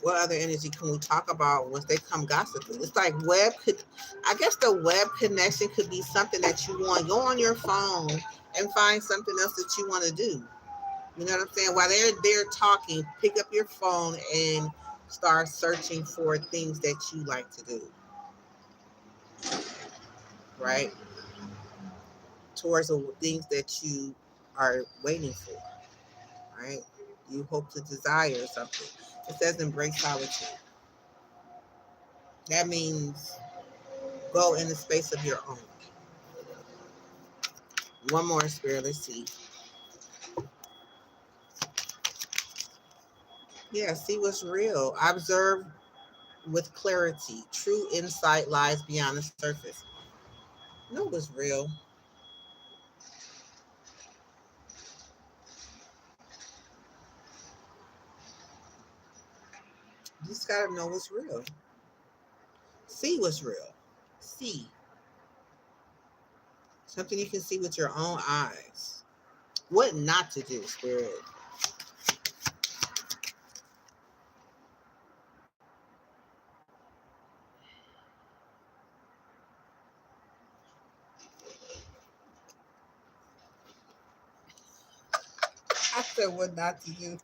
[SPEAKER 1] What other energy can we talk about once they come gossiping? It's like web could, I guess the web connection could be something that you want. Go on your phone and find something else that you want to do. You know what I'm saying? While they're talking, pick up your phone and start searching for things that you like to do, right? Towards the things that you are waiting for, right? You hope to desire something. It says embrace solitude. That means go in the space of your own. One more spirit, let's see. Yeah, see what's real. Observe with clarity. True insight lies beyond the surface. Know what's real. You just gotta know what's real. See what's real. See. Something you can see with your own eyes. What not to do, spirit. I said what not to do.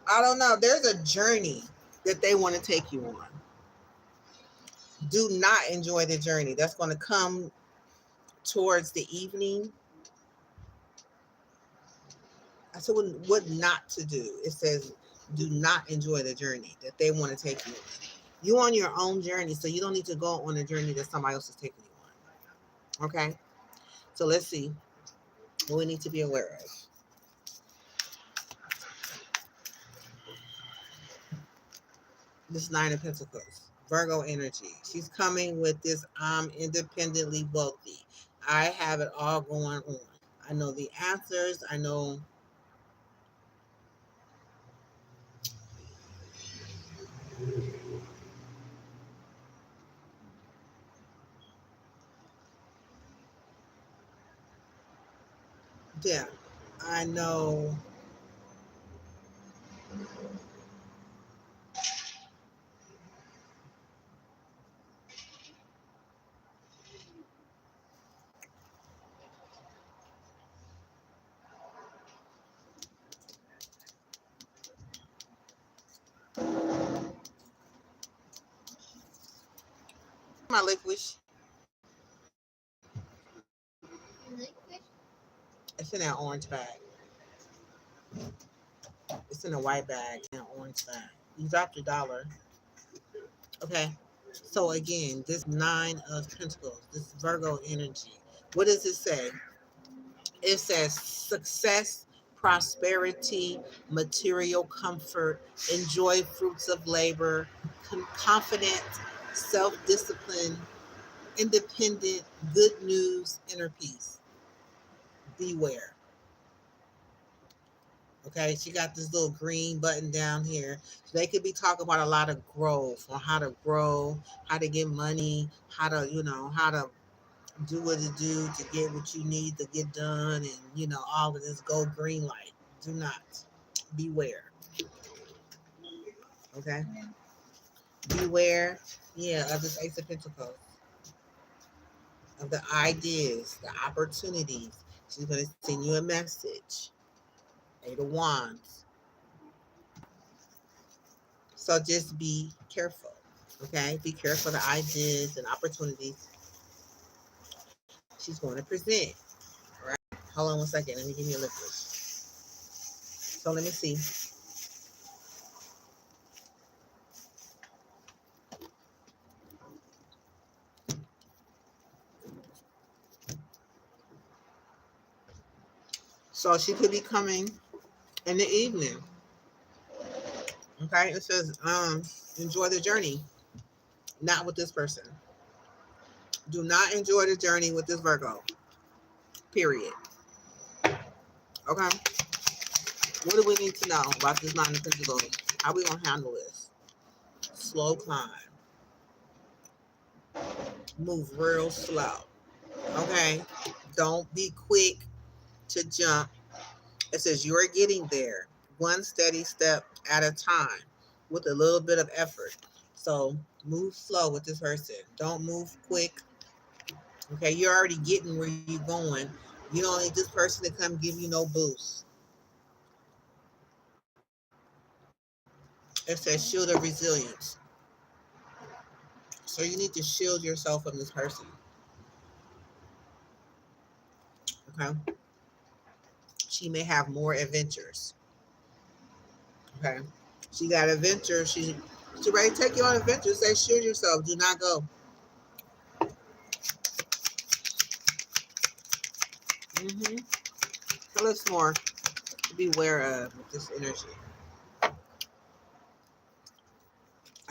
[SPEAKER 1] I don't know. There's a journey that they want to take you on. Do not enjoy the journey. That's going to come towards the evening. I said what not to do. It says do not enjoy the journey that they want to take you on. You on your own journey, so you don't need to go on a journey that somebody else is taking you on. Okay? So let's see what we need to be aware of. This Nine of Pentacles. Virgo energy. She's coming with this I'm independently wealthy. I have it all going on. I know the answers. I know yeah. I know my liquid.
[SPEAKER 2] Liquid?
[SPEAKER 1] It's in that orange bag. It's in a white bag and an orange bag. You dropped your dollar. Okay. So again, this Nine of Pentacles, this Virgo energy. What does it say? It says success, prosperity, material comfort, enjoy fruits of labor, confident, self-discipline, independent, good news, inner peace. Beware. Okay, she got this little green button down here. So they could be talking about a lot of growth, on how to grow, how to get money, how to, how to do what to do to get what you need to get done, and all of this go green light. Do not. Beware. Okay? Beware, yeah, of this Ace of Pentacles, of the ideas, the opportunities. She's going to send you a message. Eight of Wands. So just be careful. Okay? Be careful of the ideas and opportunities she's going to present. All right? Hold on one second. Let me give you a liquid. So let me see. So she could be coming in the evening. Okay? It says, enjoy the journey. Not with this person. Do not enjoy the journey with this Virgo. Period. Okay? What do we need to know about this Nine of Pentacles? How we gonna handle this? Slow climb. Move real slow. Okay? Don't be quick to jump. It says you're getting there one steady step at a time with a little bit of effort. So move slow with this person. Don't move quick. Okay, you're already getting where you're going. You don't need this person to come give you no boost. It says shield of resilience. So you need to shield yourself from this person. Okay. She may have more adventures. Okay. She got adventures. She ready to take you on adventures. Say shield yourself. Do not go. Mm-hmm. Tell us more to be aware of with this energy.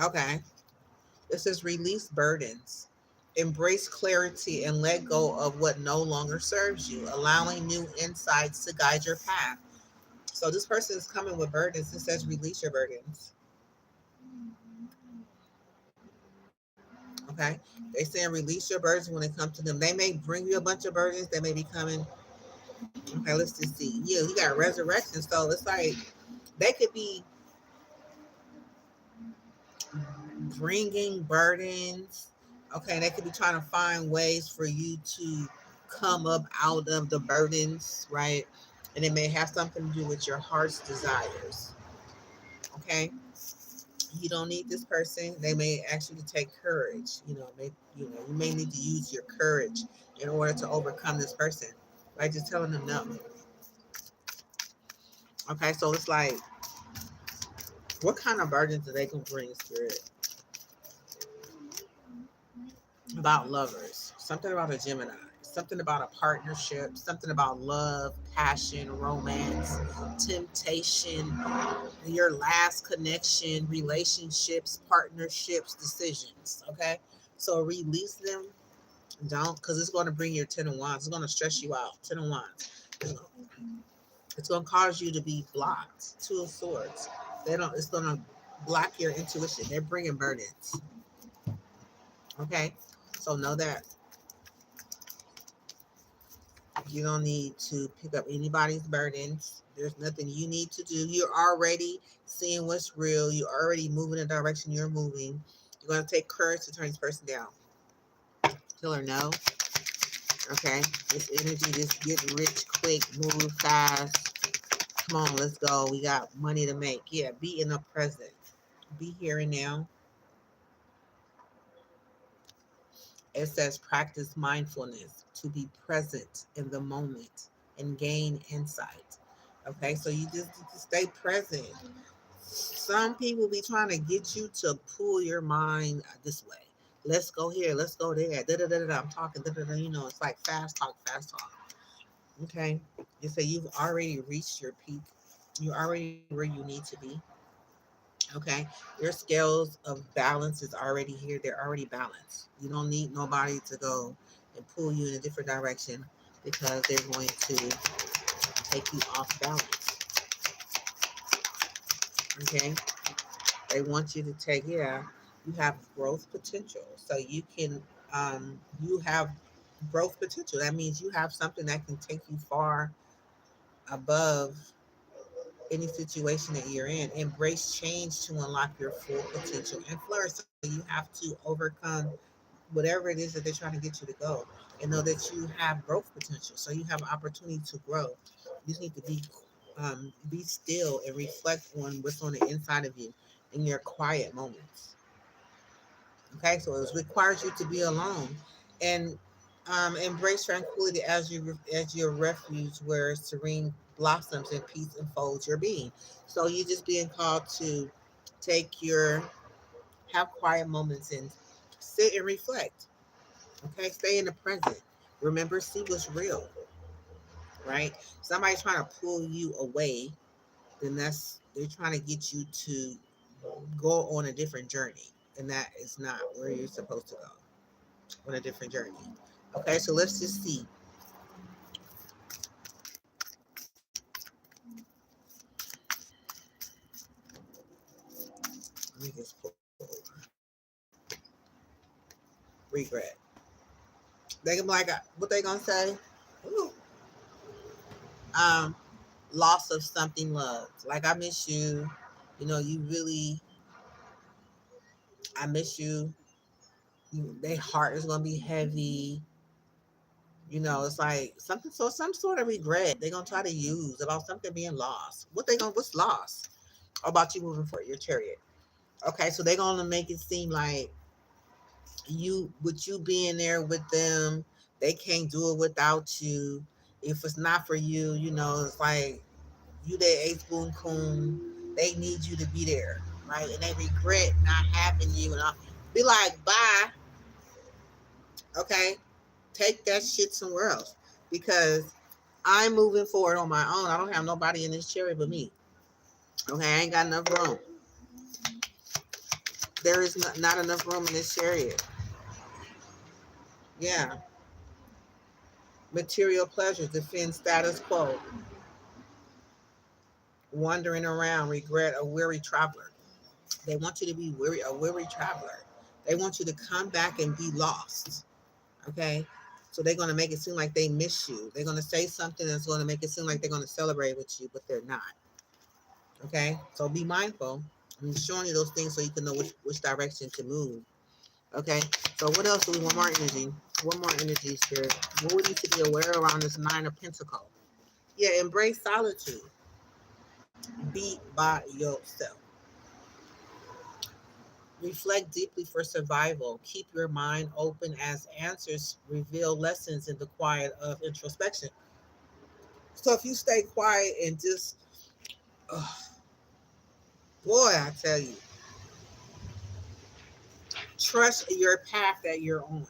[SPEAKER 1] Okay. This is release burdens. Embrace clarity and let go of what no longer serves you, allowing new insights to guide your path. So this person is coming with burdens. It says release your burdens. Okay. They saying release your burdens when it comes to them. They may bring you a bunch of burdens. They may be coming. Okay, let's just see. Yeah, you got resurrection. So it's like they could be bringing burdens. Okay, they could be trying to find ways for you to come up out of the burdens, right? And it may have something to do with your heart's desires. Okay, you don't need this person. They may ask you to take courage. You may need to use your courage in order to overcome this person by just telling them no. Okay, so it's like, what kind of burdens do they can bring, Spirit? About lovers, something about a Gemini, something about a partnership, something about love, passion, romance, temptation, your last connection, relationships, partnerships, decisions. Okay, so release them. Don't, because it's going to bring your 10 of wands. It's going to stress you out. 10 of wands. It's going to cause you to be blocked. 2 of swords. They don't. It's going to block your intuition. They're bringing burdens. Okay, so know that you don't need to pick up anybody's burdens. There's nothing you need to do. You're already seeing what's real. You're already moving in the direction you're moving. You're going to take courage to turn this person down. Tell her no. Okay. This energy, this get rich quick, move fast. Come on, let's go. We got money to make. Yeah, be in the present. Be here and now. It says practice mindfulness to be present in the moment and gain insight. Okay, so you just need to stay present. Some people be trying to get you to pull your mind this way. Let's go here. Let's go there. Da da da da. I'm talking. Da da da. It's like fast talk, fast talk. Okay, you say you've already reached your peak. You're already where you need to be. Okay, your scales of balance is already here. They're already balanced. You don't need nobody to go and pull you in a different direction because they're going to take you off balance. Okay, they want you to take, yeah, you have growth potential. So you have growth potential. That means you have something that can take you far above any situation that you're in. Embrace change to unlock your full potential and flourish. So you have to overcome whatever it is that they're trying to get you to go, and know that you have growth potential. So you have an opportunity to grow. You just need to be still and reflect on what's on the inside of you in your quiet moments. Okay, so it requires you to be alone and embrace tranquility as your refuge, where serene blossoms and peace enfolds your being. So you're just being called to take your have quiet moments and sit and reflect. Okay, stay in the present. Remember, see what's real, right? Somebody's trying to pull you away, then they're trying to get you to go on a different journey, and that is not where you're supposed to go. On a different journey. Okay, so let's just see. Let me just pull regret. They can be like, what they gonna say? Ooh. Um, Loss of something loved. Like, I miss you. You really, I miss you. Their heart is gonna be heavy. It's like something. So some sort of regret they're gonna try to use about something being lost. What's lost about you moving for your chariot? Okay, so they're gonna make it seem like with you being there with them, they can't do it without you. If it's not for you, it's like you their ace boon coon. They need you to be there, right? And they regret not having you. And I'll be like, bye, okay, take that shit somewhere else because I'm moving forward on my own. I don't have nobody in this chariot but me. Okay, I ain't got enough room. There is not enough room in this chariot. Yeah, material pleasures defend status quo, wandering around, regret, a weary traveler. They want you to be a weary traveler. They want you to come back and be lost. Okay? So they're going to make it seem like they miss you. They're going to say something that's going to make it seem like they're going to celebrate with you, but they're not. Okay? So be mindful. I'm showing you those things so you can know which direction to move. Okay? So what else do we want more energy? One more energy, Spirit. What we need to be aware around this Nine of Pentacles? Yeah, embrace solitude. Be by yourself. Reflect deeply for survival. Keep your mind open as answers reveal lessons in the quiet of introspection. So if you stay quiet and just, oh, boy, I tell you, trust your path that you're on.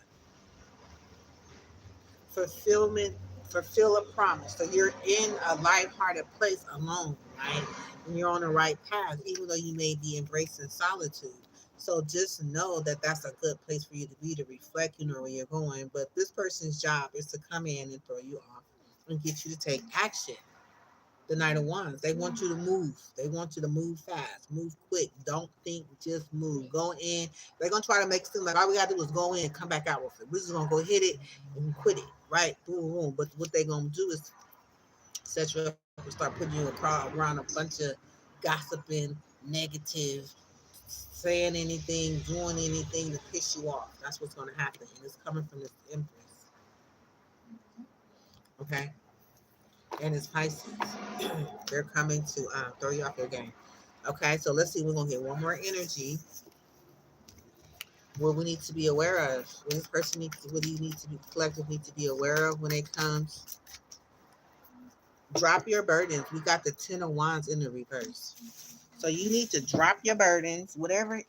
[SPEAKER 1] Fulfillment, fulfill a promise. So you're in a lighthearted place alone, right? And you're on the right path, even though you may be embracing solitude. So just know that that's a good place for you to be, to reflect, you know, where you're going. But this person's job is to come in and throw you off and get you to take action. The Knight of Wands, they want you to move. They want you to move fast, move quick. Don't think, just move. Go in. They're gonna try to make it seem like all we gotta do is go in and come back out with it. We're just gonna go hit it and quit it, right? Boom, boom. But what they're gonna do is set you up and start putting you around a bunch of gossiping, negative, saying anything, doing anything to piss you off. That's what's gonna happen, and it's coming from this Empress. Okay, and it's Pisces. They're coming to throw you off your game. Okay, so let's see. We're gonna get one more energy. What we need to be aware of. What this person needs. What do you need to be collective need to be aware of when it comes? Drop your burdens. We got the Ten of Wands in the reverse. So you need to drop your burdens. Whatever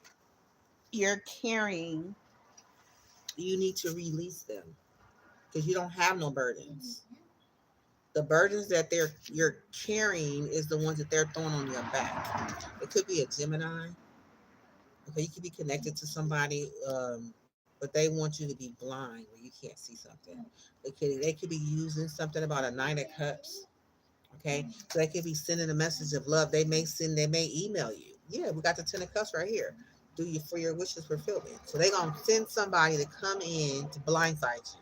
[SPEAKER 1] you're carrying, you need to release them because you don't have no burdens. The burdens that you're carrying is the ones that they're throwing on your back. It could be a Gemini. Okay, you could be connected to somebody, but they want you to be blind where you can't see something. They could be using something about a Nine of Cups. Okay, so they could be sending a message of love. They may email you. Yeah, we got the Ten of Cups right here. Do you for your wishes fulfillment. So they're gonna send somebody to come in to blindside you.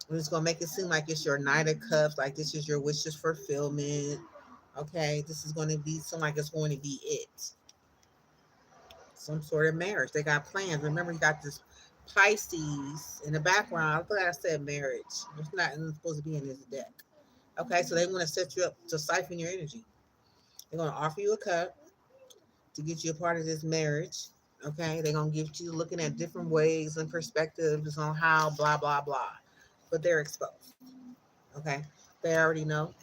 [SPEAKER 1] And it's gonna make it seem like it's your Knight of Cups, like this is your wishes fulfillment. Okay, this is going to be something like it's going to be it. Some sort of marriage. They got plans. Remember, you got this Pisces in the background. I thought I said marriage. It's not supposed to be in this deck. Okay, so they want to set you up to siphon your energy. They're going to offer you a cup to get you a part of this marriage. Okay, they're going to give you looking at different ways and perspectives on how blah, blah, blah. But they're exposed. Okay, they already know.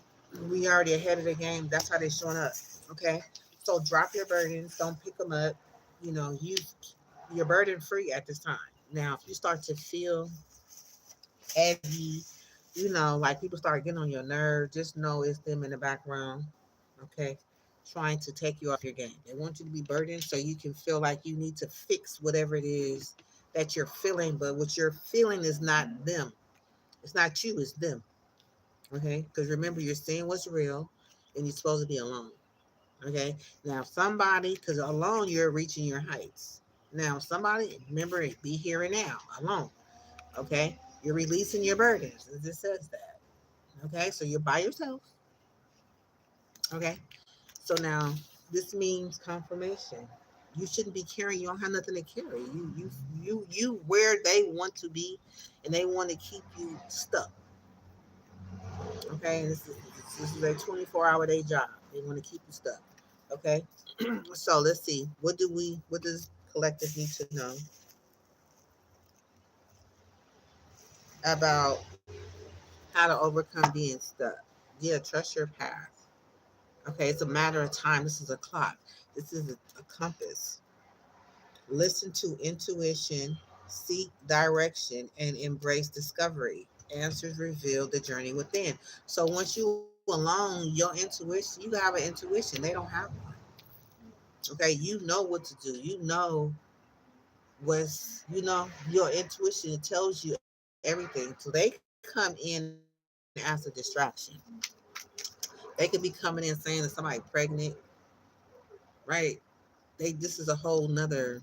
[SPEAKER 1] We already ahead of the game. That's how they're showing up. Okay, so drop your burdens. Don't pick them up. You know, you're burden free at this time. Now, if you start to feel heavy, you know, like people start getting on your nerves, just know it's them in the background. Okay, trying to take you off your game. They want you to be burdened so you can feel like you need to fix whatever it is that you're feeling. But what you're feeling is not them. It's not you. It's them. Okay, because remember, you're seeing what's real, and you're supposed to be alone. Okay. Now, somebody, because alone you're reaching your heights. Now, somebody, remember, be here and now, alone. Okay. You're releasing your burdens. It just says that. Okay. So you're by yourself. Okay. So now this means confirmation. You shouldn't be carrying. You don't have nothing to carry. You where they want to be, and they want to keep you stuck. Okay. This is a 24-hour day job. They want to keep you stuck. Okay. So let's see. What does collective need to know about how to overcome being stuck? Yeah, trust your path. Okay, it's a matter of time. This is a clock. This is a compass. Listen to intuition, seek direction, and embrace discovery. Answers reveal the journey within. So once you alone, your intuition, you have an intuition. They don't have one. Okay, you know what to do. Your intuition tells you everything. So they come in as a distraction. They could be coming in saying that somebody pregnant, right? This is a whole nother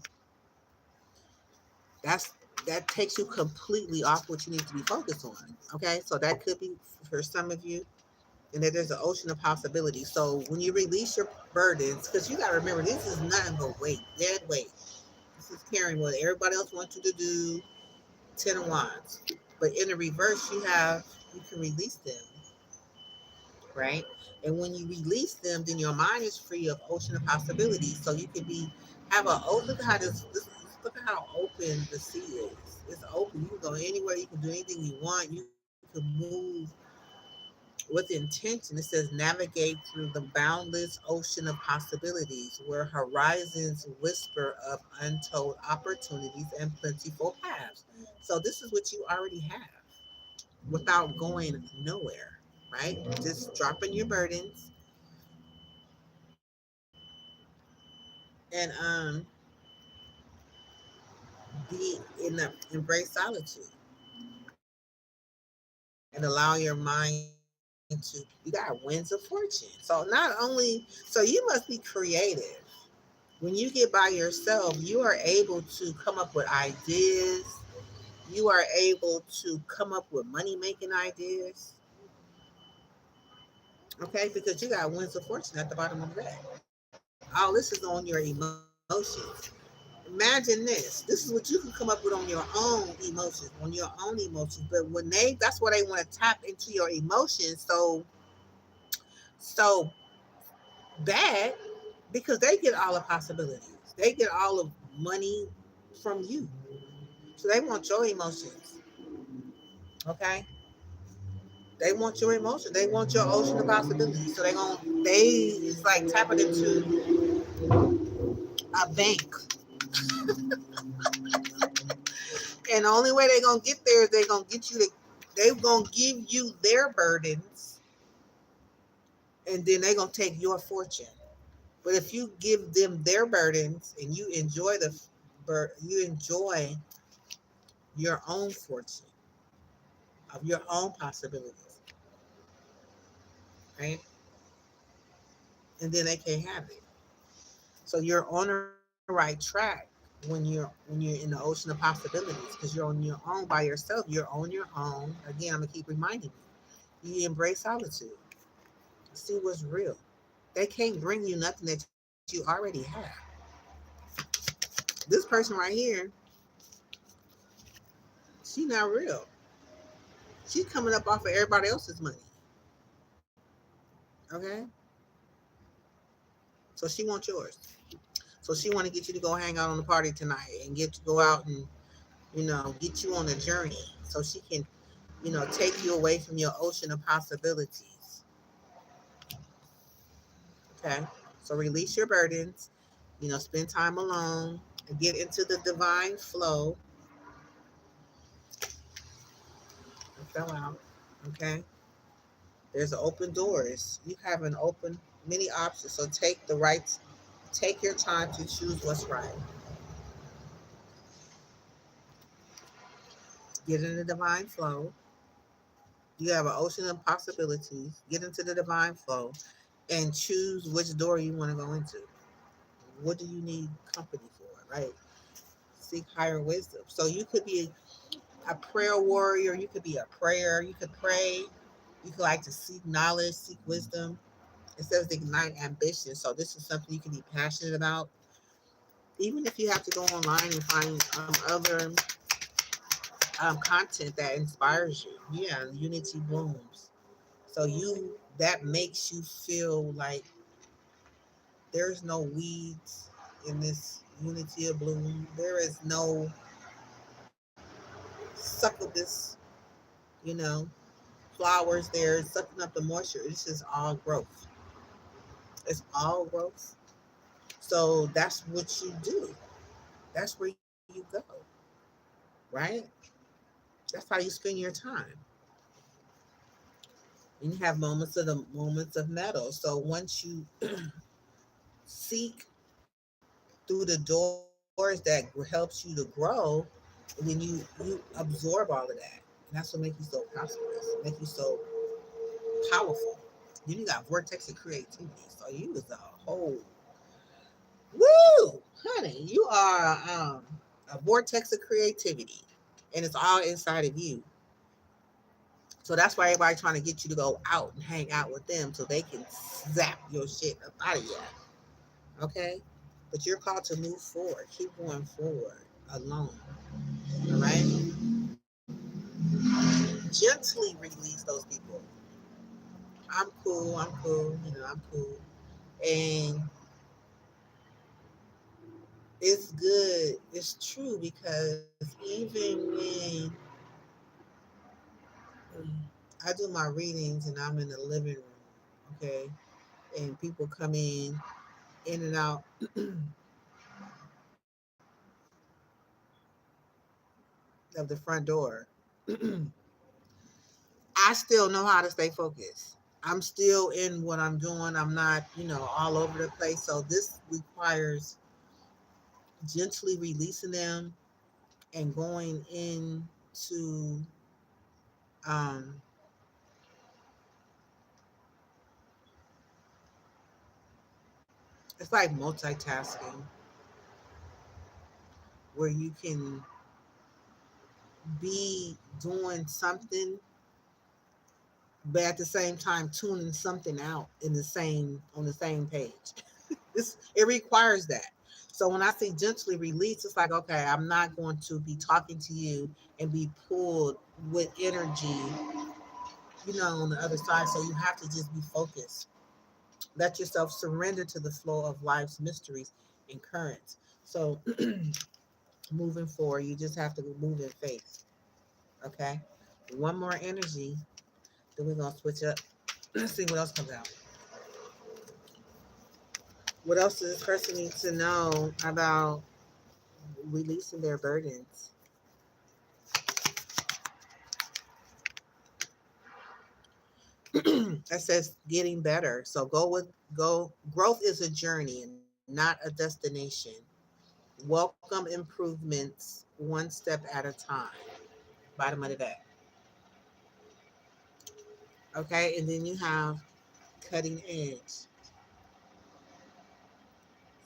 [SPEAKER 1] that's that takes you completely off what you need to be focused on. Okay. So that could be for some of you. And that there's an ocean of possibilities. So when you release your burdens, because you gotta remember this is nothing but weight, dead weight. This is carrying what everybody else wants you to do. Ten of Wands. But in the reverse, you can release them, right? And when you release them, then your mind is free of ocean of possibilities. So you can be have a oh look at how this look at how open the sea is. It's open. You can go anywhere. You can do anything you want. You can move with intention. It says navigate through the boundless ocean of possibilities where horizons whisper of untold opportunities and plentiful paths. So this is what you already have without going nowhere, right? Just dropping your burdens and be in the embrace solitude and allow your mind to you got winds of fortune. So not only so you must be creative. When you get by yourself, you are able to come up with ideas. You are able to come up with money making ideas. Okay, because you got winds of fortune at the bottom of the bag. All this is on your emotions. Imagine this. This is what you can come up with on your own emotions, But when that's why they want to tap into your emotions so bad because they get all the possibilities. They get all of money from you. So they want your emotions. Okay? They want your emotions. They want your ocean of possibilities. So it's like tapping into a bank. And the only way they're gonna get there is they're gonna give you their burdens and then they're gonna take your fortune. But if you give them their burdens and you enjoy your own fortune of your own possibilities, right? And then they can't have it. So you're on the right track when you're in the ocean of possibilities because you're on your own by yourself. You're on your own. Again, I'm gonna keep reminding you. You embrace solitude. See what's real. They can't bring you nothing that you already have. This person right here, she not real. She's coming up off of everybody else's money. Okay? So she wants yours. So she want to get you to go hang out on the party tonight and get to go out and get you on a journey so she can take you away from your ocean of possibilities. Okay? So release your burdens, spend time alone, and get into the divine flow. I fell out. Okay? There's open doors. You have an open many options. So take your time to choose what's right. Get in the divine flow. You have an ocean of possibilities. Get into the divine flow and choose which door you want to go into. What do you need company for, right? Seek higher wisdom. So you could be a prayer warrior. You could be a prayer. You could pray. You could like to seek knowledge, seek wisdom. It says ignite ambition. So this is something you can be passionate about. Even if you have to go online and find other content that inspires you. Yeah, unity blooms. So that makes you feel like there's no weeds in this unity of bloom. There is no succubus, you know, flowers there sucking up the moisture. It's just all growth. It's all growth. So that's what you do. That's where you go, right? That's how you spend your time. And you have moments of metal. So once you seek through the doors that helps you to grow, and then you absorb all of that, and that's what makes you so prosperous, make you so powerful. Then you got vortex of creativity, so you is a whole woo, honey. You are a vortex of creativity, and it's all inside of you. So that's why everybody trying to get you to go out and hang out with them so they can zap your shit up out of you. Okay? But you're called to move forward. Keep going forward alone. All right? gently release those people. I'm cool. I'm cool. I'm cool. And it's good. It's true because even when I do my readings and I'm in the living room, okay, and people come in and out of the front door, I still know how to stay focused. I'm still in what I'm doing. I'm not, all over the place. So this requires gently releasing them and going into um, it's like multitasking where you can be doing something but at the same time tuning something out in the same on the same page. It requires that. So when I say gently release, it's like, okay, I'm not going to be talking to you and be pulled with energy, on the other side. So you have to just be focused. Let yourself surrender to the flow of life's mysteries and currents. So moving forward, you just have to move in faith. Okay. One more energy, then we're gonna switch up. Let's see what else comes out. What else does this person need to know about releasing their burdens? That says getting better. So go. Growth is a journey, not a destination. Welcome improvements one step at a time. Bottom of the deck. Okay, and then you have cutting edge.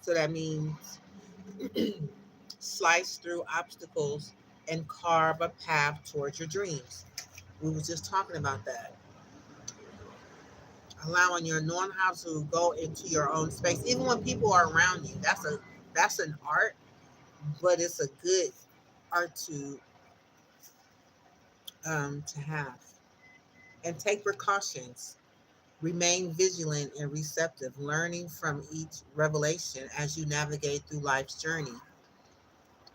[SPEAKER 1] So that means slice through obstacles and carve a path towards your dreams. We were just talking about that. Allowing your knowing how to go into your own space, even when people are around you. That's an art, but it's a good art to have. And take precautions. Remain vigilant and receptive, learning from each revelation as you navigate through life's journey.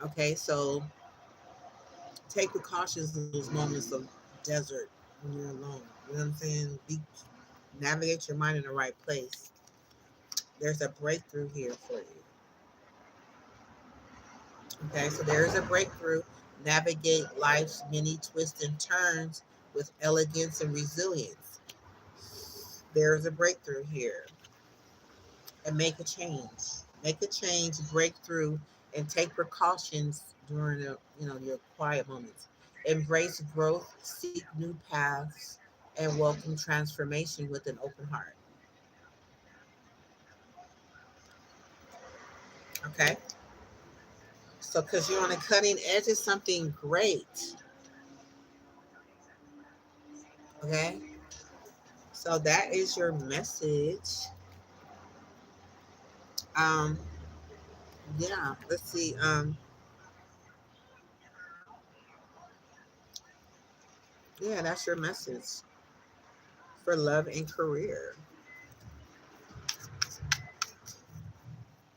[SPEAKER 1] Okay, so take precautions in those moments of desert when you're alone. You know what I'm saying? Navigate your mind in the right place. There's a breakthrough here for you. Okay, so there is a breakthrough. Navigate life's many twists and turns with elegance and resilience. There is a breakthrough here. And make a change. Make a change, break through, and take precautions during your quiet moments. Embrace growth, seek new paths, and welcome transformation with an open heart. Okay? So because you're on the cutting edge of something great. Okay? So that is your message. Um, yeah, let's see. Yeah, that's your message for love and career.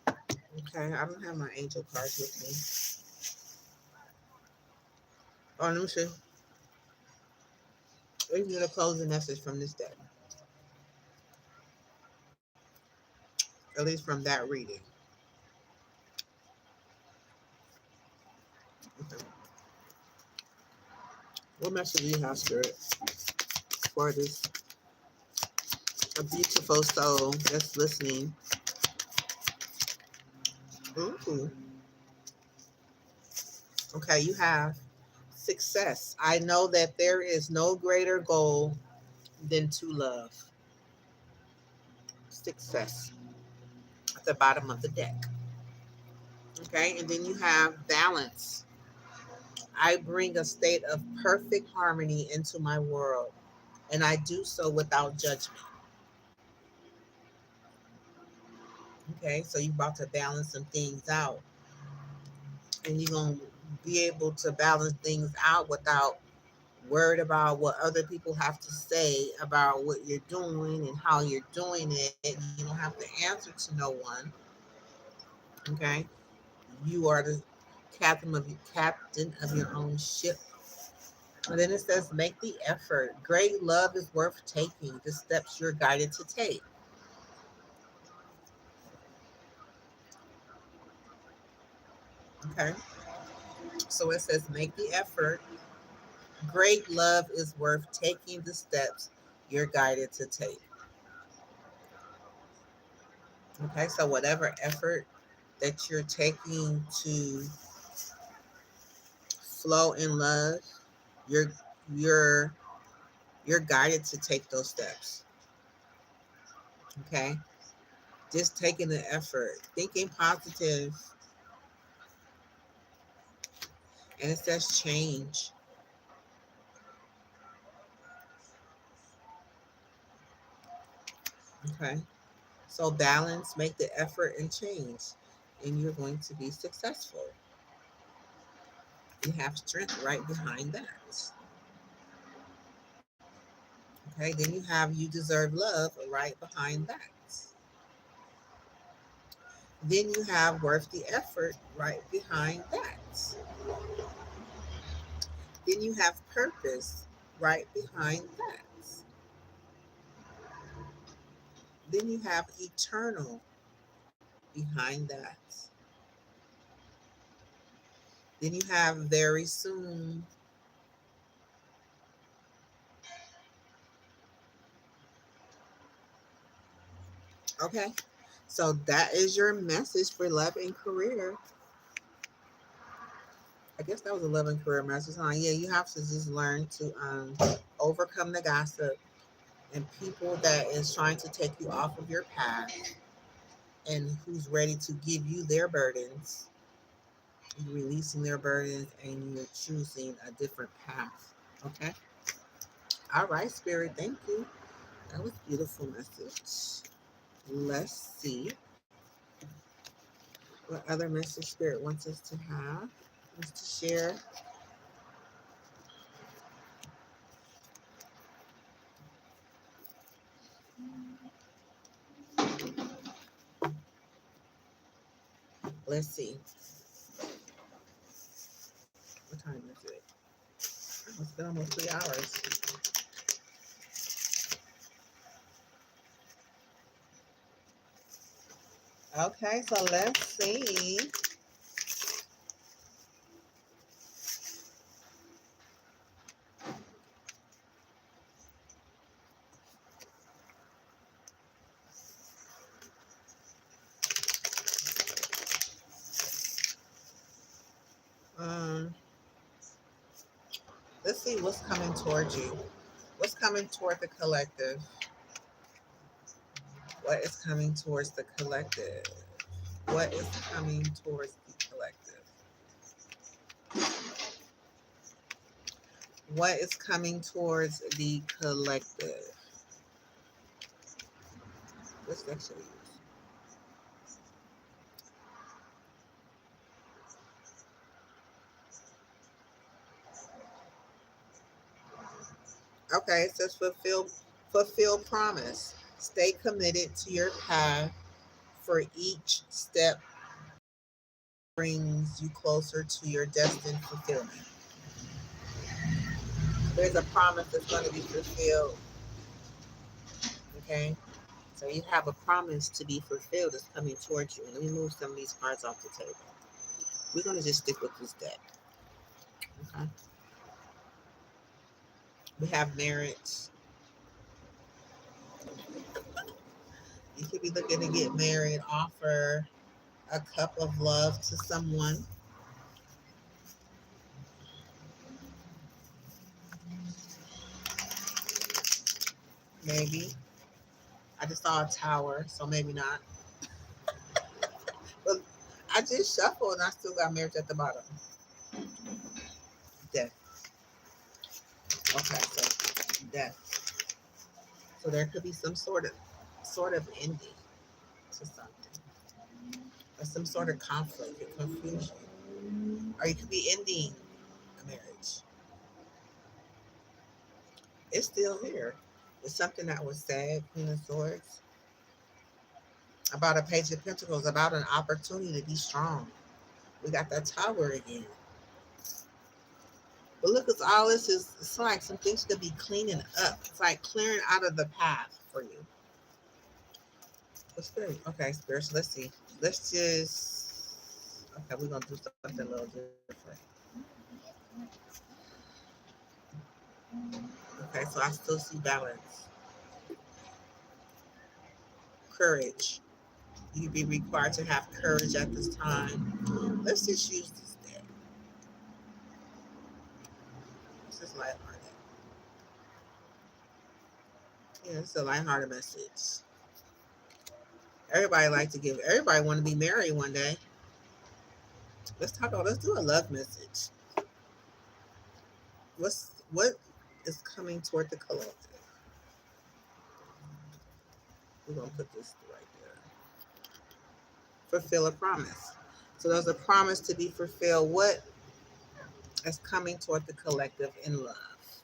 [SPEAKER 1] Okay, I don't have my angel cards with me. Oh, let me see. We can get a closing message from this day, at least from that reading. Okay. What message do you have, Spirit, for this a beautiful soul that's listening? Ooh. Okay, you have success. I know that there is no greater goal than to love. Success at the bottom of the deck. Okay, and then you have balance. I bring a state of perfect harmony into my world, and I do so without judgment. Okay, so you're about to balance some things out, and you're going to be able to balance things out without worried about what other people have to say about what you're doing and how you're doing it. You don't have to answer to no one. Okay, you are the captain of your own ship. And then it says, make the effort. Great love is worth taking. The steps you're guided to take. Okay, so it says, make the effort. Great love is worth taking. The steps you're guided to take. Okay, so whatever effort that you're taking to flow in love, you're you're you're guided to take those steps. Okay, just taking the effort, thinking positive, and it says change. Okay, so balance, make the effort, and change, and you're going to be successful. You have strength right behind that. Okay, then you have you deserve love right behind that. Then you have worth the effort right behind that. Then you have purpose right behind that. Then you have eternal behind that. Then you have very soon. Okay, so that is your message for love and career. I guess that was a love and career message, huh? Yeah, you have to just learn to overcome the gossip and people that is trying to take you off of your path and who's ready to give you their burdens. You're releasing their burdens and you're choosing a different path. Okay. All right, Spirit. Thank you. That was a beautiful message. Let's see what other message Spirit wants us to have, wants to share. Let's see. What time is it? Oh, it's been almost 3 hours. Okay, so let's see. Um, let's see what's coming towards you. What's coming toward the collective? What is coming towards the collective? What is coming towards the collective? What is coming towards the collective? What's actually okay? It says fulfill promise. Stay committed to your path. For each step brings you closer to your destined fulfillment. There's a promise that's going to be fulfilled. Okay, so you have a promise to be fulfilled that's coming towards you. And let me move some of these cards off the table. We're going to just stick with this deck. Okay, we have marriage. You could be looking to get married, offer a cup of love to someone. Maybe. I just saw a tower, so maybe not. But I just shuffled and I still got marriage at the bottom. Death. Okay, so death. So there could be some sort of ending to something. Or some sort of conflict or confusion. Or you could be ending a marriage. It's still here. It's something that was said, Queen of Swords, about a Page of Pentacles, about an opportunity to be strong. We got that Tower again. But look, it's all this is. It's like some things could be cleaning up. It's like clearing out of the path for you. What's good? Okay, Spirit. So let's see. Let's just. Okay, we're gonna do something a little different. Okay, so I still see balance, courage. You be required to have courage at this time. Let's just use this day. This is lighthearted. Yeah, it's a lighthearted message. Everybody like to give. Everybody want to be married one day. Let's talk about. Let's do a love message. What is coming toward the collective? We're gonna put this right there. Fulfill a promise. So there's a promise to be fulfilled. What is coming toward the collective in love?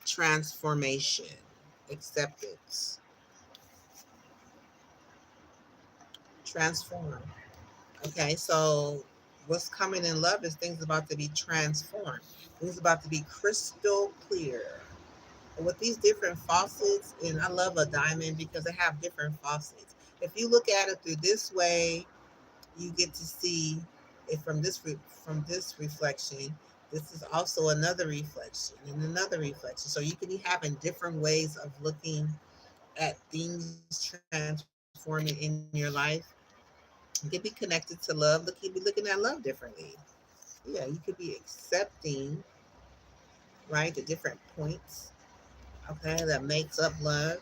[SPEAKER 1] Transformation, acceptance, transform. Okay, so what's coming in love is things about to be transformed. Things about to be crystal clear. And with these different faucets, and I love a diamond because they have different faucets. If you look at it through this way, you get to see it from this reflection. This is also another reflection and another reflection. So you can be having different ways of looking at things transforming in your life. You could be connected to love. Look, you be looking at love differently. Yeah, you could be accepting, right, the different points, okay, that makes up love.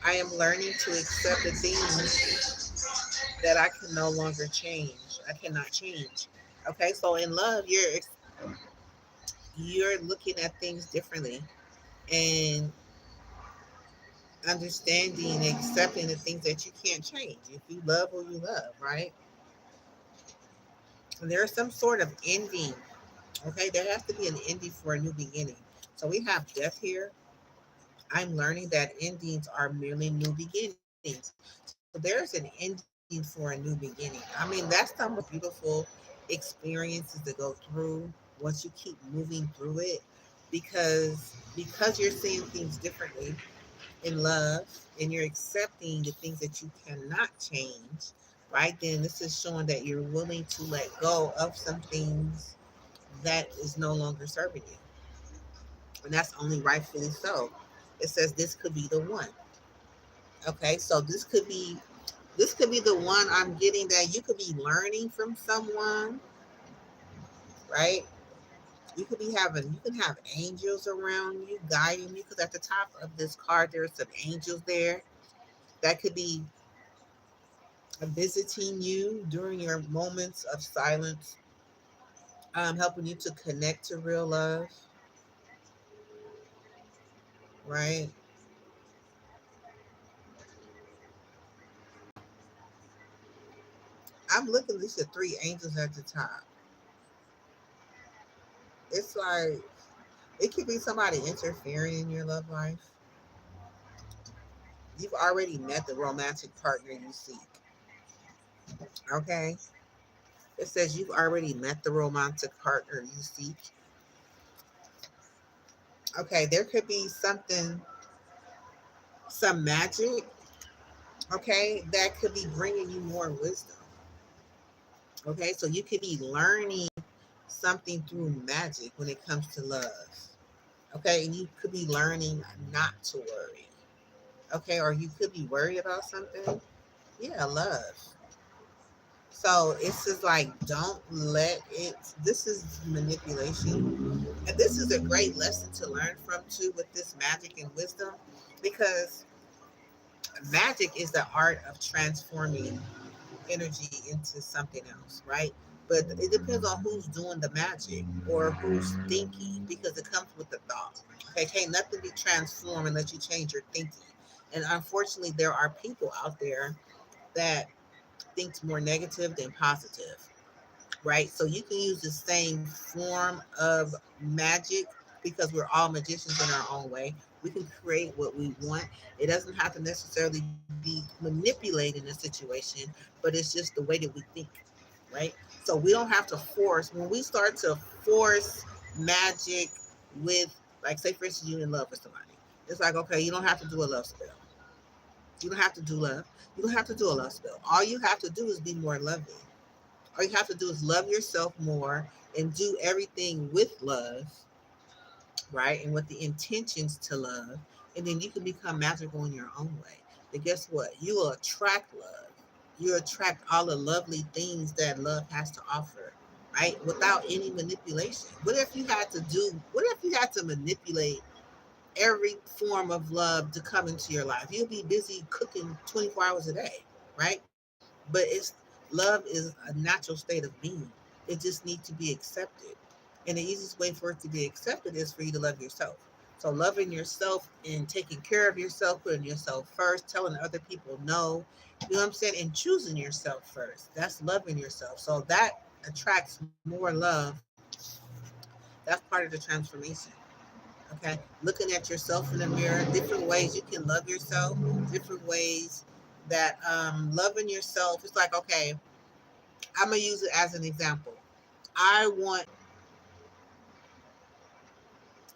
[SPEAKER 1] I am learning to accept the things that I can no longer change. I cannot change. Okay, so in love, you're looking at things differently and understanding and accepting the things that you can't change. If you love who you love, right? And there's some sort of ending. Okay, there has to be an ending for a new beginning. So we have death here. I'm learning that endings are merely new beginnings. So there's an ending for a new beginning. I mean, that's the most beautiful experiences to go through once you keep moving through it because you're seeing things differently in love and you're accepting the things that you cannot change, right? Then this is showing that you're willing to let go of some things that is no longer serving you. And that's only rightfully so. It says this could be the one. Okay, so this could be the one I'm getting that you could be learning from someone, right? You can have angels around you guiding you because at the top of this card there's some angels there that could be visiting you during your moments of silence, helping you to connect to real love, right? I'm looking at the three angels at the top. It's like it could be somebody interfering in your love life. You've already met the romantic partner you seek. Okay? It says you've already met the romantic partner you seek. Okay, there could be some magic, okay, that could be bringing you more wisdom. Okay, so you could be learning something through magic when it comes to love. Okay, and you could be learning not to worry. Okay, or you could be worried about something. Yeah, love. So it's just like, don't let it, this is manipulation. And this is a great lesson to learn from too with this magic and wisdom because magic is the art of transforming energy into something else, right? But it depends on who's doing the magic or who's thinking because it comes with the thought. Okay, can't nothing be transformed unless you change your thinking. And unfortunately, there are people out there that thinks more negative than positive. right? So you can use the same form of magic because we're all magicians in our own way. We can create what we want. It doesn't have to necessarily be manipulating a situation, but it's just the way that we think, right? So we don't have to force. When we start to force magic with, like, say for instance, you in love with somebody, it's like, okay, you don't have to do a love spell. You don't have to do love. You don't have to do a love spell. All you have to do is be more loving. All you have to do is love yourself more and do everything with love, right? And with the intentions to love. And then you can become magical in your own way. And guess what? You will attract love. You attract all the lovely things that love has to offer, right? Without any manipulation. What if you had to manipulate every form of love to come into your life? You'll be busy cooking 24 hours a day, right? But it's love is a natural state of being. It just needs to be accepted. And the easiest way for it to be accepted is for you to love yourself. So loving yourself and taking care of yourself, putting yourself first, telling other people no, you know what I'm saying? And choosing yourself first. That's loving yourself. So that attracts more love. That's part of the transformation. Okay, looking at yourself in the mirror, different ways you can love yourself, different ways that loving yourself. It's like, okay, I'm gonna use it as an example. I want,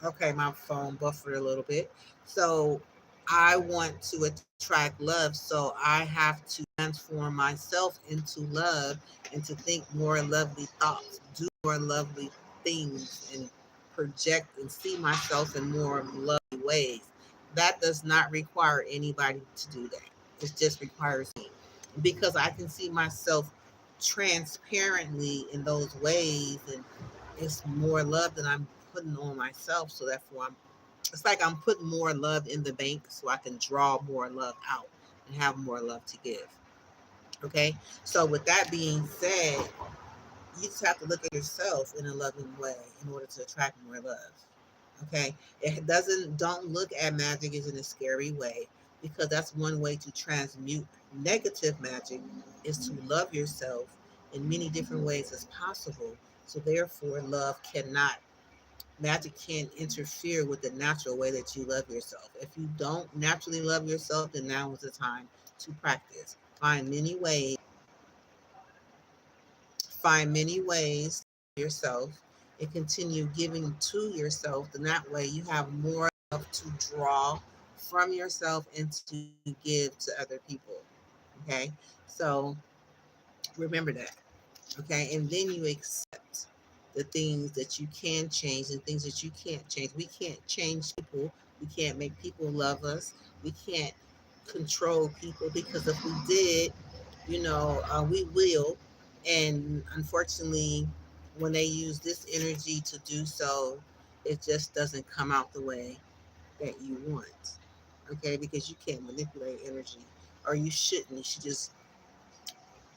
[SPEAKER 1] okay, my phone buffered a little bit. So I want to attract love. So I have to transform myself into love and to think more lovely thoughts, do more lovely things, and project and see myself in more lovely ways. That does not require anybody to do that. It just requires me because I can see myself transparently in those ways, and it's more love that I'm putting on myself. So therefore, it's like I'm putting more love in the bank so I can draw more love out and have more love to give. Okay. So with that being said, you just have to look at yourself in a loving way in order to attract more love. Okay. Don't look at magic as in a scary way, because that's one way to transmute negative magic, is to love yourself in many different ways as possible. So therefore, magic can't interfere with the natural way that you love yourself. If you don't naturally love yourself, then now is the time to practice. Find many ways to yourself and continue giving to yourself. And that way you have more love to draw from yourself and to give to other people. Okay. So remember that. Okay. And then you accept the things that you can change and things that you can't change. We can't change people. We can't make people love us. We can't control people, because if we did, we will. And unfortunately, when they use this energy to do so, it just doesn't come out the way that you want. Okay, because you can't manipulate energy, or you shouldn't. You should just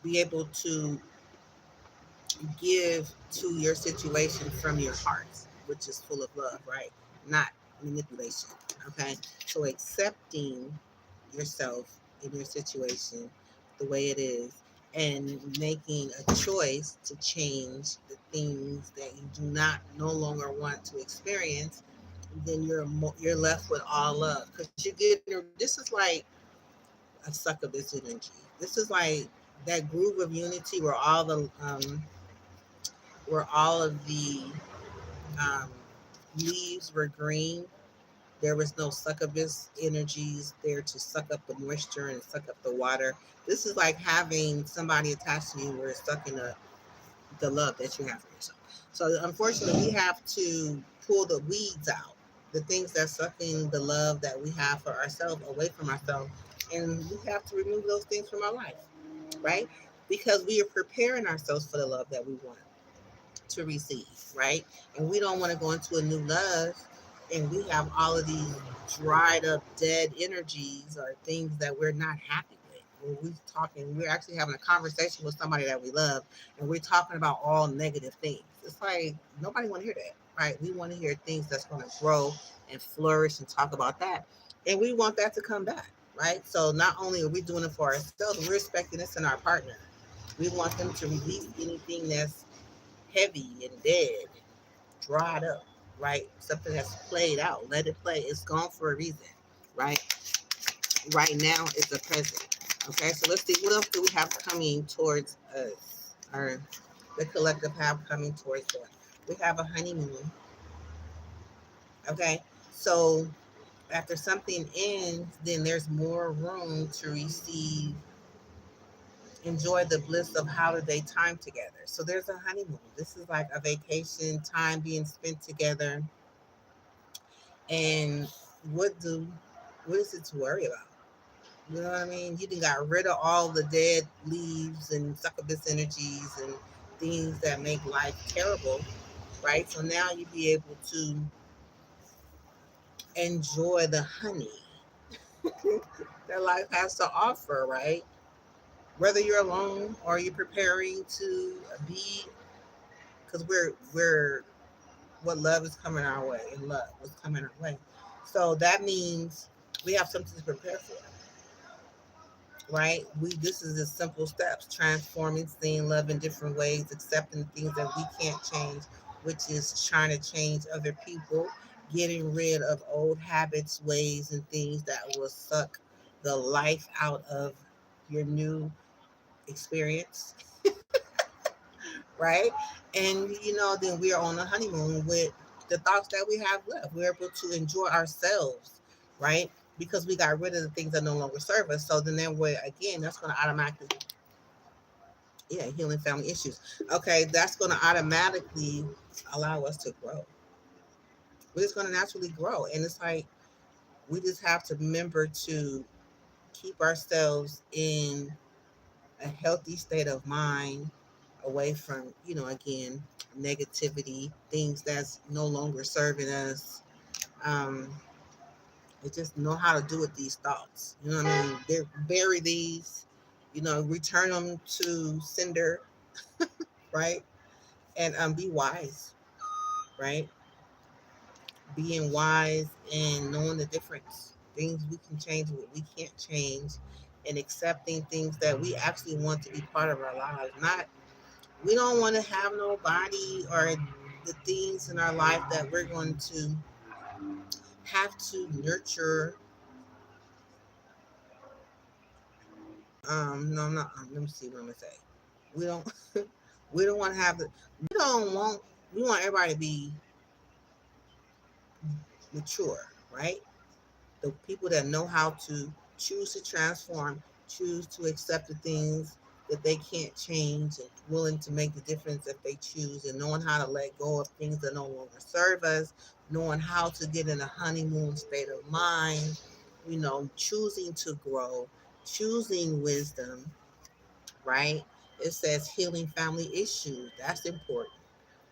[SPEAKER 1] be able to give to your situation from your heart, which is full of love, right? Not manipulation. Okay. So accepting yourself in your situation the way it is, and making a choice to change the things that you do not no longer want to experience, then you're left with all love, because you're getting. This is like a succubus energy. This is like that groove of unity where all of the um, leaves were green. There was no succubus energies there to suck up the moisture and suck up the water. This is like having somebody attached to you where it's sucking up the love that you have for yourself. So unfortunately, we have to pull the weeds out, the things that's sucking the love that we have for ourselves away from ourselves, and we have to remove those things from our life, right? Because we are preparing ourselves for the love that we want to receive, right? And we don't want to go into a new love and we have all of these dried up, dead energies or things that we're not happy with. We're actually having a conversation with somebody that we love, and we're talking about all negative things. It's like nobody want to hear that, right? We want to hear things that's going to grow and flourish and talk about that. And we want that to come back, right? So not only are we doing it for ourselves, we're expecting this in our partner. We want them to release anything that's heavy and dead, dried up, right? Something that's played out. Let it play. It's gone for a reason, right? Right now it's a present. Okay, so let's see what else do we have coming towards us, or the collective have coming towards us. We have a honeymoon. Okay, so after something ends, then there's more room to receive, enjoy the bliss of holiday time together. So there's a honeymoon. This is like a vacation time being spent together. And what do what is it to worry about? You know what I mean? You done got rid of all the dead leaves and succubus energies and things that make life terrible, right? So now you be able to enjoy the honey that life has to offer, right? Whether you're alone or you're preparing to be, because we're what love is coming our way, and love was coming our way. So that means we have something to prepare for, right? We This is the simple steps: transforming, seeing love in different ways, accepting the things that we can't change, which is trying to change other people, getting rid of old habits, ways, and things that will suck the life out of your new experience, right? And then we are on a honeymoon with the thoughts that we have left. We're able to enjoy ourselves, right? Because we got rid of the things that no longer serve us. So then we're again, that's going to automatically, yeah, healing family issues. Okay, that's going to automatically allow us to grow. We're just going to naturally grow. And it's like we just have to remember to keep ourselves in a healthy state of mind, away from, again, negativity, things that's no longer serving us. Um, and just know how to do with these thoughts. You know what I mean? Bury these, return them to cinder, right? And be wise, right? Being wise and knowing the difference. Things we can change, what we can't change, and accepting things that we actually want to be part of our lives. Not We don't want to have nobody or the things in our life that we're going to have to nurture. No, I'm not. Let me see what I'm gonna say. We don't. We don't want to have the. We don't want. We want everybody to be mature, right? The people that know how to choose to transform, choose to accept the things that they can't change, and willing to make the difference if they choose, and knowing how to let go of things that no longer serve us, knowing how to get in a honeymoon state of mind, choosing to grow, choosing wisdom, right? It says healing family issues. That's important,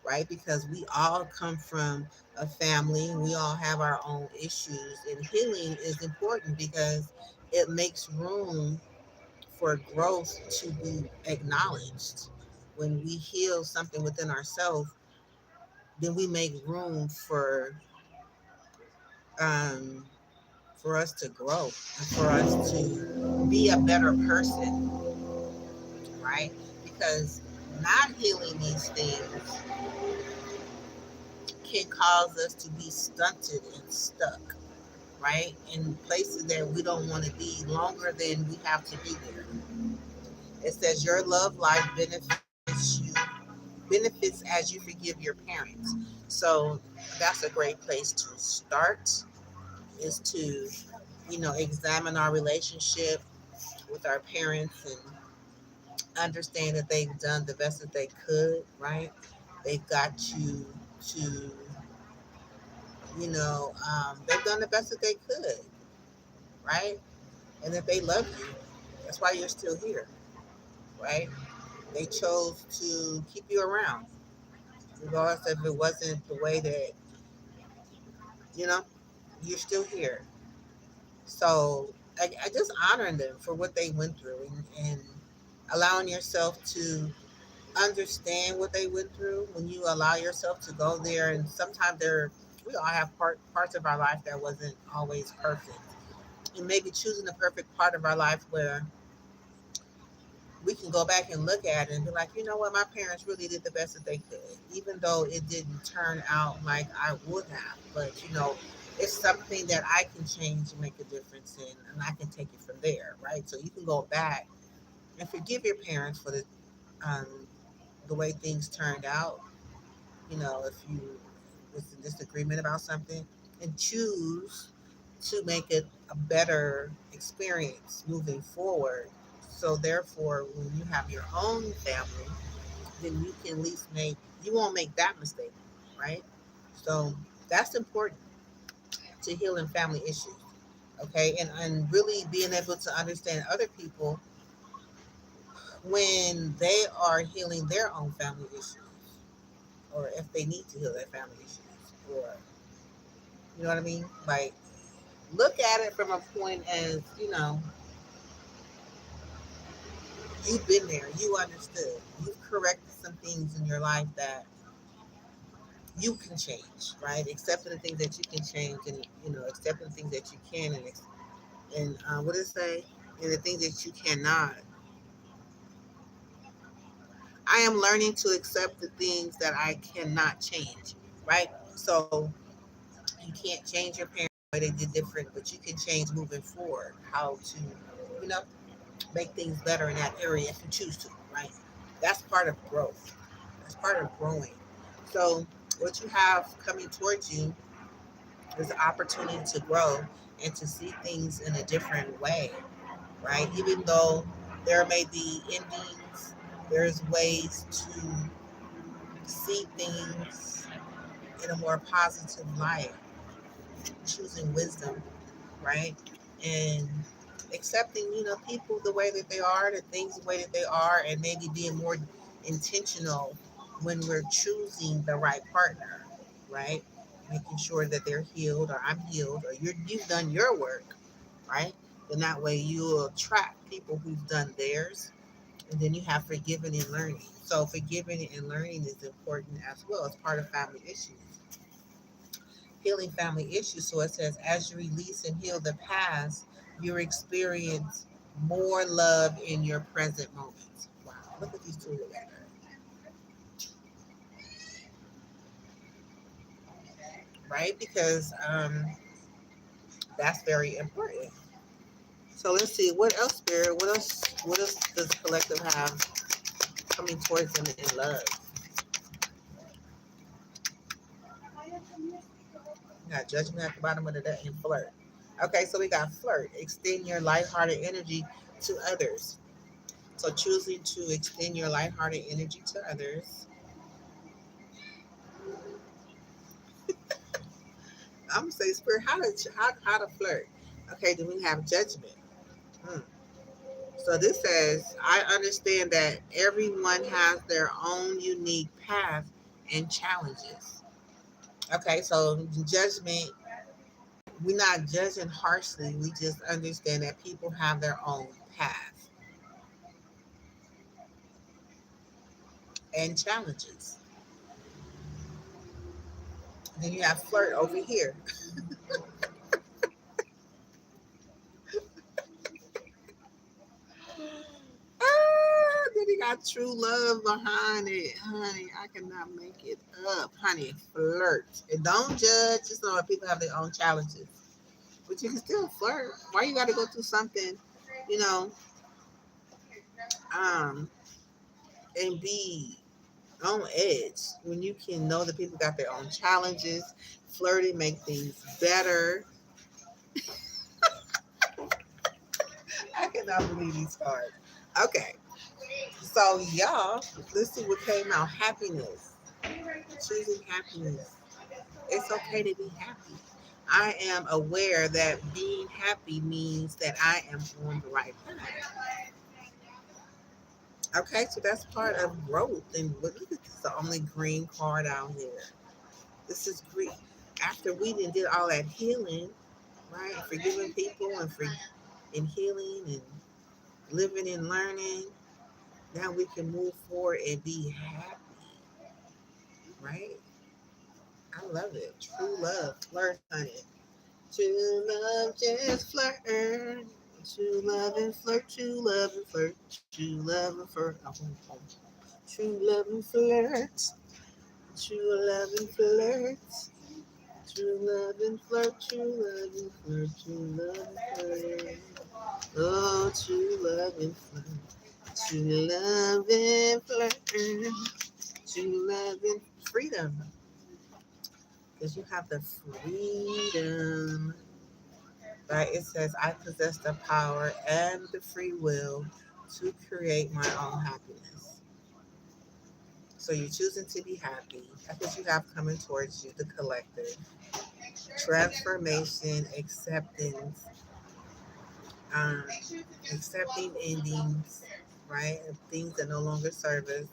[SPEAKER 1] right? Because we all come from a family, we all have our own issues, and healing is important because it makes room for growth to be acknowledged. When we heal something within ourselves, then we make room um, for us to grow and for us to be a better person, right? Because not healing these things can cause us to be stunted and stuck, right? In places that we don't want to be longer than we have to be there. It says your love life benefits as you forgive your parents. So that's a great place to start, is to, examine our relationship with our parents and understand that they've done the best that they could, right? They've got you to, they've done the best that they could, right? And that they love you. That's why you're still here, right? They chose to keep you around, regardless if it wasn't the way that, you know, you're still here. So I just honoring them for what they went through, and allowing yourself to understand what they went through. When you allow yourself to go there, and sometimes we all have parts of our life that wasn't always perfect, and maybe choosing the perfect part of our life where we can go back and look at it and be like, you know what, my parents really did the best that they could, even though it didn't turn out like I would have. But it's something that I can change and make a difference in, and I can take it from there, right? So you can go back and forgive your parents for um, the way things turned out. If you was in disagreement about something, and choose to make it a better experience moving forward. So therefore, when you have your own family, then you can at least you won't make that mistake, right? So that's important to healing family issues. Okay, and really being able to understand other people when they are healing their own family issues, or if they need to heal their family issues, or you know what I mean? Like, look at it from a point as, you've been there, you understood, you've corrected some things in your life that you can change, right? Accepting the things that you can change, and accepting the things that you can, and what does it say? And the things that you cannot. I am learning to accept the things that I cannot change, right? So you can't change your parents the way they did different, but you can change moving forward how to, you know, make things better in that area if you choose to, right? That's part of growth. That's part of growing. So what you have coming towards you is the opportunity to grow and to see things in a different way, right? Even though there may be endings, there's ways to see things in a more positive light, choosing wisdom, right? And accepting, people the way that they are, the things the way that they are, and maybe being more intentional when we're choosing the right partner, right? Making sure that they're healed, or I'm healed, or you've done your work, right? Then that way you'll attract people who've done theirs, and then you have forgiving and learning. So forgiving and learning is important as well as part of family issues. Healing family issues. So it says, as you release and heal the past, you experience more love in your present moments. Wow, look at these two together, right? Because that's very important. So let's see, what else, Spirit? What else does collective have coming towards them in love? We got judgment at the bottom of the deck and flirt. Okay, so we got flirt. Extend your lighthearted energy to others. So choosing to extend your lighthearted energy to others. I'm gonna say, Spirit, how to flirt? Okay, then we have judgment. Hmm. So this says, I understand that everyone has their own unique path and challenges. Okay, so judgment, we're not judging harshly. We just understand that people have their own path and challenges. Then you have flirt over here. Then you got true love behind it, honey. I cannot make it up, honey. Flirt and don't judge. Just know that people have their own challenges, but you can still flirt. Why you got to go through something, you know, um, and be on edge when you can know that people got their own challenges? Flirting make things better. I cannot believe these cards. Okay, so y'all, let's see what came out. Happiness. Choosing happiness. It's okay to be happy. I am aware that being happy means that I am on the right path. Okay, so that's part of growth. And look at this, the only green card out here. This is green. After we did all that healing, right? Forgiving people and healing and living and learning. Now we can move forward and be happy, right? I love it. True love, flirt, honey. True love, just flirt. True love and flirt, true love and flirt, true love and flirt. True love and flirt, true love and flirt, true love and flirt, true love and flirt, true love and flirt. Oh, true love and flirt, true love and flirt, true love and freedom. Because you have the freedom, right? It says, I possess the power and the free will to create my own happiness. So you're choosing to be happy. That's what you have coming towards you, the collective. Transformation, acceptance, um, accepting endings, right? Things that no longer serve us.